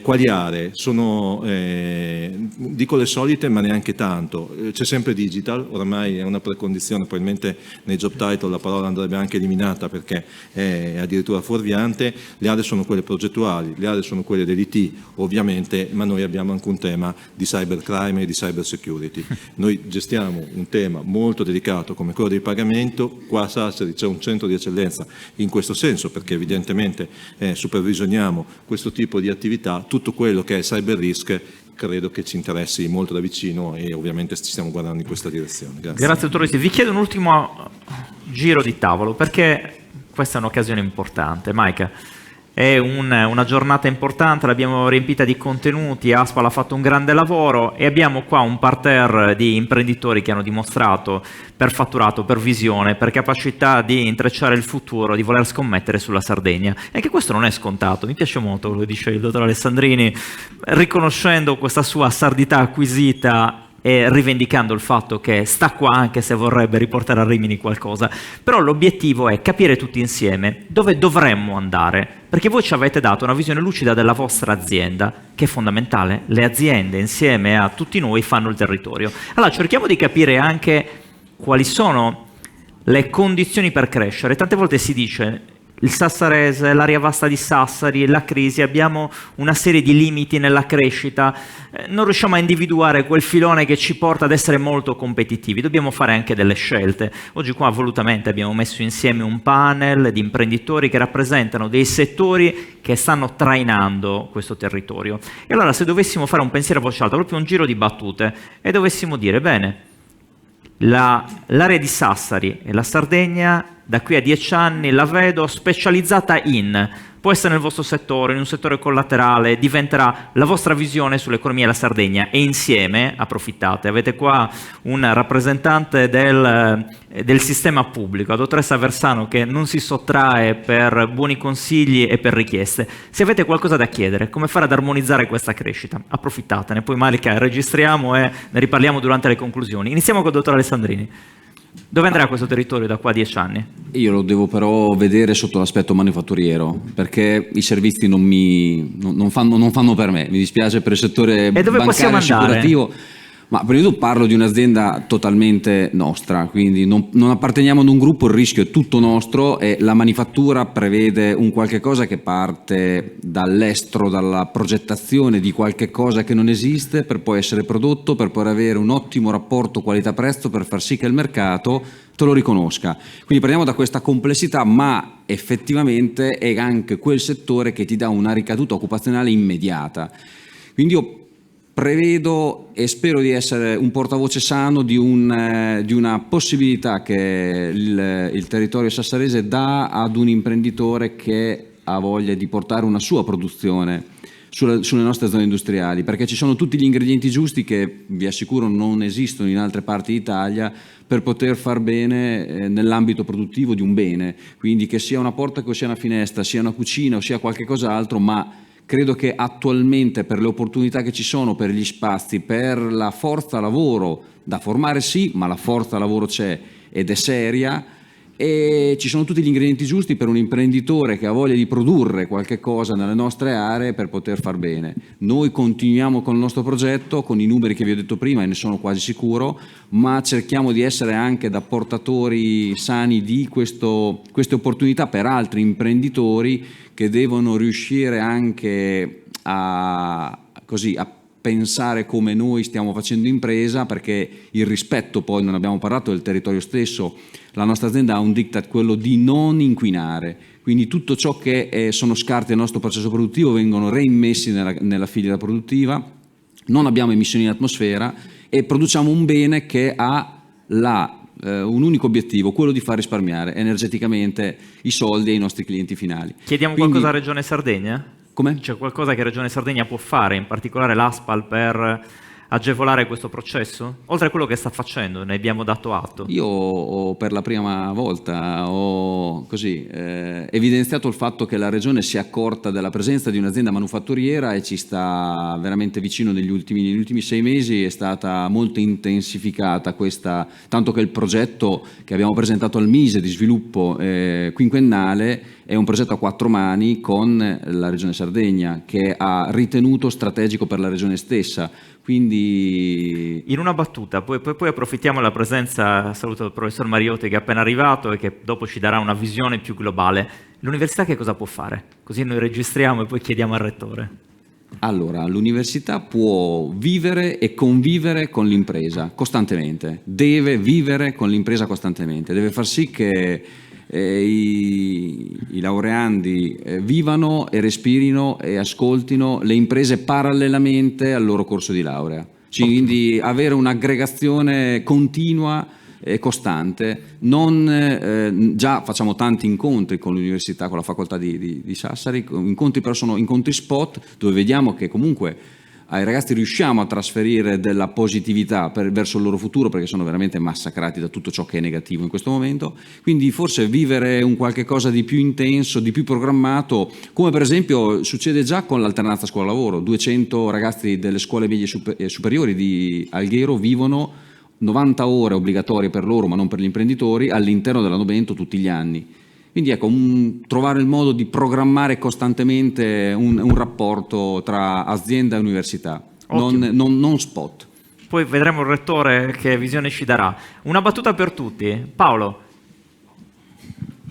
S7: Quali aree? Sono, dico le solite ma neanche tanto, c'è sempre digital, oramai è una precondizione, probabilmente nei job title la parola andrebbe anche eliminata perché è addirittura fuorviante. Le aree sono quelle progettuali, le aree sono quelle dell'IT ovviamente, ma noi abbiamo anche un tema di cybercrime e di cyber security. Noi gestiamo un tema molto delicato come quello del pagamento, qua a Sassari c'è un centro di eccellenza in questo senso perché evidentemente supervisioniamo questo tipo di attività, tutto quello che è cyber risk credo che ci interessi molto da vicino e ovviamente ci stiamo guardando in questa direzione. Grazie.
S1: Grazie dottor Risi. Vi chiedo un ultimo giro di tavolo perché questa è un'occasione importante. Mike, è una giornata importante, l'abbiamo riempita di contenuti, Aspal ha fatto un grande lavoro e abbiamo qua un parterre di imprenditori che hanno dimostrato per fatturato, per visione, per capacità di intrecciare il futuro, di voler scommettere sulla Sardegna. E anche questo non è scontato, mi piace molto quello che dice il dottor Alessandrini, riconoscendo questa sua sardità acquisita e rivendicando il fatto che sta qua anche se vorrebbe riportare a Rimini qualcosa. Però l'obiettivo è capire tutti insieme dove dovremmo andare, perché voi ci avete dato una visione lucida della vostra azienda, che è fondamentale. Le aziende insieme a tutti noi fanno il territorio. Allora cerchiamo di capire anche quali sono le condizioni per crescere. Tante volte si dice il sassarese, l'area vasta di Sassari, la crisi, abbiamo una serie di limiti nella crescita, non riusciamo a individuare quel filone che ci porta ad essere molto competitivi, dobbiamo fare anche delle scelte. Oggi qua volutamente abbiamo messo insieme un panel di imprenditori che rappresentano dei settori che stanno trainando questo territorio. E allora se dovessimo fare un pensiero a voce alta, proprio un giro di battute, e dovessimo dire, bene, l'area di Sassari e la Sardegna da qui a 10 anni la vedo specializzata può essere nel vostro settore, in un settore collaterale, diventerà la vostra visione sull'economia della Sardegna e insieme approfittate. Avete qua un rappresentante del sistema pubblico, la dottoressa Versano, che non si sottrae per buoni consigli e per richieste. Se avete qualcosa da chiedere, come fare ad armonizzare questa crescita, approfittatene. Poi Malika registriamo e ne riparliamo durante le conclusioni. Iniziamo col dottor Alessandrini. Dove andrà questo territorio da qua a 10 anni? Io
S9: lo devo però vedere sotto l'aspetto manifatturiero, perché i servizi non fanno per me. Mi dispiace per il settore bancario e assicurativo. Ma prima di tutto parlo di un'azienda totalmente nostra, quindi non apparteniamo ad un gruppo, il rischio è tutto nostro e la manifattura prevede un qualche cosa che parte dall'estero, dalla progettazione di qualche cosa che non esiste per poi essere prodotto, per poi avere un ottimo rapporto qualità-prezzo per far sì che il mercato te lo riconosca. Quindi partiamo da questa complessità, ma effettivamente è anche quel settore che ti dà una ricaduta occupazionale immediata. Quindi io prevedo e spero di essere un portavoce sano di una possibilità che il territorio sassarese dà ad un imprenditore che ha voglia di portare una sua produzione sulle nostre zone industriali, perché ci sono tutti gli ingredienti giusti che vi assicuro non esistono in altre parti d'Italia per poter far bene nell'ambito produttivo di un bene, quindi che sia una porta, che sia una finestra, sia una cucina o sia qualche cos'altro, ma credo che attualmente per le opportunità che ci sono, per gli spazi, per la forza lavoro da formare sì, ma la forza lavoro c'è ed è seria e ci sono tutti gli ingredienti giusti per un imprenditore che ha voglia di produrre qualche cosa nelle nostre aree per poter far bene. Noi continuiamo con il nostro progetto, con i numeri che vi ho detto prima e ne sono quasi sicuro, ma cerchiamo di essere anche da portatori sani di queste opportunità per altri imprenditori che devono riuscire anche a pensare come noi stiamo facendo impresa, perché il rispetto, poi non abbiamo parlato del territorio stesso, la nostra azienda ha un diktat, quello di non inquinare, quindi tutto ciò che sono scarti del nostro processo produttivo vengono reimmessi nella filiera produttiva, non abbiamo emissioni in atmosfera e produciamo un bene che ha un unico obiettivo, quello di far risparmiare energeticamente i soldi ai nostri clienti finali.
S1: Chiediamo qualcosa a Regione Sardegna?
S9: Come?
S1: C'è qualcosa che Regione Sardegna può fare, in particolare l'Aspal, per agevolare questo processo? Oltre a quello che sta facendo, ne abbiamo dato atto.
S9: Io per la prima volta ho evidenziato il fatto che la Regione si è accorta della presenza di un'azienda manufatturiera e ci sta veramente vicino. Negli ultimi 6 mesi è stata molto intensificata questa, tanto che il progetto che abbiamo presentato al Mise di sviluppo quinquennale è un progetto a 4 mani con la Regione Sardegna, che ha ritenuto strategico per la Regione stessa. Quindi
S1: in una battuta, poi approfittiamo della presenza, saluto il professor Mariotti che è appena arrivato e che dopo ci darà una visione più globale. L'università che cosa può fare? Così noi registriamo e poi chiediamo al rettore.
S9: Allora, l'università può vivere e convivere con l'impresa costantemente, deve vivere con l'impresa costantemente, deve far sì che i laureandi vivano e respirino e ascoltino le imprese parallelamente al loro corso di laurea. Quindi avere un'aggregazione continua e costante. Già facciamo tanti incontri con l'università, con la facoltà di Sassari, incontri però sono incontri spot dove vediamo che comunque ai ragazzi riusciamo a trasferire della positività verso il loro futuro, perché sono veramente massacrati da tutto ciò che è negativo in questo momento. Quindi forse vivere un qualche cosa di più intenso, di più programmato, come per esempio succede già con l'alternanza scuola-lavoro. 200 ragazzi delle scuole medie superiori di Alghero vivono 90 ore obbligatorie per loro, ma non per gli imprenditori, all'interno dell'anno bento tutti gli anni. Quindi ecco, trovare il modo di programmare costantemente un rapporto tra azienda e università, non spot.
S1: Poi vedremo il rettore che visione ci darà. Una battuta per tutti. Paolo.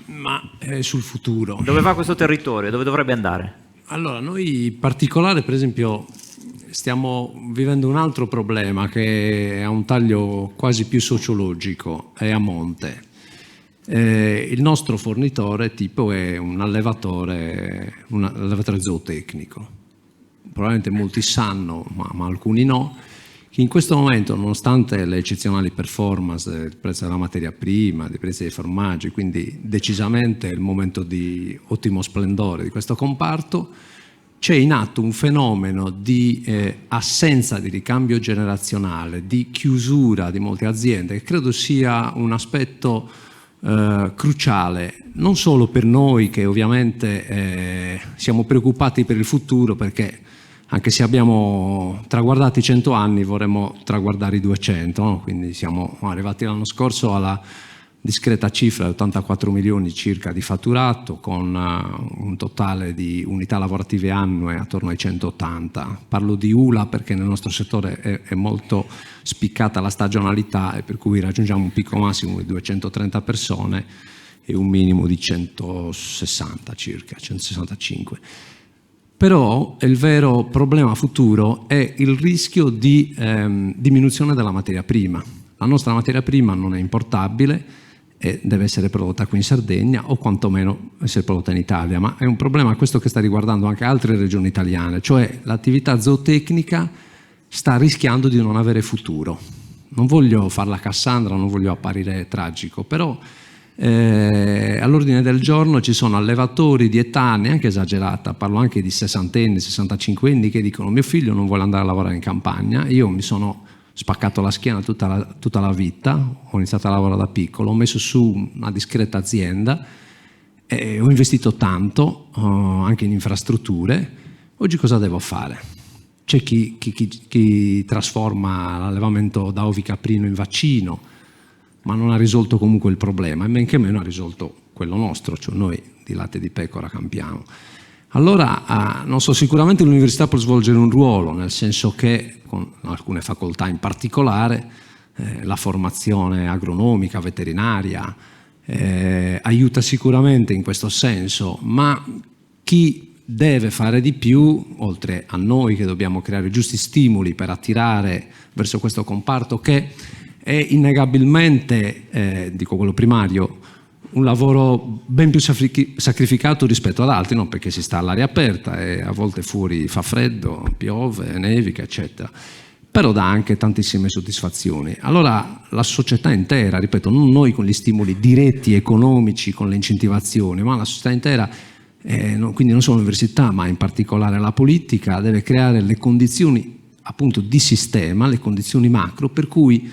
S11: Ma sul futuro.
S1: Dove va questo territorio? Dove dovrebbe andare?
S11: Allora, noi in particolare, per esempio, stiamo vivendo un altro problema che ha un taglio quasi più sociologico, è a monte. Il nostro fornitore tipo è un allevatore zootecnico. Probabilmente molti sanno, ma alcuni no, che in questo momento, nonostante le eccezionali performance del prezzo della materia prima, dei prezzi dei formaggi, quindi decisamente il momento di ottimo splendore di questo comparto, c'è in atto un fenomeno di assenza di ricambio generazionale, di chiusura di molte aziende, che credo sia un aspetto cruciale, non solo per noi che ovviamente siamo preoccupati per il futuro, perché anche se abbiamo traguardato i 100 anni vorremmo traguardare i 200, no? Quindi siamo arrivati l'anno scorso alla discreta cifra di 84 milioni circa di fatturato, con un totale di unità lavorative annue attorno ai 180. Parlo di ULA perché nel nostro settore è molto spiccata la stagionalità, e per cui raggiungiamo un picco massimo di 230 persone e un minimo di 160 circa, 165. Però il vero problema futuro è il rischio di diminuzione della materia prima. La nostra materia prima non è importabile e deve essere prodotta qui in Sardegna, o quantomeno essere prodotta in Italia, ma è un problema questo che sta riguardando anche altre regioni italiane, cioè l'attività zootecnica sta rischiando di non avere futuro. Non voglio farla Cassandra, non voglio apparire tragico, però all'ordine del giorno ci sono allevatori di età neanche esagerata, parlo anche di 60enni, 65enni che dicono: mio figlio non vuole andare a lavorare in campagna, io mi sono spaccato la schiena tutta la vita, ho iniziato a lavorare da piccolo, ho messo su una discreta azienda, ho investito tanto anche in infrastrutture, oggi cosa devo fare? C'è chi trasforma l'allevamento da ovicaprino in vaccino, ma non ha risolto comunque il problema, e men che meno ha risolto quello nostro, cioè noi di latte di pecora campiamo. Allora, non so, sicuramente l'università può svolgere un ruolo, nel senso che con alcune facoltà in particolare, la formazione agronomica, veterinaria, aiuta sicuramente in questo senso, ma chi deve fare di più, oltre a noi che dobbiamo creare giusti stimoli per attirare verso questo comparto che è innegabilmente, dico quello primario, un lavoro ben più sacrificato rispetto ad altri, non perché si sta all'aria aperta e a volte fuori fa freddo, piove, nevica, eccetera, però dà anche tantissime soddisfazioni. Allora la società intera, ripeto, non noi con gli stimoli diretti economici, con le incentivazioni, ma la società intera, quindi non solo l'università, ma in particolare la politica, deve creare le condizioni appunto di sistema, le condizioni macro, per cui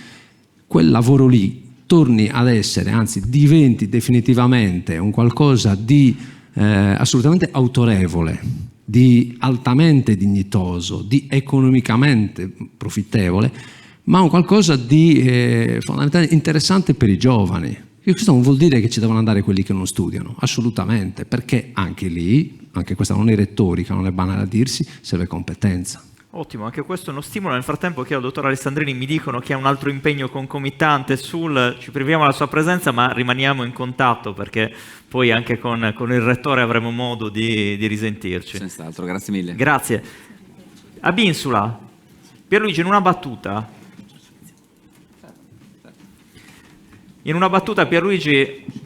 S11: quel lavoro lì torni ad essere, anzi diventi definitivamente un qualcosa di assolutamente autorevole, di altamente dignitoso, di economicamente profittevole, ma un qualcosa di fondamentalmente interessante per i giovani. E questo non vuol dire che ci devono andare quelli che non studiano, assolutamente, perché anche lì, anche questa non è retorica, non è banale a dirsi, serve competenza.
S1: Ottimo, anche questo è uno stimolo. Nel frattempo che al dottor Alessandrini mi dicono che ha un altro impegno concomitante ci priviamo della sua presenza, ma rimaniamo in contatto perché poi anche con il rettore avremo modo di risentirci.
S9: Senz'altro, grazie mille.
S1: Grazie. A Binsula, Pierluigi, in una battuta, Pierluigi,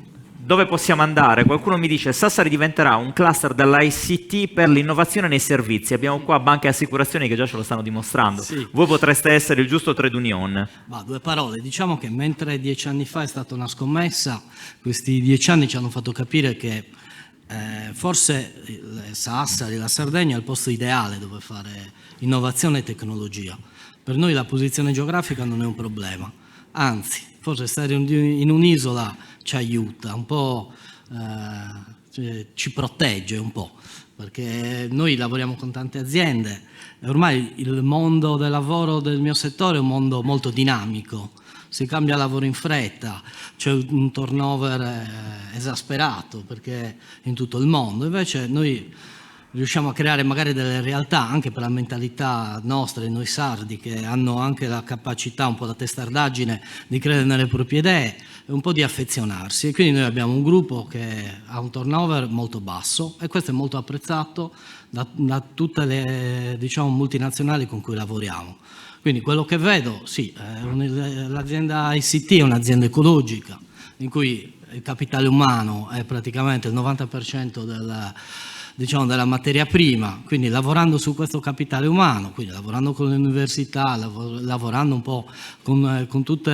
S1: dove possiamo andare? Qualcuno mi dice Sassari diventerà un cluster dell'ICT per l'innovazione nei servizi. Abbiamo qua banche e assicurazioni che già ce lo stanno dimostrando.
S10: Sì.
S1: Voi potreste essere il giusto trade union.
S10: Ma 2 parole, diciamo che mentre 10 anni fa è stata una scommessa, questi 10 anni ci hanno fatto capire che forse Sassari, la Sardegna è il posto ideale dove fare innovazione e tecnologia. Per noi la posizione geografica non è un problema, anzi, forse stare in un'isola ci aiuta, un po' ci protegge un po', perché noi lavoriamo con tante aziende e ormai il mondo del lavoro del mio settore è un mondo molto dinamico, si cambia lavoro in fretta, c'è un turnover esasperato perché in tutto il mondo, invece noi riusciamo a creare magari delle realtà anche per la mentalità nostra e noi sardi che hanno anche la capacità, un po' la testardaggine di credere nelle proprie idee e un po' di affezionarsi, e quindi noi abbiamo un gruppo che ha un turnover molto basso e questo è molto apprezzato da tutte le multinazionali con cui lavoriamo. Quindi quello che vedo, sì, l'azienda ICT è un'azienda ecologica in cui il capitale umano è praticamente il 90% della materia prima, quindi lavorando su questo capitale umano, quindi lavorando con le università, lavorando un po' con tutto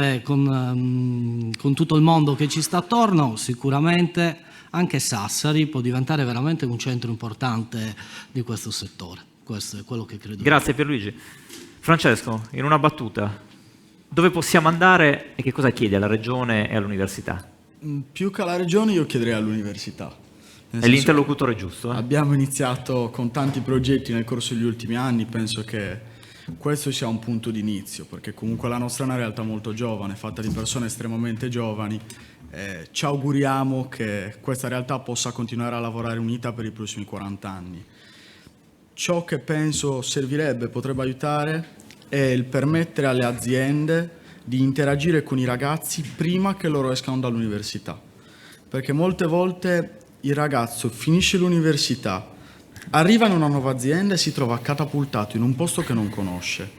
S10: il mondo che ci sta attorno, sicuramente anche Sassari può diventare veramente un centro importante di questo settore. Questo è quello che credo.
S1: Grazie Pierluigi. Francesco, in una battuta, dove possiamo andare e che cosa chiedi alla Regione e all'università?
S8: Più che alla Regione io chiederei all'università.
S1: È l'interlocutore giusto?
S8: Abbiamo iniziato con tanti progetti nel corso degli ultimi anni, penso che questo sia un punto di inizio, perché comunque la nostra è una realtà molto giovane, fatta di persone estremamente giovani. Ci auguriamo che questa realtà possa continuare a lavorare unita per i prossimi 40 anni. Ciò che penso servirebbe, potrebbe aiutare, è il permettere alle aziende di interagire con i ragazzi prima che loro escano dall'università, perché molte volte il ragazzo finisce l'università, arriva in una nuova azienda e si trova catapultato in un posto che non conosce,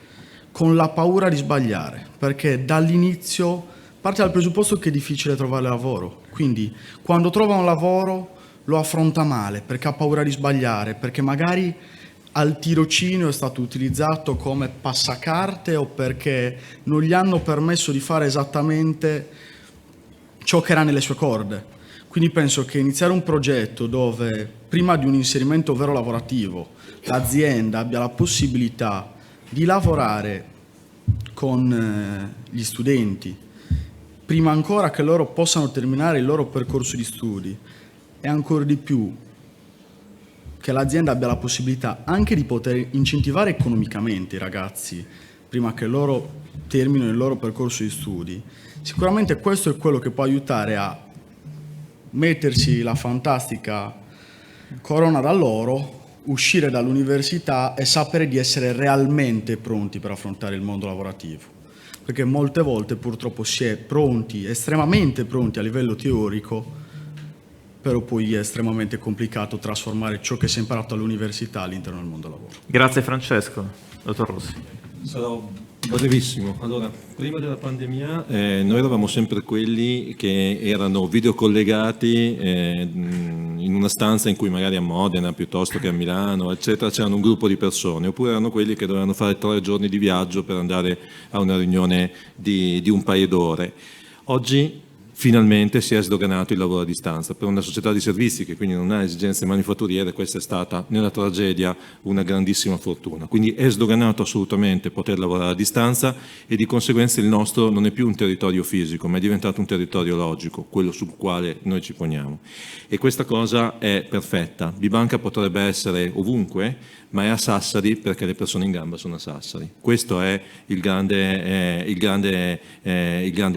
S8: con la paura di sbagliare, perché dall'inizio parte dal presupposto che è difficile trovare lavoro. Quindi quando trova un lavoro lo affronta male, perché ha paura di sbagliare, perché magari al tirocinio è stato utilizzato come passacarte o perché non gli hanno permesso di fare esattamente ciò che era nelle sue corde. Quindi penso che iniziare un progetto dove prima di un inserimento vero lavorativo l'azienda abbia la possibilità di lavorare con gli studenti, prima ancora che loro possano terminare il loro percorso di studi, e ancora di più che l'azienda abbia la possibilità anche di poter incentivare economicamente i ragazzi prima che loro terminino il loro percorso di studi, sicuramente questo è quello che può aiutare a mettersi la fantastica corona d'alloro, uscire dall'università e sapere di essere realmente pronti per affrontare il mondo lavorativo. Perché molte volte purtroppo si è pronti, estremamente pronti a livello teorico, però poi è estremamente complicato trasformare ciò che si è imparato all'università all'interno del mondo del lavoro.
S1: Grazie Francesco. Dottor Rossi.
S7: Sarò brevissimo. Allora, prima della pandemia noi eravamo sempre quelli che erano videocollegati in una stanza in cui magari a Modena piuttosto che a Milano, eccetera, c'erano un gruppo di persone, oppure erano quelli che dovevano fare 3 giorni di viaggio per andare a una riunione di un paio d'ore. Oggi finalmente si è sdoganato il lavoro a distanza. Per una società di servizi che quindi non ha esigenze manifatturiere, questa è stata nella tragedia una grandissima fortuna. Quindi è sdoganato assolutamente poter lavorare a distanza e di conseguenza il nostro non è più un territorio fisico, ma è diventato un territorio logico, quello sul quale noi ci poniamo. E questa cosa è perfetta. Bibanca potrebbe essere ovunque, ma è a Sassari perché le persone in gamba sono a Sassari. Questo è il grande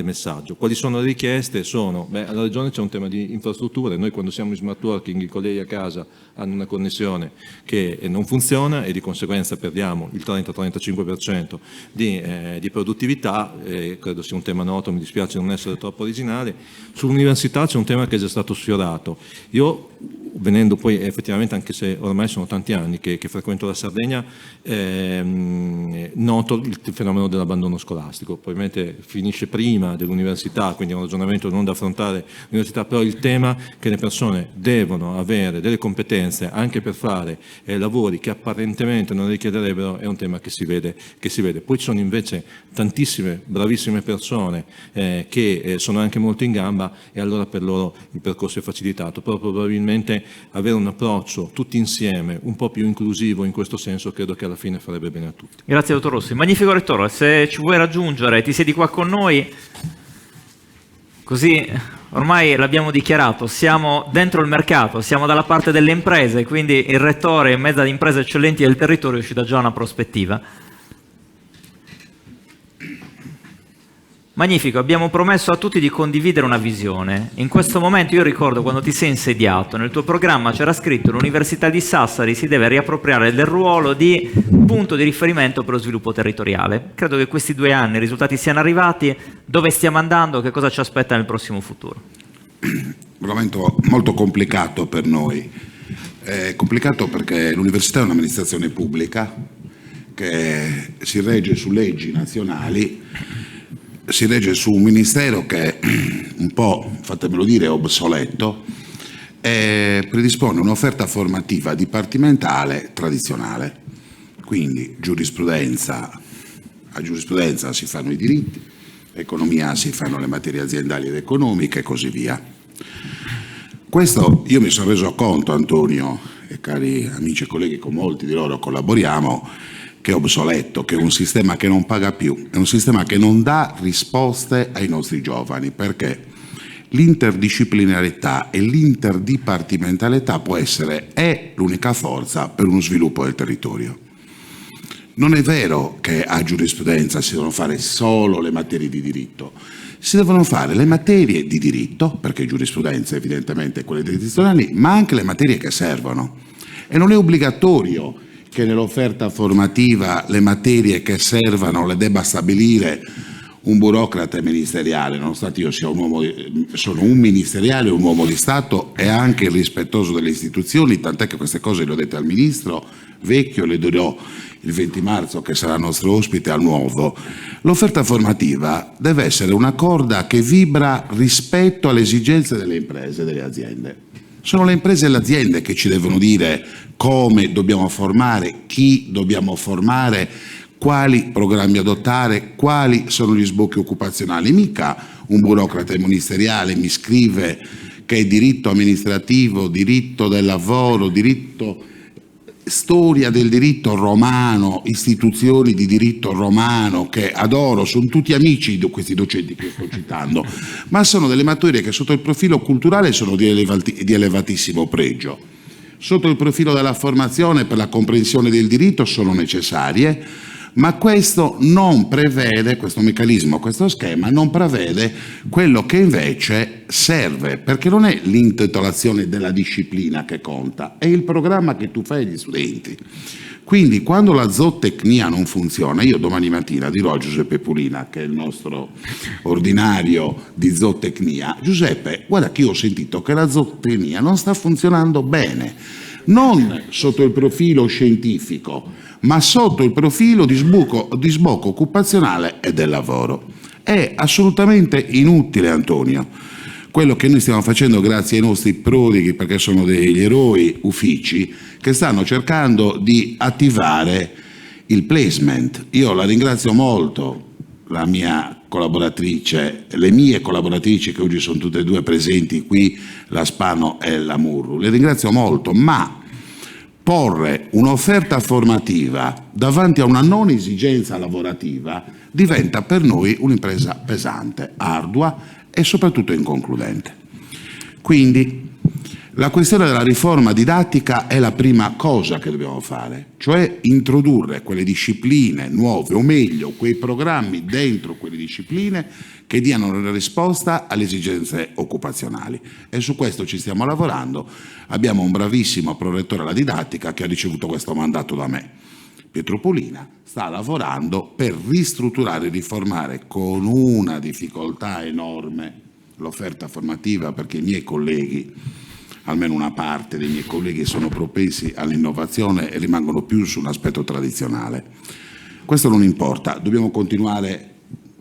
S7: messaggio. Quali sono le richieste? Alla Regione c'è un tema di infrastrutture. Noi quando siamo in smart working, i colleghi a casa hanno una connessione che non funziona e di conseguenza perdiamo il 30-35% di produttività. Credo sia un tema noto, mi dispiace non essere troppo originale. Sull'università c'è un tema che è già stato sfiorato. Io, venendo poi effettivamente, anche se ormai sono tanti anni che frequento la Sardegna, noto il fenomeno dell'abbandono scolastico. Probabilmente finisce prima dell'università, quindi è un ragionamento non da affrontare l'università, però il tema che le persone devono avere delle competenze anche per fare lavori che apparentemente non richiederebbero è un tema che si vede. Poi ci sono invece tantissime bravissime persone che sono anche molto in gamba e allora per loro il percorso è facilitato, però probabilmente avere un approccio tutti insieme un po' più inclusivo in questo senso credo che alla fine farebbe bene a tutti.
S1: Grazie dottor Rossi. Magnifico Rettore, se ci vuoi raggiungere ti siedi qua con noi, così ormai l'abbiamo dichiarato, siamo dentro il mercato, siamo dalla parte delle imprese, quindi il Rettore in mezzo ad imprese eccellenti del territorio ci dà già una prospettiva. Magnifico, abbiamo promesso a tutti di condividere una visione. In questo momento io ricordo quando ti sei insediato, nel tuo programma c'era scritto l'Università di Sassari si deve riappropriare del ruolo di punto di riferimento per lo sviluppo territoriale. Credo che questi 2 anni i risultati siano arrivati, dove stiamo andando, che cosa ci aspetta nel prossimo futuro?
S12: Un momento molto complicato per noi. È complicato perché l'università è un'amministrazione pubblica che si regge su leggi nazionali, si regge su un ministero che un po', fatemelo dire, è obsoleto e predispone un'offerta formativa dipartimentale tradizionale. Quindi a giurisprudenza si fanno i diritti, economia si fanno le materie aziendali ed economiche e così via. Questo io mi sono reso conto, Antonio e cari amici e colleghi, con molti di loro collaboriamo, che è obsoleto, che è un sistema che non paga più, è un sistema che non dà risposte ai nostri giovani, perché l'interdisciplinarità e l'interdipartimentalità è l'unica forza per uno sviluppo del territorio. Non è vero che a giurisprudenza si devono fare solo le materie di diritto, si devono fare le materie di diritto, perché giurisprudenza evidentemente è quelle tradizionali, ma anche le materie che servono. E non è obbligatorio che nell'offerta formativa le materie che servano le debba stabilire un burocrate ministeriale, nonostante io sono un ministeriale, un uomo di Stato e anche rispettoso delle istituzioni, tant'è che queste cose le ho dette al Ministro Vecchio, le dirò il 20 marzo che sarà nostro ospite al Nuovo. L'offerta formativa deve essere una corda che vibra rispetto alle esigenze delle imprese e delle aziende. Sono le imprese e le aziende che ci devono dire come dobbiamo formare, chi dobbiamo formare, quali programmi adottare, quali sono gli sbocchi occupazionali. Mica un burocrate ministeriale mi scrive che è diritto amministrativo, diritto del lavoro, storia del diritto romano, istituzioni di diritto romano che adoro, sono tutti amici di questi docenti che sto citando, ma sono delle materie che sotto il profilo culturale sono di elevatissimo pregio. Sotto il profilo della formazione per la comprensione del diritto sono necessarie, ma questo non prevede, questo meccanismo, questo schema non prevede quello che invece serve, perché non è l'intitolazione della disciplina che conta, è il programma che tu fai agli studenti. Quindi quando la zootecnia non funziona, io domani mattina dirò a Giuseppe Pulina, che è il nostro ordinario di zootecnia, Giuseppe, guarda che io ho sentito che la zootecnia non sta funzionando bene, non sotto il profilo scientifico, ma sotto il profilo di sbocco occupazionale e del lavoro. È assolutamente inutile, Antonio, quello che noi stiamo facendo grazie ai nostri prodighi, perché sono degli eroi uffici, che stanno cercando di attivare il placement. Io la ringrazio molto la mia collaboratrice, le mie collaboratrici che oggi sono tutte e due presenti qui, la Spano e la Murru. Le ringrazio molto, ma porre un'offerta formativa davanti a una non esigenza lavorativa diventa per noi un'impresa pesante, ardua e soprattutto inconcludente. Quindi la questione della riforma didattica è la prima cosa che dobbiamo fare, cioè introdurre quelle discipline nuove, o meglio, quei programmi dentro quelle discipline che diano una risposta alle esigenze occupazionali. E su questo ci stiamo lavorando. Abbiamo un bravissimo prorettore alla didattica che ha ricevuto questo mandato da me. Pietro Pulina sta lavorando per ristrutturare e riformare con una difficoltà enorme l'offerta formativa, perché i miei colleghi, almeno una parte dei miei colleghi, sono propensi all'innovazione e rimangono più su un aspetto tradizionale. Questo non importa, dobbiamo continuare,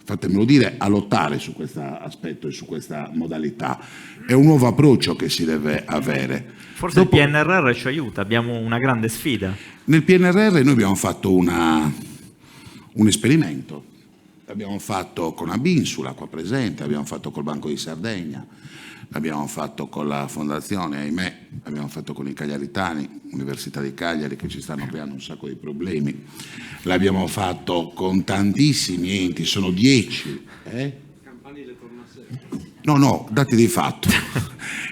S12: fatemelo dire, a lottare su questo aspetto e su questa modalità. È un nuovo approccio che si deve avere.
S1: Forse il PNRR ci aiuta, abbiamo una grande sfida.
S12: Nel PNRR noi abbiamo fatto un esperimento. L'abbiamo fatto con Abinsula, qua presente, l'abbiamo fatto col Banco di Sardegna, l'abbiamo fatto con la Fondazione, ahimè, l'abbiamo fatto con i cagliaritani, Università di Cagliari, che ci stanno creando un sacco di problemi. L'abbiamo fatto con tantissimi enti, sono 10.
S6: Campanile torna sempre.
S12: No, dati di fatto.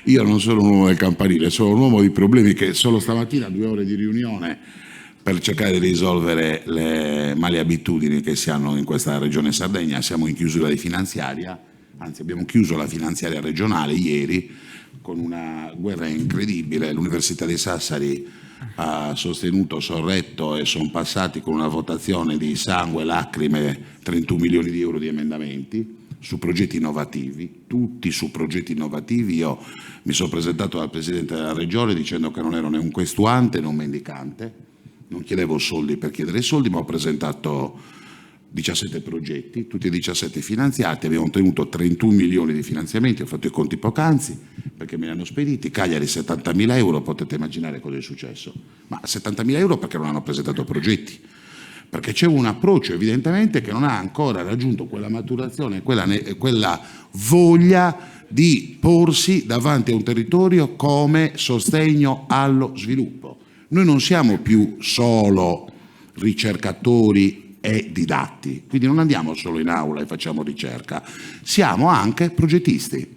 S12: Io non sono un uomo del campanile, sono un uomo di problemi che solo stamattina 2 ore di riunione per cercare di risolvere le male abitudini che si hanno in questa regione Sardegna. Siamo in chiusura di finanziaria, anzi abbiamo chiuso la finanziaria regionale ieri con una guerra incredibile. L'Università di Sassari ha sostenuto, sorretto e sono passati con una votazione di sangue e lacrime 31 milioni di euro di emendamenti su progetti innovativi, tutti su progetti innovativi. Io mi sono presentato al Presidente della Regione dicendo che non ero né un questuante né un mendicante, non chiedevo soldi per chiedere soldi, ma ho presentato 17 progetti, tutti e 17 finanziati, abbiamo ottenuto 31 milioni di finanziamenti, ho fatto i conti poc'anzi perché me li hanno spediti. Cagliari 70.000 euro, potete immaginare cosa è successo, ma 70.000 euro perché non hanno presentato progetti, perché c'è un approccio evidentemente che non ha ancora raggiunto quella maturazione, quella voglia di porsi davanti a un territorio come sostegno allo sviluppo. Noi non siamo più solo ricercatori e didatti, quindi non andiamo solo in aula e facciamo ricerca, siamo anche progettisti.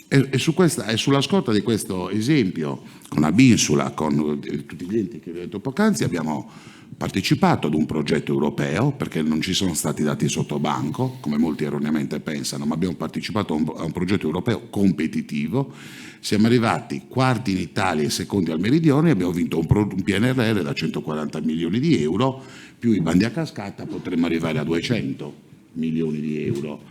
S12: E sulla scorta di questo esempio, con Abinsula, con tutti gli enti che vi ho detto poc'anzi, abbiamo partecipato ad un progetto europeo, perché non ci sono stati dati sotto banco, come molti erroneamente pensano, ma abbiamo partecipato a un progetto europeo competitivo. Siamo arrivati quarti in Italia e secondi al Meridione e abbiamo vinto un PNRR da 140 milioni di euro, più i bandi a cascata potremmo arrivare a 200 milioni di euro.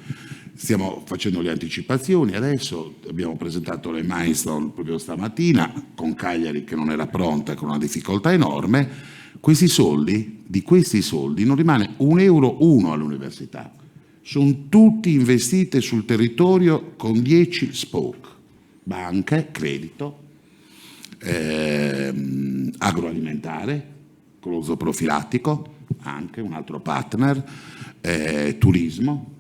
S12: Stiamo facendo le anticipazioni adesso, abbiamo presentato le milestone proprio stamattina, con Cagliari che non era pronta, con una difficoltà enorme. Di questi soldi non rimane un euro all'università, sono tutti investiti sul territorio con 10 spoke, banche, credito, agroalimentare, con lo zooprofilattico, anche un altro partner, turismo,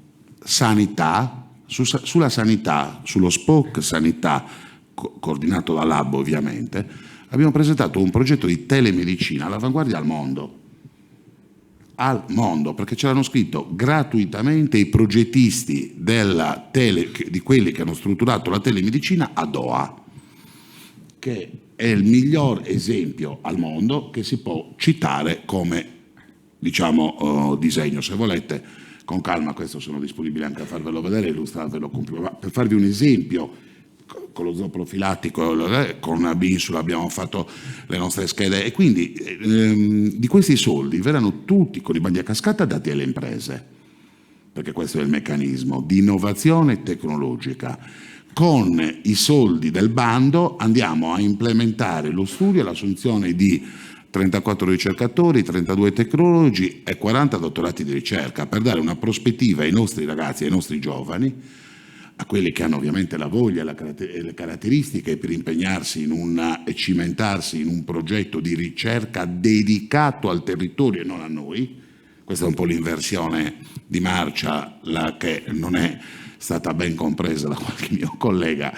S12: sanità, sulla sanità, sullo spoke sanità, coordinato da Lab ovviamente, abbiamo presentato un progetto di telemedicina all'avanguardia al mondo, perché ce l'hanno scritto gratuitamente i progettisti di quelli che hanno strutturato la telemedicina a Doha, che è il miglior esempio al mondo che si può citare come, diciamo, disegno. Se volete, con calma, questo sono disponibile anche a farvelo vedere, illustrarvelo con più. Per farvi un esempio, con lo zooprofilattico, con Abinsula abbiamo fatto le nostre schede e quindi di questi soldi verranno tutti con i bandi a cascata dati alle imprese, perché questo è il meccanismo di innovazione tecnologica. Con i soldi del bando andiamo a implementare lo studio e l'assunzione di 34 ricercatori, 32 tecnologi e 40 dottorati di ricerca per dare una prospettiva ai nostri ragazzi, ai nostri giovani, a quelli che hanno ovviamente la voglia e le caratteristiche per impegnarsi e cimentarsi in un progetto di ricerca dedicato al territorio e non a noi, Questa è un po' l'inversione di marcia che non è stata ben compresa da qualche mio collega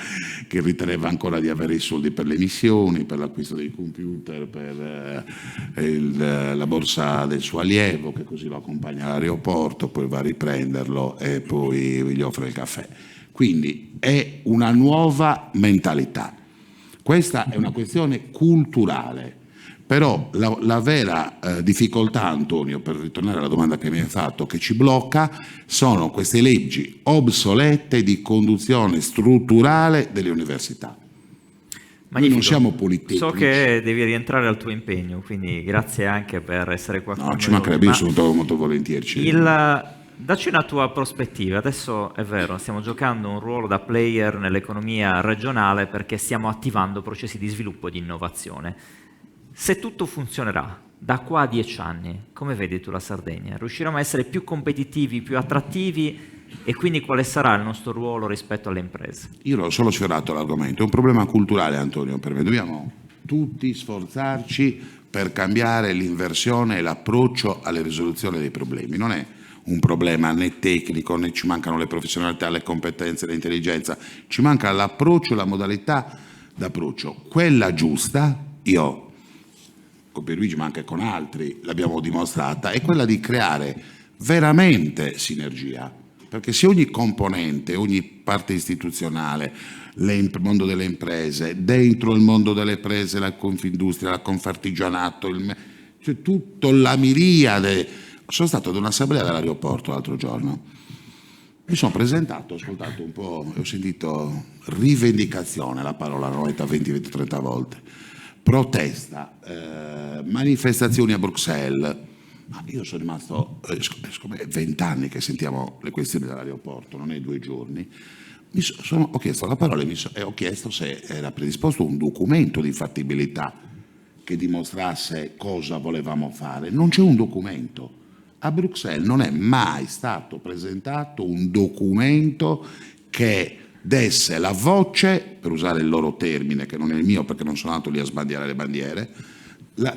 S12: che riteneva ancora di avere i soldi per le missioni, per l'acquisto dei computer, per la borsa del suo allievo, che così lo accompagna all'aeroporto, poi va a riprenderlo e poi gli offre il caffè. Quindi è una nuova mentalità. Questa è una questione culturale. Però la vera difficoltà, Antonio, per ritornare alla domanda che mi hai fatto, che ci blocca, sono queste leggi obsolete di conduzione strutturale delle università.
S1: Magnifico.
S12: Noi non siamo politecnici.
S1: So che devi rientrare al tuo impegno, quindi grazie anche per essere qua con noi.
S12: No, ci mancherebbe, io sono molto volentieri.
S1: Dacci una tua prospettiva. Adesso è vero, stiamo giocando un ruolo da player nell'economia regionale perché stiamo attivando processi di sviluppo e di innovazione. Se tutto funzionerà, da qua a 10 anni, come vedi tu la Sardegna? Riusciremo a essere più competitivi, più attrattivi e quindi quale sarà il nostro ruolo rispetto alle imprese?
S12: Io l'ho solo sfiorato l'argomento, è un problema culturale, Antonio, per me. Dobbiamo tutti sforzarci per cambiare l'inversione e l'approccio alle risoluzioni dei problemi. Non è un problema né tecnico, né ci mancano le professionalità, le competenze, l'intelligenza, ci manca l'approccio, la modalità d'approccio. Quella giusta, io con Pierluigi ma anche con altri l'abbiamo dimostrata, è quella di creare veramente sinergia, perché se ogni componente, ogni parte istituzionale, il mondo delle imprese, dentro il mondo delle imprese la Confindustria, la Confartigianato, cioè tutta la miriade. Sono stato ad un'assemblea dell'aeroporto l'altro giorno, mi sono presentato, ho ascoltato un po' e ho sentito rivendicazione, la parola l'ho letta 20-30 volte, protesta, manifestazioni a Bruxelles. Ma io sono rimasto 20 anni che sentiamo le questioni dell'aeroporto, non è 2 giorni. Ho chiesto la parola e ho chiesto se era predisposto un documento di fattibilità che dimostrasse cosa volevamo fare. Non c'è un documento. A Bruxelles non è mai stato presentato un documento che desse la voce, per usare il loro termine, che non è il mio perché non sono andato lì a sbandierare le bandiere,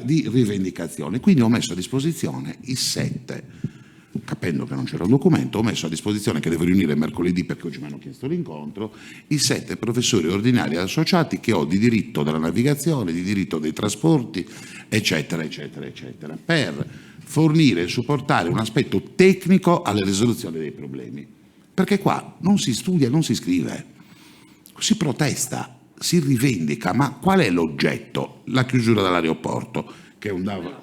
S12: di rivendicazione. Quindi ho messo a disposizione i 7, capendo che non c'era un documento, ho messo a disposizione, che devo riunire mercoledì perché oggi mi hanno chiesto l'incontro, i 7 professori ordinari associati che ho di diritto della navigazione, di diritto dei trasporti, eccetera, eccetera, eccetera, per fornire e supportare un aspetto tecnico alle risoluzioni dei problemi. Perché qua non si studia, non si scrive, si protesta, si rivendica, ma qual è l'oggetto? La chiusura dell'aeroporto, che è un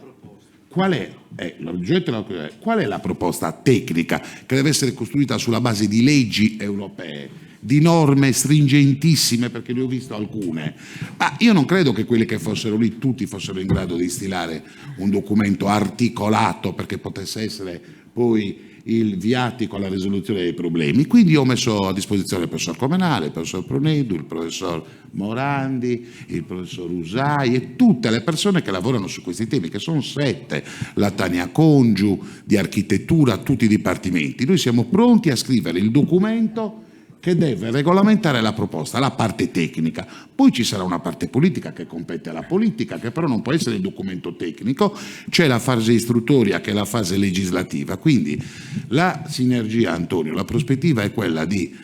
S12: qual è l'oggetto? Qual è la proposta tecnica che deve essere costruita sulla base di leggi europee, di norme stringentissime, perché ne ho visto alcune, ma io non credo che quelli che fossero lì tutti fossero in grado di stilare un documento articolato perché potesse essere poi il viatico alla risoluzione dei problemi. Quindi ho messo a disposizione il professor Comenale, il professor Pronedu, il professor Morandi, il professor Usai e tutte le persone che lavorano su questi temi, che sono 7, la Tania Congiu, di architettura, tutti i dipartimenti. Noi siamo pronti a scrivere il documento che deve regolamentare la proposta, la parte tecnica. Poi ci sarà una parte politica che compete alla politica, che però non può essere il documento tecnico, c'è la fase istruttoria che è la fase legislativa. Quindi la sinergia, Antonio, la prospettiva è quella di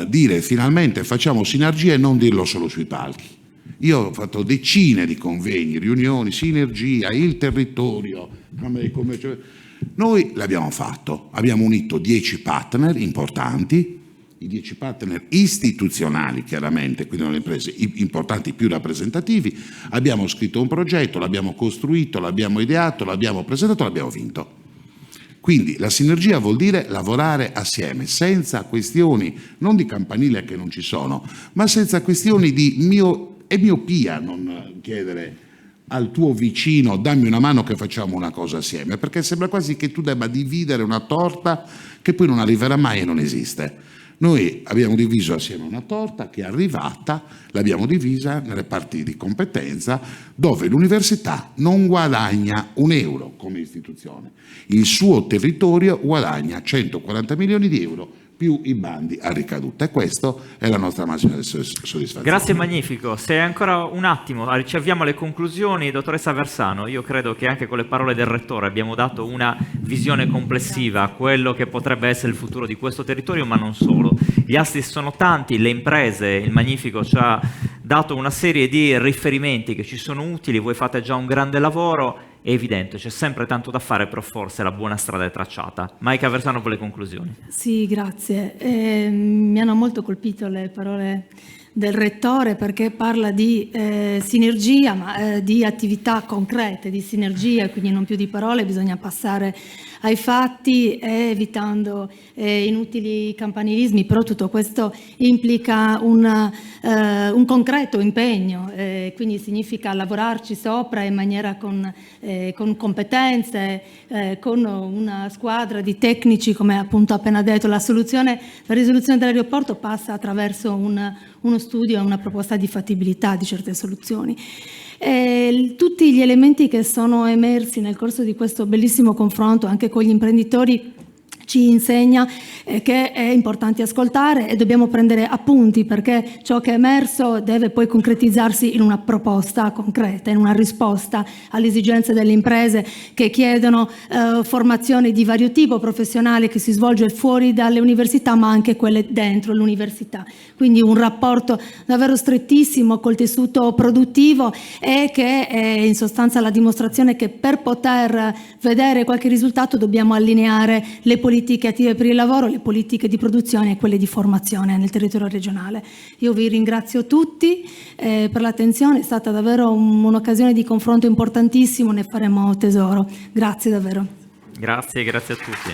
S12: dire finalmente facciamo sinergia e non dirlo solo sui palchi. Io ho fatto decine di convegni, riunioni, sinergia, il territorio, Camere di Commercio. Noi l'abbiamo fatto, abbiamo unito 10 partner importanti, i 10 partner istituzionali chiaramente, quindi le imprese importanti più rappresentativi, abbiamo scritto un progetto, l'abbiamo costruito, l'abbiamo ideato, l'abbiamo presentato, l'abbiamo vinto. Quindi la sinergia vuol dire lavorare assieme, senza questioni non di campanile che non ci sono, ma senza questioni di miopia, non chiedere al tuo vicino dammi una mano che facciamo una cosa assieme, perché sembra quasi che tu debba dividere una torta che poi non arriverà mai e non esiste. Noi abbiamo diviso assieme una torta che è arrivata, l'abbiamo divisa nelle parti di competenza dove l'università non guadagna un euro come istituzione, il suo territorio guadagna 140 milioni di euro più i bandi a ricaduta, e questo è la nostra massima soddisfazione.
S1: Grazie, magnifico. Se ancora un attimo ci avviamo alle conclusioni, dottoressa Versano. Io credo che anche con le parole del Rettore abbiamo dato una visione complessiva a quello che potrebbe essere il futuro di questo territorio, ma non solo. Gli asset sono tanti, le imprese, il Magnifico ci ha dato una serie di riferimenti che ci sono utili, voi fate già un grande lavoro. È evidente, c'è sempre tanto da fare, però forse la buona strada è tracciata. Maica Versano per le conclusioni.
S4: Sì, grazie. Mi hanno molto colpito le parole del Rettore, perché parla di sinergia, ma di attività concrete, di sinergia, quindi non più di parole, bisogna passare ai fatti, evitando inutili campanilismi, però tutto questo implica un concreto impegno, quindi significa lavorarci sopra in maniera con competenze, con una squadra di tecnici, come appunto appena detto. La risoluzione dell'aeroporto passa attraverso uno studio e una proposta di fattibilità di certe soluzioni. Tutti gli elementi che sono emersi nel corso di questo bellissimo confronto anche con gli imprenditori ci insegna che è importante ascoltare e dobbiamo prendere appunti, perché ciò che è emerso deve poi concretizzarsi in una proposta concreta, in una risposta alle esigenze delle imprese che chiedono formazione di vario tipo, professionale, che si svolge fuori dalle università ma anche quelle dentro l'università. Quindi un rapporto davvero strettissimo col tessuto produttivo, e che è in sostanza la dimostrazione che per poter vedere qualche risultato dobbiamo allineare le politiche attive per il lavoro, le politiche di produzione e quelle di formazione nel territorio regionale. Io vi ringrazio tutti per l'attenzione, è stata davvero un'occasione di confronto importantissimo, ne faremo tesoro. Grazie davvero.
S1: Grazie a tutti.